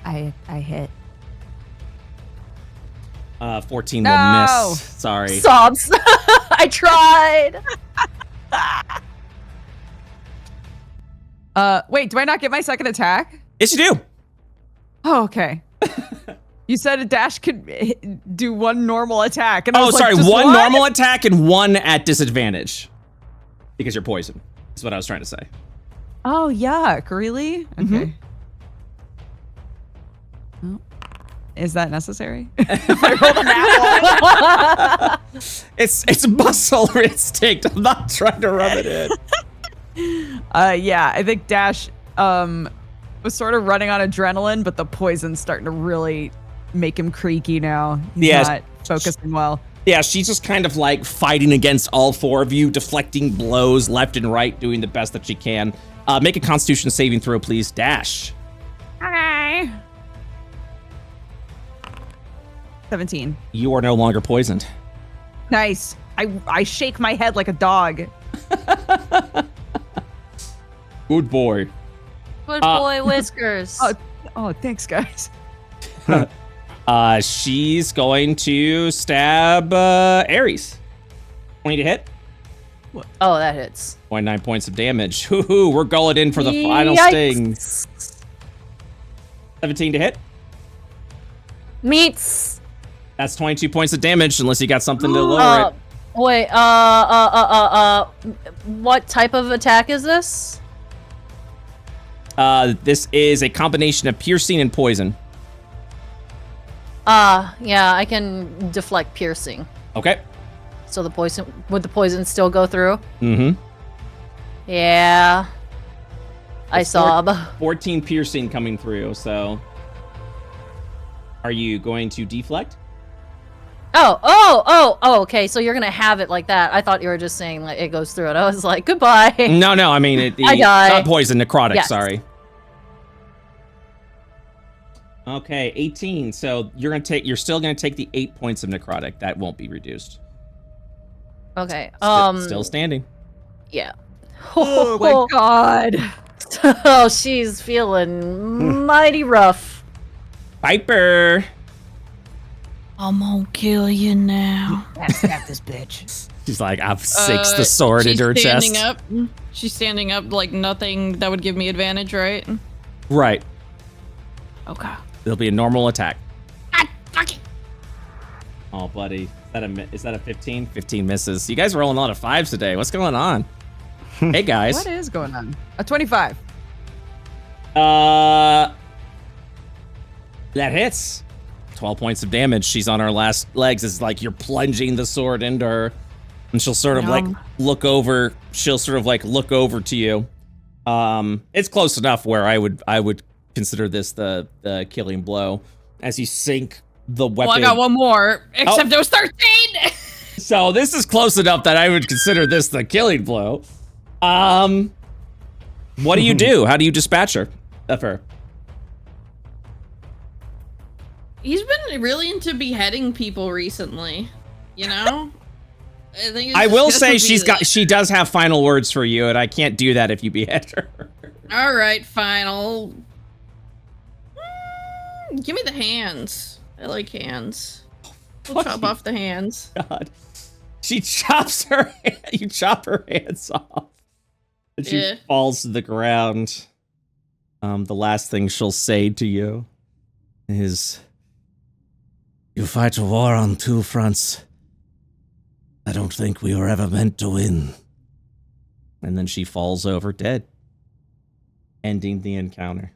I hit. 14 No! will miss. Sorry. Sobs. I tried. Wait, do I not get my second attack? Yes, you do. Oh, okay. You said a dash could do one normal attack. And I Oh, was sorry. Like, just one what? normal attack and one at disadvantage. Because you're poisoned. That's what I was trying to say. Oh, yuck. Really? Okay. Well, is that necessary? If I roll the nat one? It's muscle instinct. I'm not trying to rub it in. Yeah, I think Dash was sort of running on adrenaline, but the poison's starting to really make him creaky now. He's not focusing well. Yeah, she's just kind of like fighting against all four of you, deflecting blows left and right, doing the best that she can. Make a Constitution saving throw, please. Dash. Okay. 17. You are no longer poisoned. Nice. I shake my head like a dog. Good boy. Good boy, Whiskers. Oh, thanks, guys. She's going to stab Ares. 20 to hit. Oh, that hits. 9 points of damage. Hoo-hoo, we're going in for the final Yikes. sting. 17 to hit. Meets. That's 22 points of damage, unless you got something to lower it. Wait, what type of attack is this? This is a combination of piercing and poison. Yeah, I can deflect piercing. Okay. So would the poison still go through? Mm-hmm. Yeah. I sob. 14 piercing coming through, so... Are you going to deflect? Oh, okay. So you're gonna have it like that. I thought you were just saying like it goes through it. I was like, goodbye. No, I mean, I die. Not poison, necrotic, Yes. sorry. Okay, 18. So you're still gonna take the 8 points of necrotic. That won't be reduced. Okay. Still standing. Yeah. Oh my god. Oh, she's feeling mighty rough. Piper. I'm gonna kill you now. Stab this bitch. She's like, I've sinks the sword into her chest. She's standing up. She's standing up like nothing that would give me advantage, right? Right. Okay. It'll be a normal attack. Ah, fuck it. Oh, buddy. Is that a 15? 15 misses. You guys are rolling a lot of 5s today. What's going on? Hey guys. What is going on? A 25. That hits. 12 points of damage. She's on her last legs. It's like you're plunging the sword into her. And she'll sort of like look over. She'll sort of like look over to you. It's close enough where I would consider this the killing blow. As you sink the weapon. Well, I got one more, except it was 13. So this is close enough that I would consider this the killing blow. What do you do? How do you dispatch her? Of her? He's been really into beheading people recently, you know? I will say she does have final words for you, and I can't do that if you behead her. All right, fine. I'll give me the hands. I like hands. We'll chop off the hands. God, she chops her. You chop her hands off, and she falls to the ground. The last thing she'll say to you is, "You fight a war on two fronts. I don't think we were ever meant to win." And then she falls over dead, ending the encounter.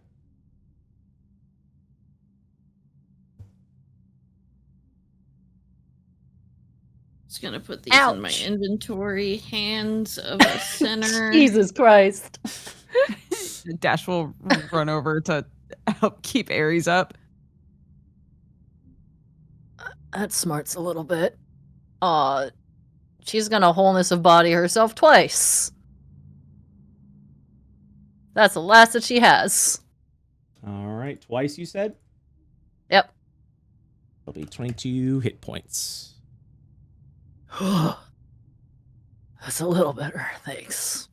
Just gonna put these in my inventory. Hands of a sinner. Jesus Christ. Dash will run over to help keep Ares up. That smarts a little bit. She's gonna wholeness of body herself twice. That's the last that she has. All right, twice you said? Yep. It'll be 22 hit points. That's a little better, thanks.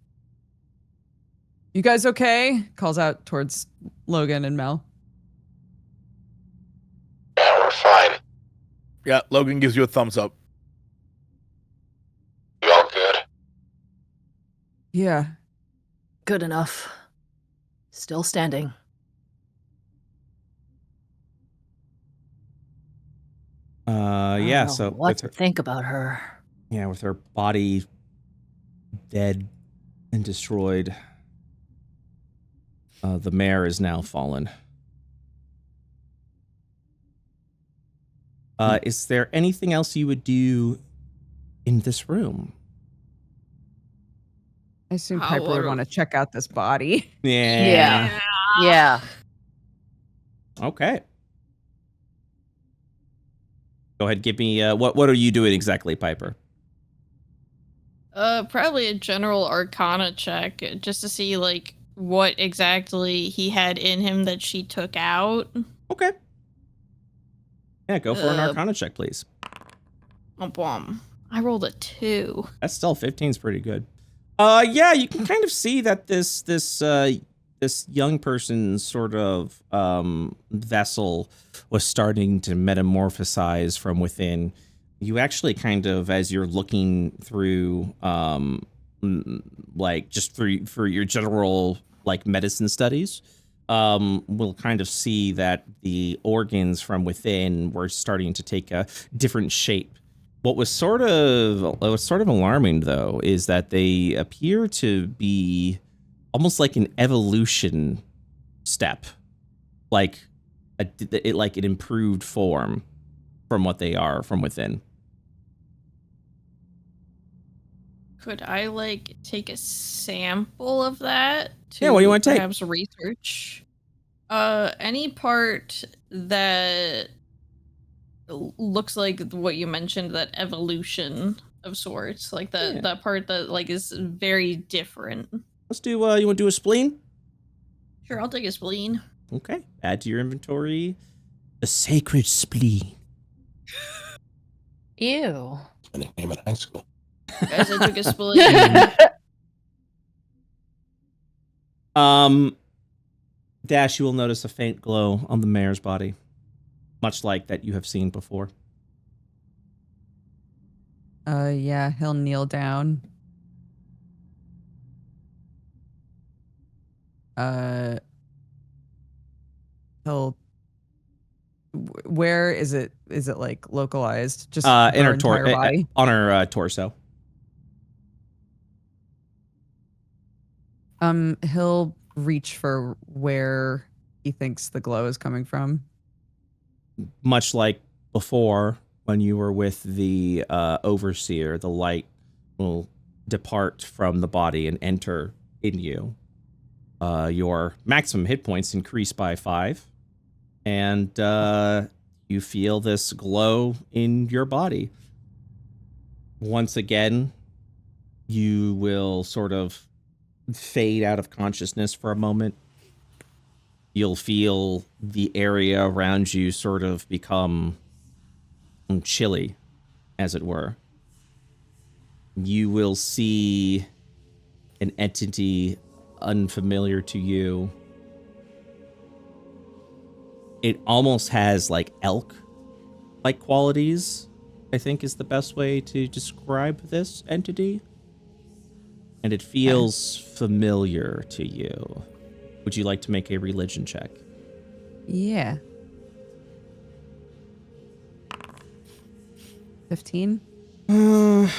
You guys okay? Calls out towards Logan and Mel. Yeah, we're fine. Yeah, Logan gives you a thumbs up. You all good? Yeah. Good enough. Still standing. Yeah, so what to think about her. Yeah, with her body dead and destroyed, the mare is now fallen. Is there anything else you would do in this room? I assume Piper would want to check out this body. Yeah. Yeah. Okay. Go ahead, give me, what are you doing exactly, Piper? Probably a general arcana check, just to see, like, what exactly he had in him that she took out. Okay. Yeah, go for an arcana check, please. I rolled a 2. That's still 15's pretty good. Yeah, you can kind of see that this young person's sort of vessel was starting to metamorphosize from within. You actually kind of, as you're looking through, like just for your general like medicine studies, will kind of see that the organs from within were starting to take a different shape. What was sort of alarming, though, is that they appear to be almost like an evolution step, like an improved form from what they are from within. Could I, like, take a sample of that to what do you want to take? Perhaps research? Any part that looks like what you mentioned, that evolution of sorts, like that part that, like, is very different. Let's do, you want to do a spleen? Sure, I'll take a spleen. Okay, add to your inventory the sacred spleen. Ew. My nickname in high school. Guys, I took a spleen. Dash, you will notice a faint glow on the mare's body, much like that you have seen before. Yeah, he'll kneel down. He'll. Where is it? Is it like localized? Just in her entire body? on her torso. He'll reach for where he thinks the glow is coming from. Much like before, when you were with the overseer, the light will depart from the body and enter in you. Your maximum hit points increase by 5, and you feel this glow in your body. Once again, you will sort of fade out of consciousness for a moment. You'll feel the area around you sort of become chilly, as it were. You will see an entity unfamiliar to you. It almost has like elk-like qualities, I think is the best way to describe this entity. And it feels familiar to you. Would you like to make a religion check? Yeah. 15? I'm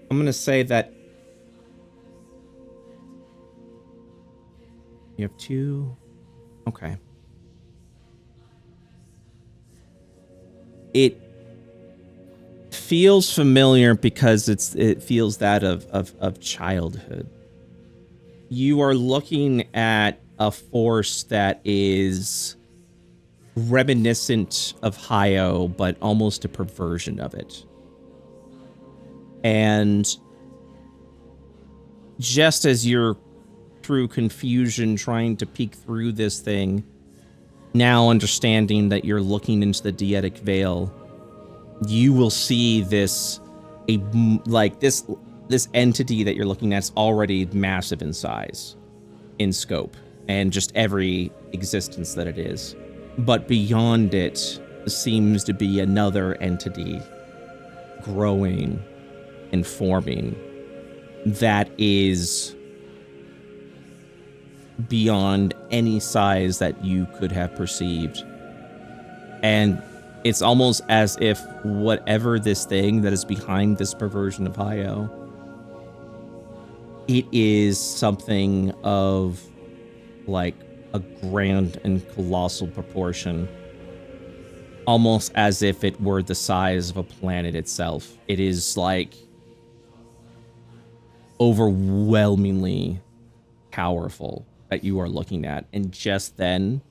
going to say that you have 2. Okay. It feels familiar because it feels that of childhood. You are looking at a force that is reminiscent of Hio, but almost a perversion of it. And just as you're through confusion trying to peek through this thing, now understanding that you're looking into the Deetic Veil, you will see this entity that you're looking at is already massive in size, in scope, and just every existence that it is. But beyond it seems to be another entity growing and forming that is beyond any size that you could have perceived. And it's almost as if whatever this thing that is behind this perversion of Hio, it is something of like a grand and colossal proportion, almost as if it were the size of a planet itself. It is like overwhelmingly powerful that you are looking at. And just then,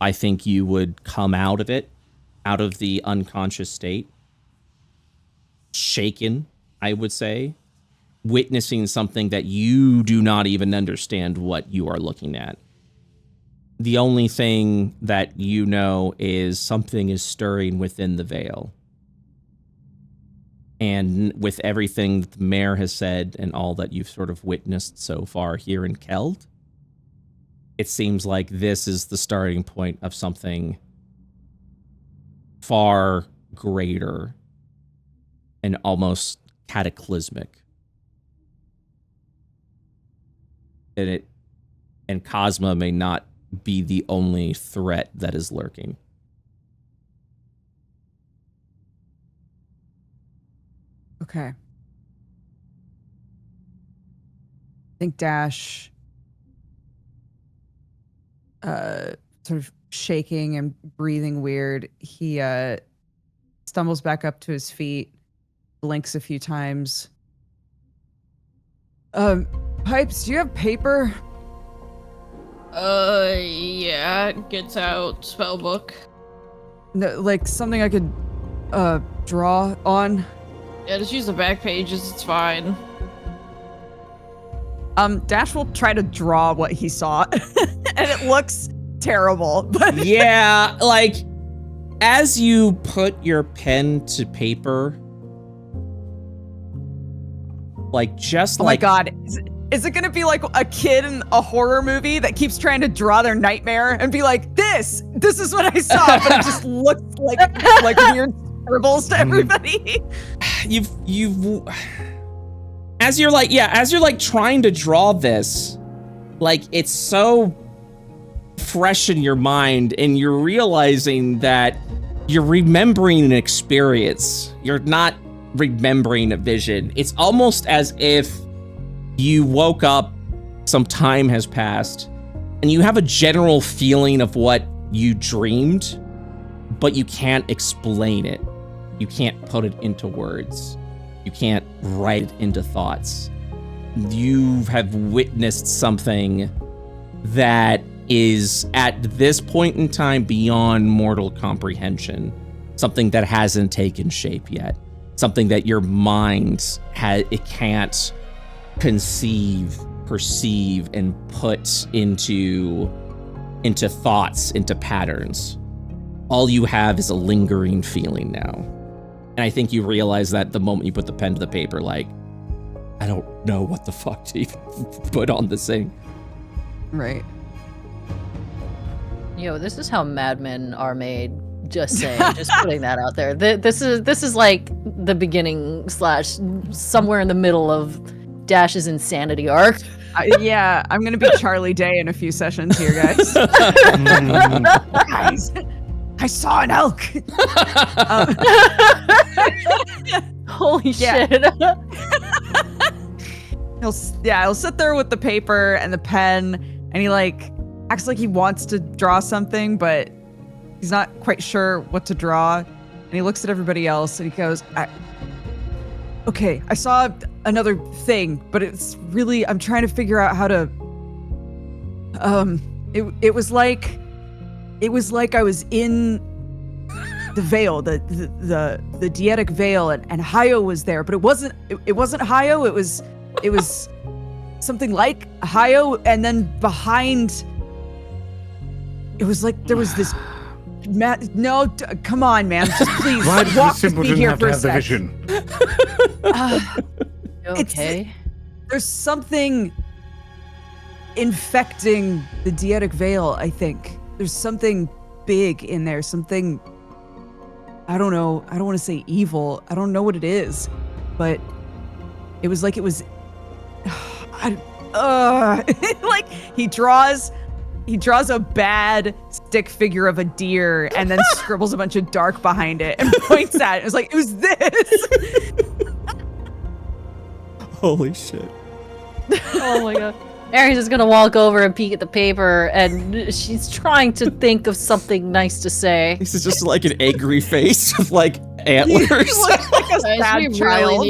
I think you would come out of it, out of the unconscious state, shaken, I would say, witnessing something that you do not even understand what you are looking at. The only thing that you know is something is stirring within the veil. And with everything that the mayor has said and all that you've sort of witnessed so far here in Keld, it seems like this is the starting point of something far greater and almost cataclysmic. And Cosma may not be the only threat that is lurking. Okay. I think Dash, sort of shaking and breathing weird, he stumbles back up to his feet, blinks a few times. Pipes, do you have paper? Yeah, gets out spell book. No, like something I could draw on? Yeah, just use the back pages, it's fine. Dash will try to draw what he saw, and it looks terrible. But yeah, like, as you put your pen to paper, like, just oh like... my god, is it gonna be like a kid in a horror movie that keeps trying to draw their nightmare and be like, this is what I saw, but it just looks like weird scribbles to everybody? You've as you're like trying to draw this, like, it's so fresh in your mind, and you're realizing that you're remembering an experience. You're not remembering a vision. It's almost as if you woke up, some time has passed, and you have a general feeling of what you dreamed, but you can't explain it. You can't put it into words. You can't write it into thoughts. You have witnessed something that is at this point in time beyond mortal comprehension. Something that hasn't taken shape yet. Something that your mind it can't conceive, perceive, and put into thoughts, into patterns. All you have is a lingering feeling now. And I think you realize that the moment you put the pen to the paper, like, I don't know what the fuck to even put on this thing. Right. Yo, this is how madmen are made. Just saying, just putting that out there. This is like the beginning / somewhere in the middle of Dash's insanity arc. Yeah, I'm gonna be Charlie Day in a few sessions here, guys. Guys, I saw an elk. Holy shit. He'll sit there with the paper and the pen, and he like acts like he wants to draw something, but he's not quite sure what to draw. And he looks at everybody else and he goes, okay, I saw another thing, but it's really, I'm trying to figure out how to, it was like I was in the veil, the dietic veil, and Hayo was there, but it wasn't Hayo, it was something like Hayo, and then behind, it was like there was this come on, man. Just please Why does walk the with me simpleton here have for to a have the sec. vision? Okay. There's something infecting the dietic veil, I think. There's something big in there, something, I don't know, I don't want to say evil. I don't know what it is, but it was like it was, like he draws a bad stick figure of a deer and then scribbles a bunch of dark behind it and points at it. It was like, it was this. Holy shit. Oh my god. Aries is gonna walk over and peek at the paper, and she's trying to think of something nice to say. This is just like an angry face with like antlers. He looks like a Guys, sad child.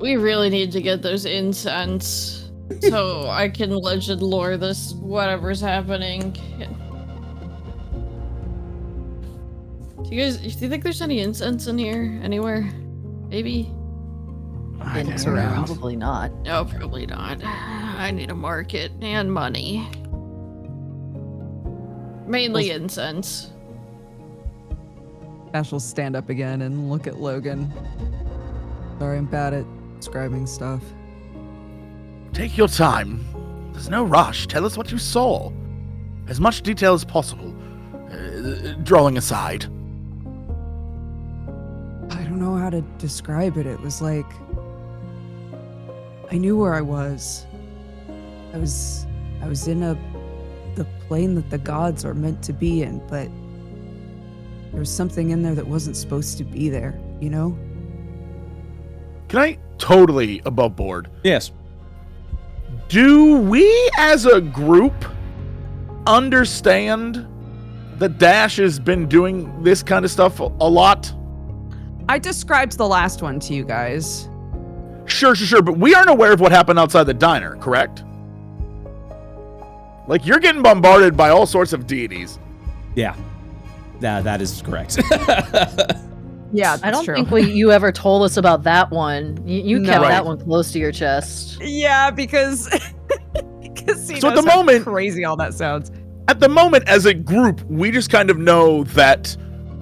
we really need to get those incense so I can legend lore this whatever's happening. Do you think there's any incense in here anywhere? Maybe? Probably not. No, probably not. I need a market and money. Mainly incense. Ash will stand up again and look at Logan. Sorry, I'm bad at describing stuff. Take your time. There's no rush. Tell us what you saw. As much detail as possible. Drawing aside. I don't know how to describe it. It was like I knew where I was. I was in the plane that the gods are meant to be in, but there was something in there that wasn't supposed to be there, you know? Can I totally above board? Yes. Do we as a group understand that Dash has been doing this kind of stuff a lot? I described the last one to you guys. Sure, but we aren't aware of what happened outside the diner, correct? Like, you're getting bombarded by all sorts of deities. Yeah. That is correct. Yeah, that's I don't true. think you ever told us about that one. You No. kept Right. that one close to your chest. Yeah, because he So at knows the how moment- crazy all that sounds. At the moment, as a group, we just kind of know that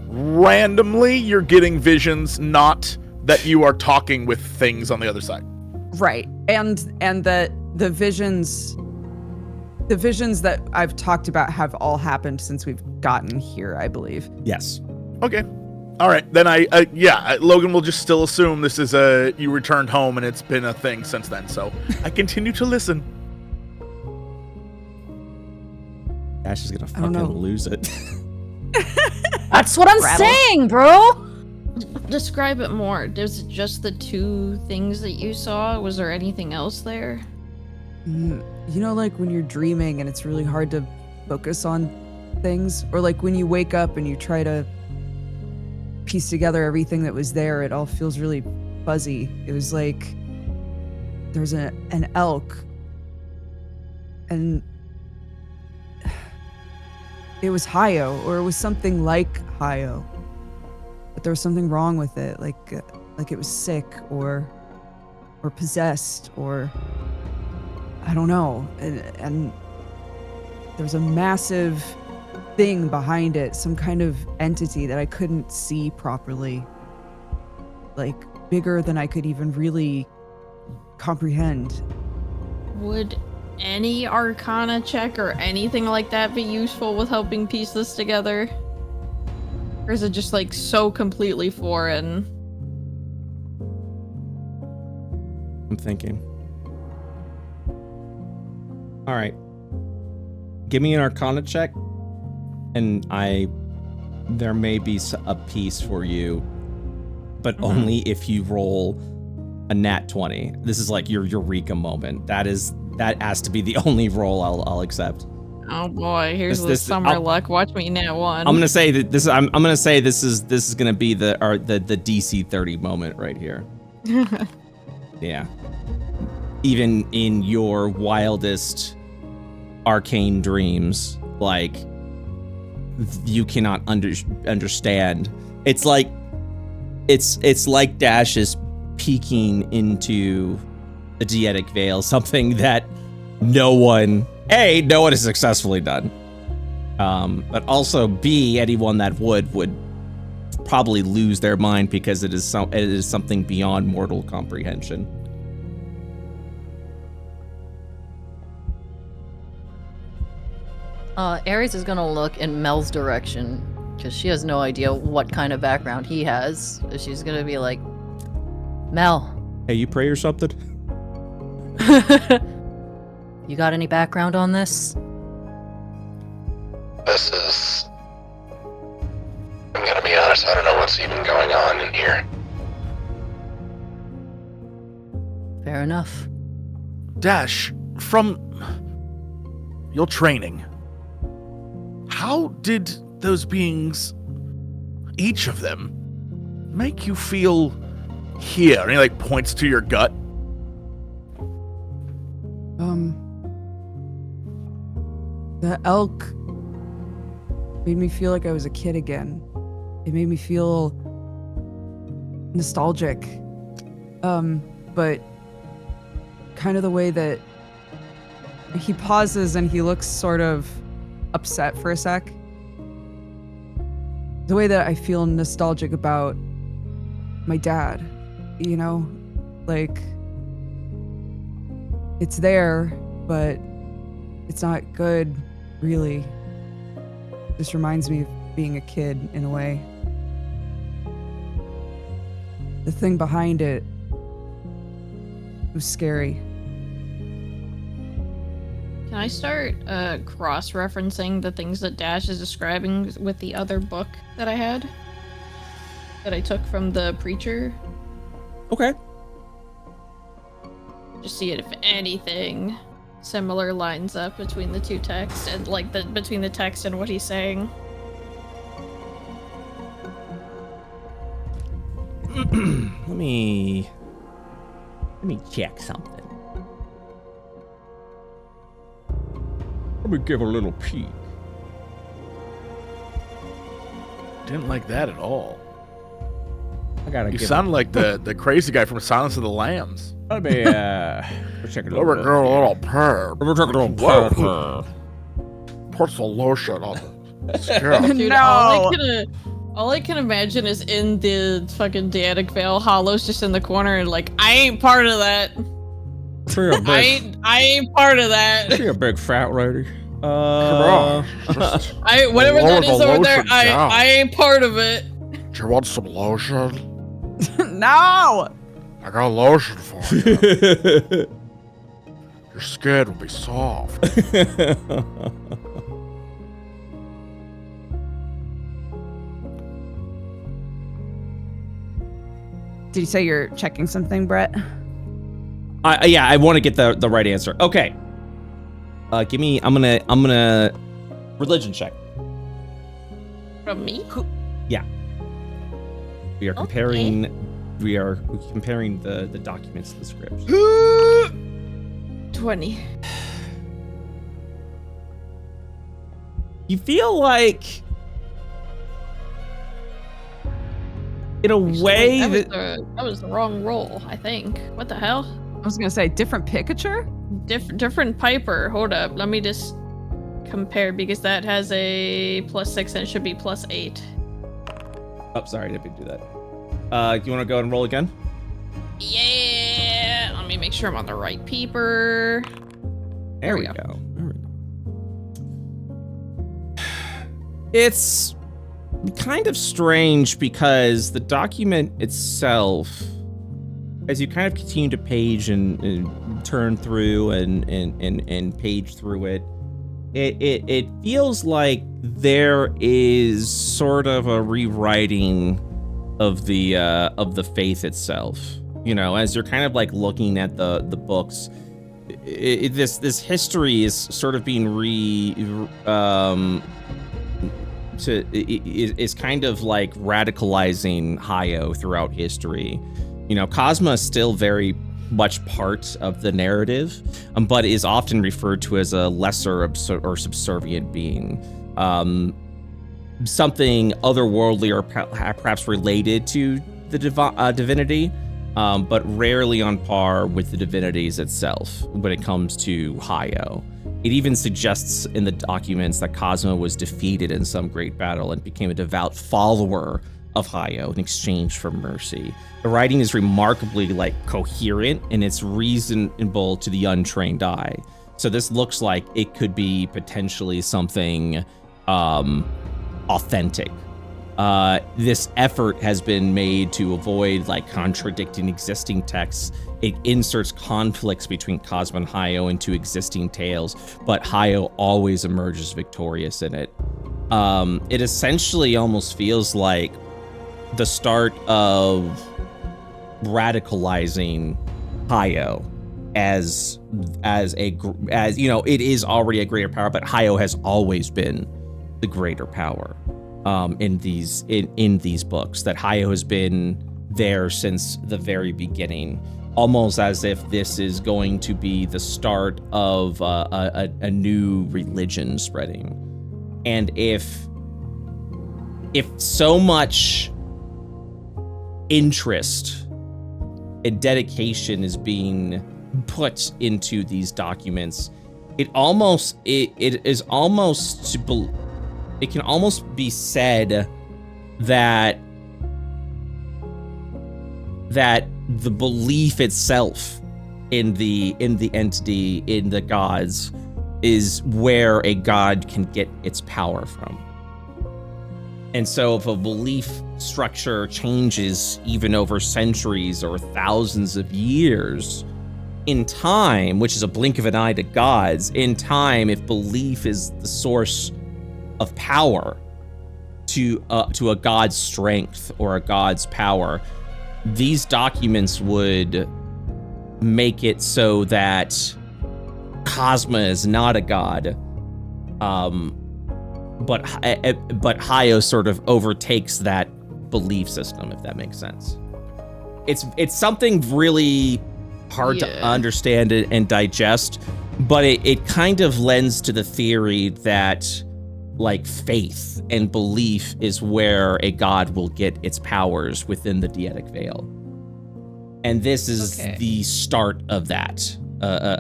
randomly you're getting visions, not that you are talking with things on the other side. Right. And the visions that I've talked about have all happened since we've gotten here, I believe. Yes. Okay. All right. Then Logan will just still assume this is you returned home and it's been a thing since then. So I continue to listen. Ash is gonna I don't know. fucking lose it. That's what I'm Rattle. saying, bro. describe it more. Was it just the 2 things that you saw? Was there anything else there? You know, like when you're dreaming and it's really hard to focus on things, or like when you wake up and you try to piece together everything that was there, it all feels really fuzzy. It was like there's an elk, and it was Hayo, or it was something like Hayo, but there was something wrong with it, like it was sick or possessed, or I don't know, and there's a massive thing behind it, some kind of entity that I couldn't see properly, like bigger than I could even really comprehend. Would any arcana check or anything like that be useful with helping piece this together? Or is it just like so completely foreign? I'm thinking. All right. Give me an arcana check, and there may be a piece for you, but only if you roll a nat 20. This is like your eureka moment. That has to be the only roll I'll accept. Oh boy, here's the summer luck. Watch me nat 1. I'm gonna say that this. I'm gonna say this is gonna be the DC 30 moment right here. Yeah. Even in your wildest arcane dreams, like, you cannot understand. It's like Dash is peeking into the Deetic Veil, something that no one has successfully done. But also B, anyone that would probably lose their mind, because it is something beyond mortal comprehension. Ares is gonna look in Mel's direction, because she has no idea what kind of background he has. She's gonna be like, Mel. Hey, you pray or something? You got any background on this? I'm gonna be honest, I don't know what's even going on in here. Fair enough. Dash, from your training, how did those beings, each of them, make you feel here? And he like points to your gut. The elk made me feel like I was a kid again. It made me feel nostalgic. But kind of the way that he pauses and he looks sort of upset for a sec. The way that I feel nostalgic about my dad, you know? Like, it's there, but it's not good, really. Just reminds me of being a kid in a way. The thing behind it was scary. Can I start cross-referencing the things that Dash is describing with the other book that I had? That I took from the preacher? Okay. Just see if anything similar lines up between the two texts, and like between the text and what he's saying. Let me check something. Let me give a little peek. Didn't like that at all. I gotta. You sound like the crazy guy from Silence of the Lambs. Let me check a little. Girl, a little purr. We're talking a little purr. Put some lotion on the scalp. Dude, No. all I can imagine is in the fucking Deetic Veil, Hollow's just in the corner and like, I ain't part of that. I ain't part of that. She a big fat lady. Come on. Whatever that is the over there, lotion down. I ain't part of it. Do you want some lotion? No! I got lotion for you. Your skin will be soft. Did you say you're checking something, Brett? Yeah, I want to get the right answer. Okay. Give me. I'm gonna religion check. From me? Yeah. We are comparing. We are comparing the documents to the scripts. 20. You feel like, in a way, that was the wrong roll, I think. What the hell? I was gonna say different picture. Different Piper. Hold up. Let me just compare because that has a +6 and it should be +8. Oh, sorry, I didn't do that. Do you want to go and roll again? Yeah. Let me make sure I'm on the right peeper. There we go. It's kind of strange because the document itself, as you kind of continue to page and turn through and page through it, it feels like there is sort of a rewriting of the faith itself. You know, as you're kind of like looking at the books, this history is sort of being is kind of like radicalizing Hayo throughout history. You know, Cosma is still very much part of the narrative, but is often referred to as a lesser or subservient being. Something otherworldly or perhaps related to the divinity, but rarely on par with the divinities itself when it comes to Hayo. It even suggests in the documents that Cosmo was defeated in some great battle and became a devout follower of Hayo in exchange for mercy. The writing is remarkably coherent and it's reasonable to the untrained eye. So this looks like it could be potentially something authentic. This effort has been made to avoid contradicting existing texts. It inserts conflicts between Cosmo and Hayo into existing tales, but Hayo always emerges victorious in it. It essentially almost feels like the start of radicalizing Hayo as you know, it is already a greater power, but Hayo has always been the greater power. In these books, that Hayo has been there since the very beginning, almost as if this is going to be the start of a new religion spreading. And if so much interest and dedication is being put into these documents, it can almost be said that the belief itself in the entity, in the gods, is where a god can get its power from. And so if a belief structure changes even over centuries or thousands of years, in time, which is a blink of an eye to gods, in time, if belief is the source of power to a god's strength or a god's power, these documents would make it so that Cosma is not a god, but Hayo sort of overtakes that belief system, if that makes sense. It's something really hard to understand and digest, but it kind of lends to the theory that faith and belief is where a god will get its powers within the Deetic Veil. And this is the start of that,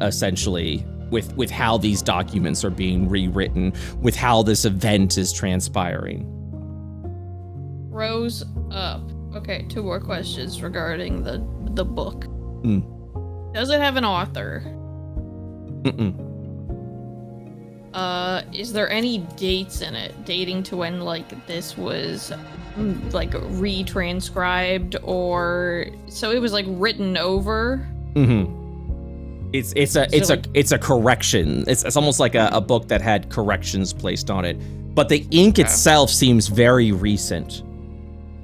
essentially, with how these documents are being rewritten, with how this event is transpiring. Rose up. Okay, 2 more questions regarding the book. Does it have an author? Mm-mm. Is there any dates in it dating to when this was retranscribed, or so it was written over? Mm-hmm. It's a correction. It's almost like a book that had corrections placed on it, but the ink itself seems very recent.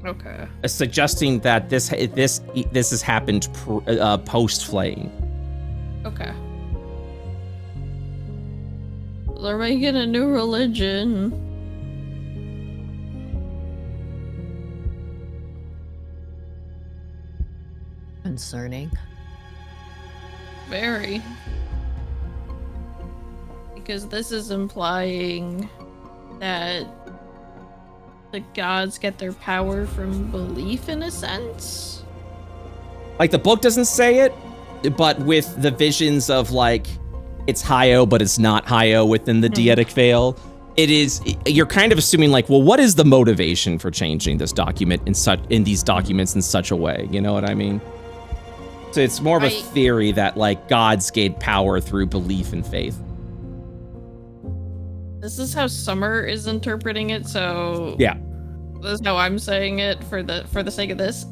Okay. Suggesting that this has happened post flaying. Okay. They're making a new religion. Concerning. Very. Because this is implying that the gods get their power from belief in a sense. Like, the book doesn't say it, but with the visions of, like, it's Hio, but it's not Hio within the Deetic Veil, it is, you're kind of assuming, like, well, what is the motivation for changing this document in these documents in such a way? You know what I mean? So it's more of a theory that, like, gods gain power through belief and faith. This is how Summer is interpreting it, so yeah, this is how I'm saying it for the sake of this.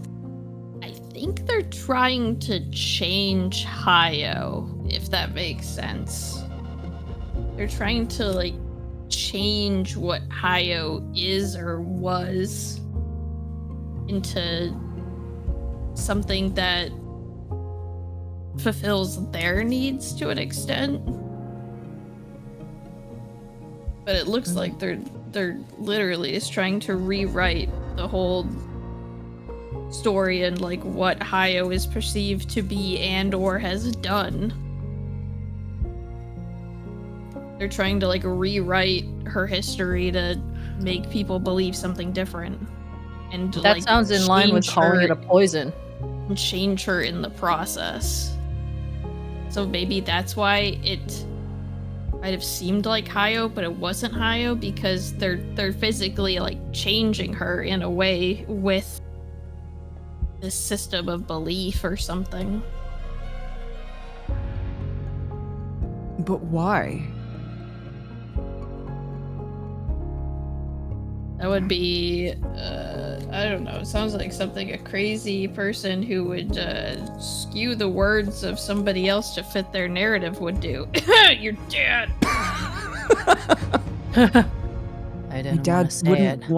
I think they're trying to change Hio, if that makes sense. They're trying to, like, change what Hio is or was into something that fulfills their needs to an extent. But it looks like they're literally just trying to rewrite the whole story and, like, what Hio is perceived to be and or has done. They're trying to, like, rewrite her history to make people believe something different. And that, like, sounds in line with calling it a poison. And change her in the process. So maybe that's why it might have seemed like Hio, but it wasn't Hio, because they're physically, like, changing her in a way with this system of belief or something. But why? That would be, I don't know, it sounds like something a crazy person who would skew the words of somebody else to fit their narrative would do. You're dead! I didn't want to say it.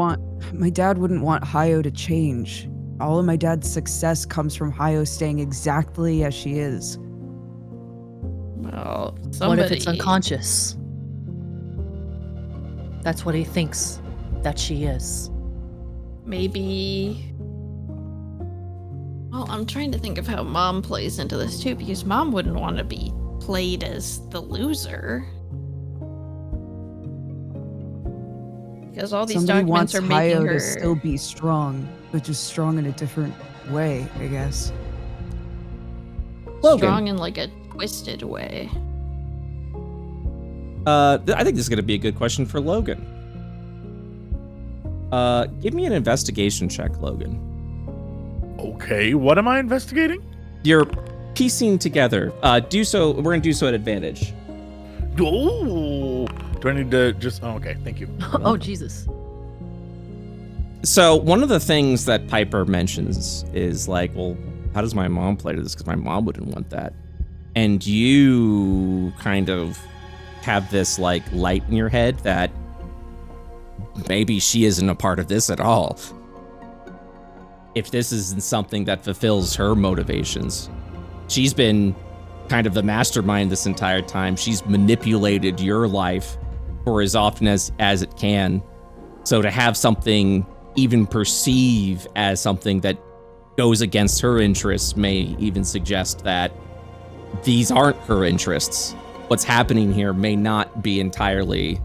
My dad wouldn't want Hio to change. All of my dad's success comes from Hio staying exactly as she is. Well, What if it's unconscious? That's what he thinks that she is. Maybe. Well, I'm trying to think of how Mom plays into this too, because Mom wouldn't want to be played as the loser. Because all these Somebody documents wants are making Hio her to still be strong, but just strong in a different way, I guess. strong in, like, a twisted way. I think this is going to be a good question for Logan. Give me an investigation check, Logan. Okay, what am I investigating? You're piecing together. Do so. We're going to do so at advantage. Oh, do I need to just... Oh, okay, thank you. Oh, Jesus. So one of the things that Piper mentions is like, well, how does my mom play to this? Because my mom wouldn't want that. And you kind of have this like light in your head that maybe she isn't a part of this at all. If this isn't something that fulfills her motivations. She's been kind of the mastermind this entire time. She's manipulated your life for as often as it can. So to have something even perceive as something that goes against her interests may even suggest that these aren't her interests. What's happening here may not be entirely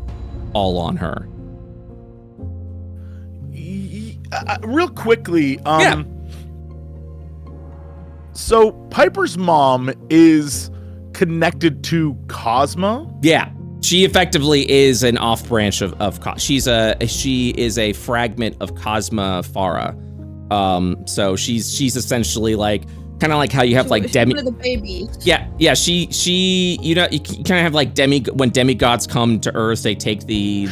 all on her. Real quickly, yeah. So Piper's mom is connected to Cosma? Yeah. She effectively is an off branch of she is a fragment of Cosma Farah. So she's essentially like kind of like how you have like One of the babies. Yeah. She you know you kind of have like when demigods come to Earth, they take the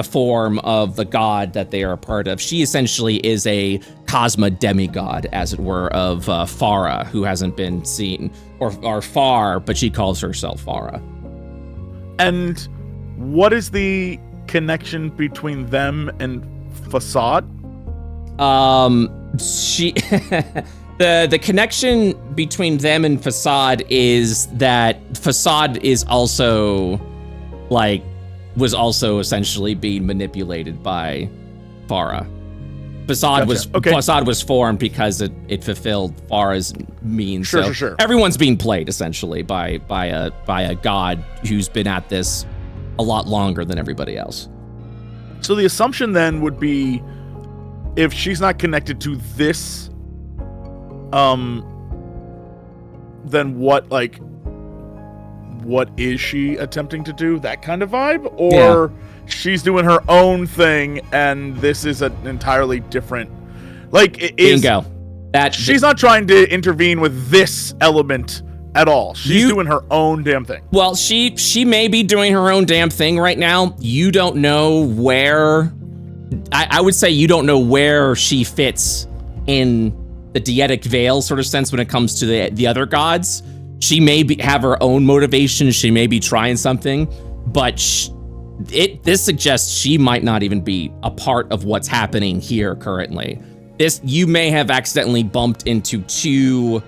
form of the god that they are a part of. She essentially is a Cosma demigod, as it were, of Farah, who hasn't been seen or far, but she calls herself Farah. And what is the connection between them and Facade? She the connection between them and Facade is that Facade is also was also essentially being manipulated by Farah. Facade was formed because it fulfilled Farah's means. Sure. Everyone's being played essentially by a god who's been at this a lot longer than everybody else. So the assumption then would be, if she's not connected to this, then what is she attempting to do? That kind of vibe? Or she's doing her own thing and this is an entirely different, bingo. She's not trying to intervene with this element at all. She's doing her own damn thing. Well, she may be doing her own damn thing right now. You don't know where, I would say you don't know where she fits in the Deetic Veil sort of sense when it comes to the other gods. She may have her own motivation. She may be trying something, but this suggests she might not even be a part of what's happening here currently. You may have accidentally bumped into two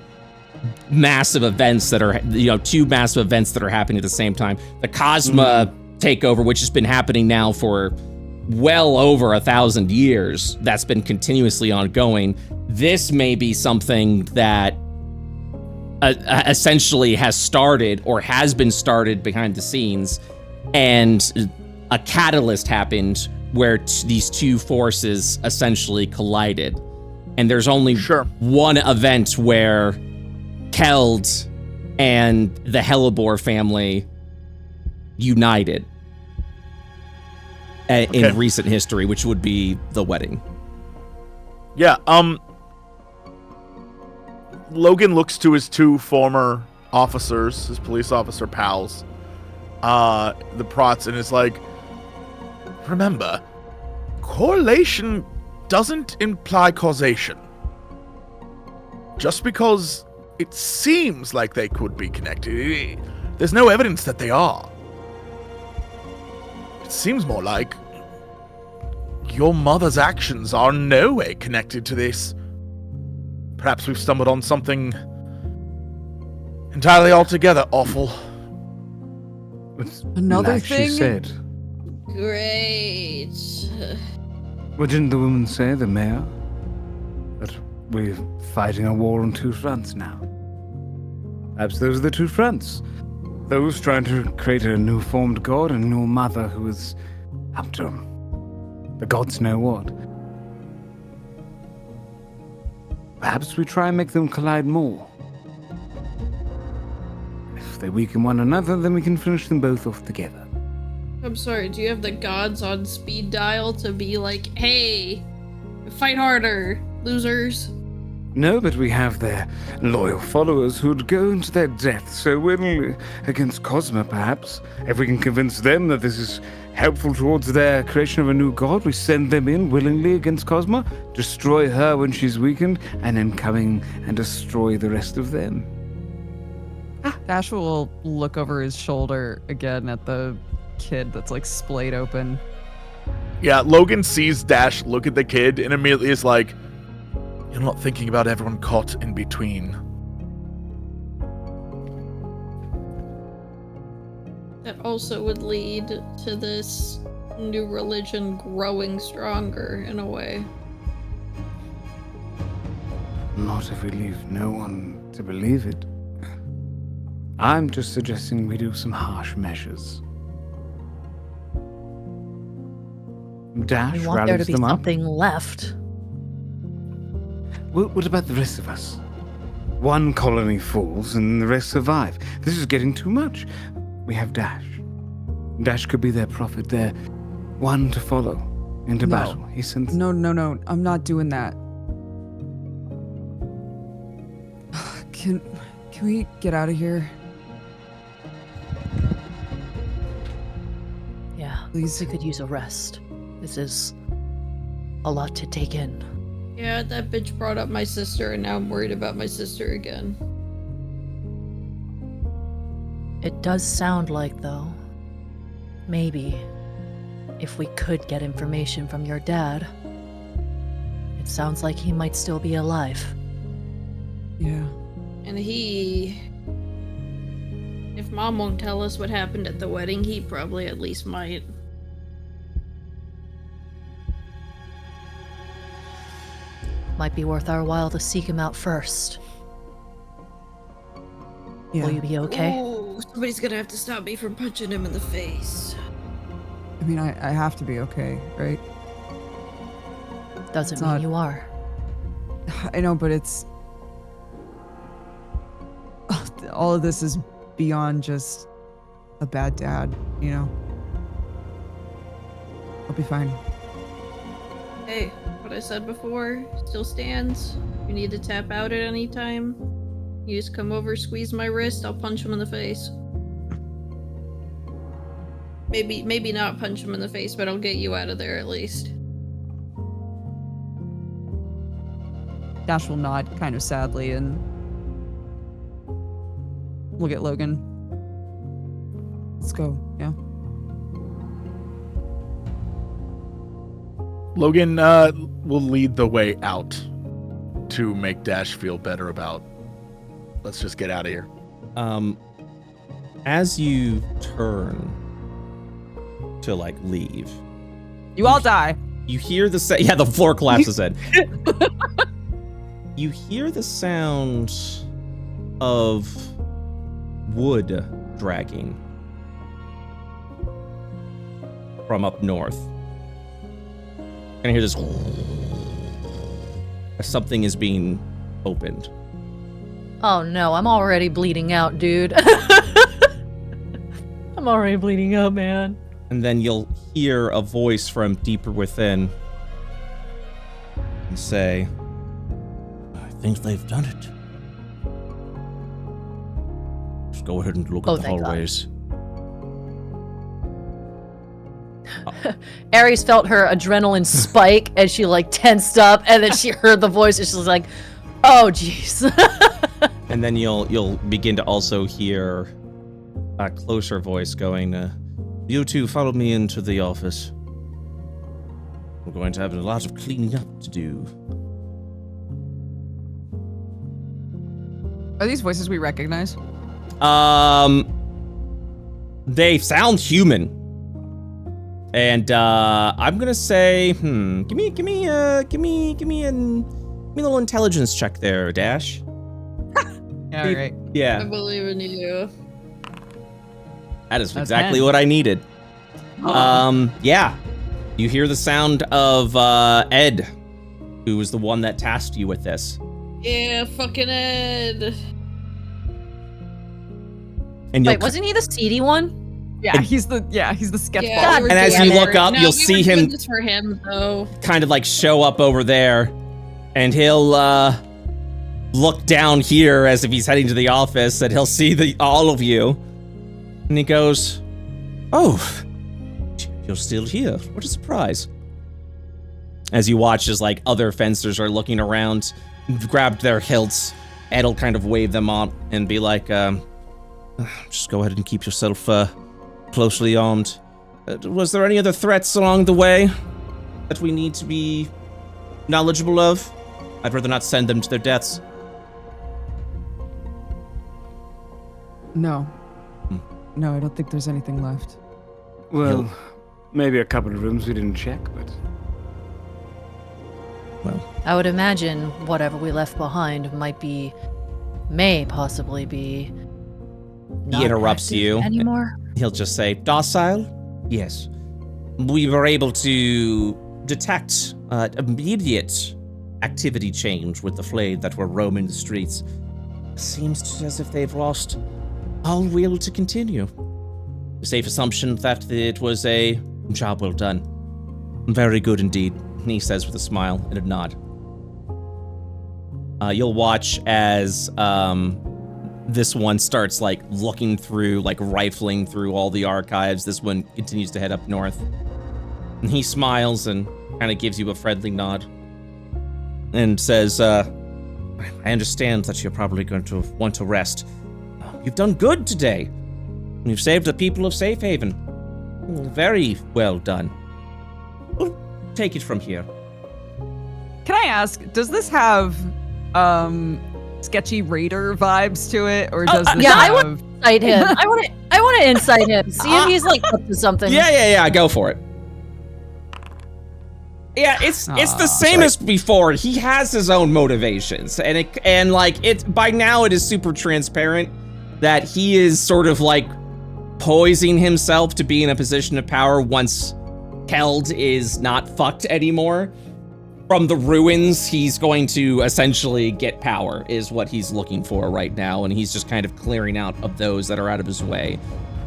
massive events that are happening at the same time. The Cosma takeover, which has been happening now for well over 1,000 years, that's been continuously ongoing. This may be something that essentially has started or has been started behind the scenes, and a catalyst happened where these two forces essentially collided. And there's only one event where Keld and the Hellebore family united in recent history, which would be the wedding. Yeah, Logan looks to his two former officers, his police officer pals, the Prots, and is like, remember, correlation doesn't imply causation. Just because it seems like they could be connected, there's no evidence that they are. It seems more like your mother's actions are in no way connected to this. Perhaps we've stumbled on something entirely altogether awful. Another like thing? She said. Great. What didn't the woman say, the mayor? That we're fighting a war on two fronts now. Perhaps those are the two fronts. Those trying to create a new formed god and a new mother who is up to them. The gods know what. Perhaps we try and make them collide more. If they weaken one another, then we can finish them both off together. I'm sorry, do you have the gods on speed dial to be like, hey, fight harder, losers? No, but we have their loyal followers who'd go into their death so willingly against Cosma, perhaps. If we can convince them that this is helpful towards their creation of a new god, we send them in willingly against Cosma, destroy her when she's weakened, and then come in and destroy the rest of them. Dash will look over his shoulder again at the kid that's splayed open. Yeah, Logan sees Dash look at the kid and immediately is like, you're not thinking about everyone caught in between. That also would lead to this new religion growing stronger in a way. Not if we leave no one to believe it. I'm just suggesting we do some harsh measures. Dash We want there to rallies be them up. something left. What about the rest of us? One colony falls and the rest survive. This is getting too much. We have Dash. Dash could be their prophet, their one to follow into battle. He sends... No. I'm not doing that. Can we get out of here? Yeah, Please. we could use a rest. This is a lot to take in. Yeah, that bitch brought up my sister, and now I'm worried about my sister again. It does sound like, though, maybe if we could get information from your dad, it Sounds like he might still be alive. Yeah. And if Mom won't tell us what happened at the wedding, he probably at least might. Might be worth our while to seek him out first. Yeah. Will you be okay? Oh, somebody's gonna have to stop me from punching him in the face. I mean, I have to be okay, right? Doesn't It's mean not- you are. I know, but it's... all of this is beyond just a bad dad, you know? I'll be fine. Hey, what I said before still stands. You need to tap out at any time. You just come over, squeeze my wrist, I'll punch him in the face. Maybe not punch him in the face, but I'll get you out of there at least. Dash will nod kind of sadly and look at Logan. Let's go, yeah? Logan will lead the way out to make Dash feel better about, let's just get out of here. As you turn to like leave, You all die. you hear the yeah, the floor collapses in. You hear the sound of wood dragging from up north. And I hear this as something is being opened. Oh no, I'm already bleeding out, dude. I'm already bleeding out, man. And then you'll hear a voice from deeper within and say, I think they've done it. Just go ahead and look at the thank God. hallways. Ares felt her adrenaline spike as she like tensed up, and then she heard the voice and she was like, oh jeez. And then you'll begin to also hear a closer voice going, you two follow me into the office. We're going to have a lot of cleaning up to do. Are these voices we recognize? They sound human. And I'm gonna say, give me a little intelligence check there, Dash. Yeah, right. I Yeah, believe in you. that is A exactly 10. what I needed. Yeah, you hear the sound of Ed, who was the one that tasked you with this. Yeah, fucking Ed. And you'll Wait, wasn't he the seedy one? Yeah, he's the sketch Yeah, ball. we were And as doing you it. look up, No, you'll we see were doing him this for him, though. kind of like show up over there, and he'll look down here as if he's heading to the office, and he'll see all of you, and he goes, "Oh, you're still here! What a surprise!" As you watch as like other fencers are looking around, grabbed their hilts, Ed'll kind of wave them on and be like, "Just go ahead and keep yourself closely armed. Was there any other threats along the way that we need to be knowledgeable of? I'd rather not send them to their deaths." No. No, I don't think there's anything left. Well, maybe a couple of rooms we didn't check, but I would imagine whatever we left behind may possibly be. Not interrupts active you. anymore. He'll just say, "Docile? Yes. We were able to detect immediate activity change with the flayed that were roaming the streets. Seems as if they've lost all will to continue. A safe assumption that it was a job well done. Very good indeed," he says with a smile and a nod. You'll watch as this one starts like looking through, like rifling through all the archives. This one continues to head up north. And he smiles and kind of gives you a friendly nod and says, I understand that you're probably going to want to rest. You've done good today. You've saved the people of Safe Haven. Very well done. We'll take it from here. Can I ask, does this have sketchy raider vibes to it, or does this yeah, have... I want to incite him. I want to incite him. See if he's like up to something. Yeah, go for it. Yeah, it's the same as before. He has his own motivations, and by now it is super transparent that he is sort of like poising himself to be in a position of power once Keld is not fucked anymore. From the ruins, he's going to essentially get power, is what he's looking for right now, and he's just kind of clearing out of those that are out of his way.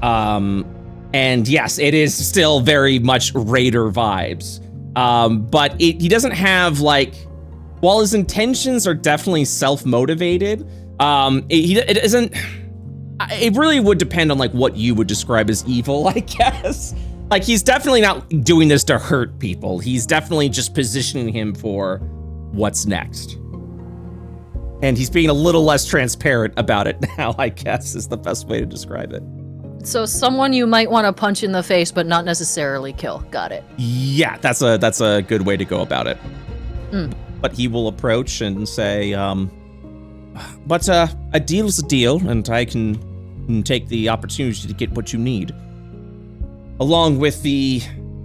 And yes, it is still very much Raider vibes. But he doesn't have while his intentions are definitely self-motivated, it isn't, it really would depend on what you would describe as evil, I guess. He's definitely not doing this to hurt people. He's definitely just positioning him for what's next. And he's being a little less transparent about it now, I guess, is the best way to describe it. So someone you might want to punch in the face, but not necessarily kill. Got it. Yeah, that's a good way to go about it. But he will approach and say, but a deal's a deal, and I can take the opportunity to get what you need, along with the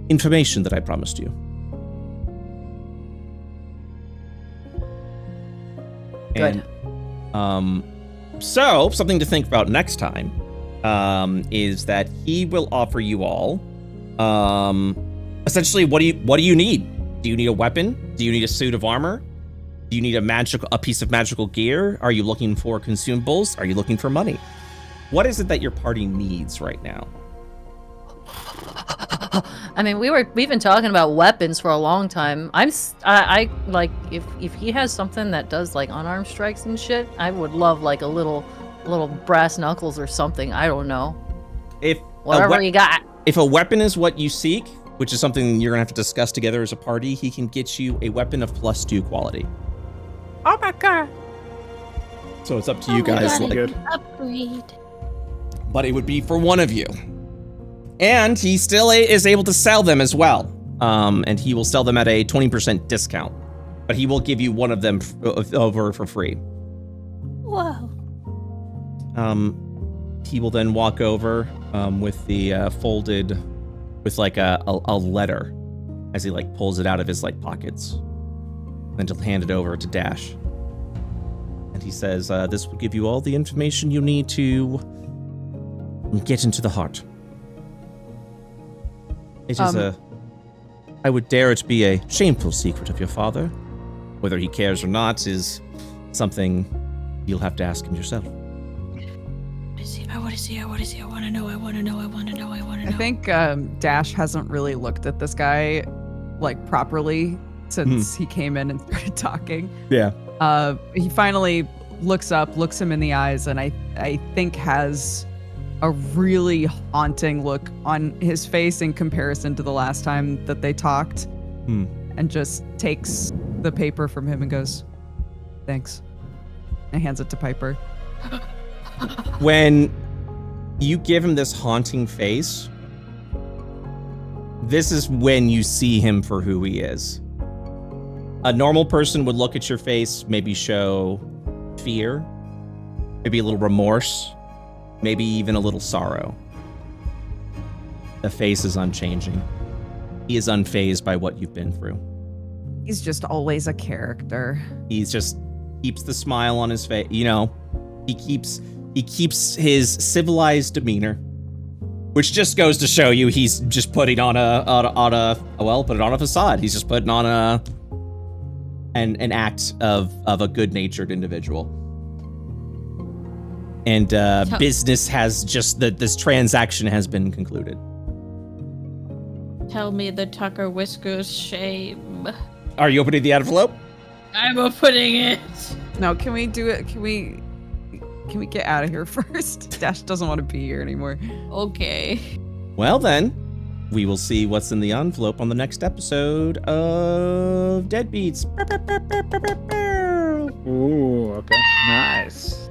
information that I promised you. Good. And, so something to think about next time. Is that he will offer you all, essentially, what do you need? Do you need a weapon? Do you need a suit of armor? Do you need a piece of magical gear? Are you looking for consumables? Are you looking for money? What is it that your party needs right now? I mean, we've been talking about weapons for a long time. I like if he has something that does unarmed strikes and shit, I would love a little brass knuckles or something. I don't know. Whatever you got. If a weapon is what you seek, which is something you're gonna have to discuss together as a party, he can get you a weapon of +2 quality. Oh my god. So it's up to you guys. Upgrade. But it would be for one of you. And he still is able to sell them as well. And he will sell them at a 20% discount. But he will give you one of them over for free. Whoa. He will then walk over with the folded, with a letter, as he pulls it out of his pockets. Then he'll hand it over to Dash. And he says, this will give you all the information you need to get into the heart. It is I would dare it to be a shameful secret of your father. Whether he cares or not is something you'll have to ask him yourself. I want to see. I want to know. I think Dash hasn't really looked at this guy properly since he came in and started talking. Yeah. He finally looks up, looks him in the eyes, and I think has a really haunting look on his face in comparison to the last time that they talked. And just takes the paper from him and goes, "Thanks," and hands it to Piper. When you give him this haunting face, this is when you see him for who he is. A normal person would look at your face, maybe show fear, maybe a little remorse, maybe even a little sorrow. The face is unchanging. He is unfazed by what you've been through. He's just always a character. He's just keeps the smile on his face. He keeps his civilized demeanor, which just goes to show you he's just putting on a facade. He's just putting on an act of a good-natured individual. And business has this transaction has been concluded. Tell me the Tucker Whiskers shame. Are you opening the envelope? I'm opening it. No, can we do it? Can we get out of here first? Dash doesn't want to be here anymore. Okay. Well then, we will see what's in the envelope on the next episode of Deadbeats. Ooh, okay. Nice.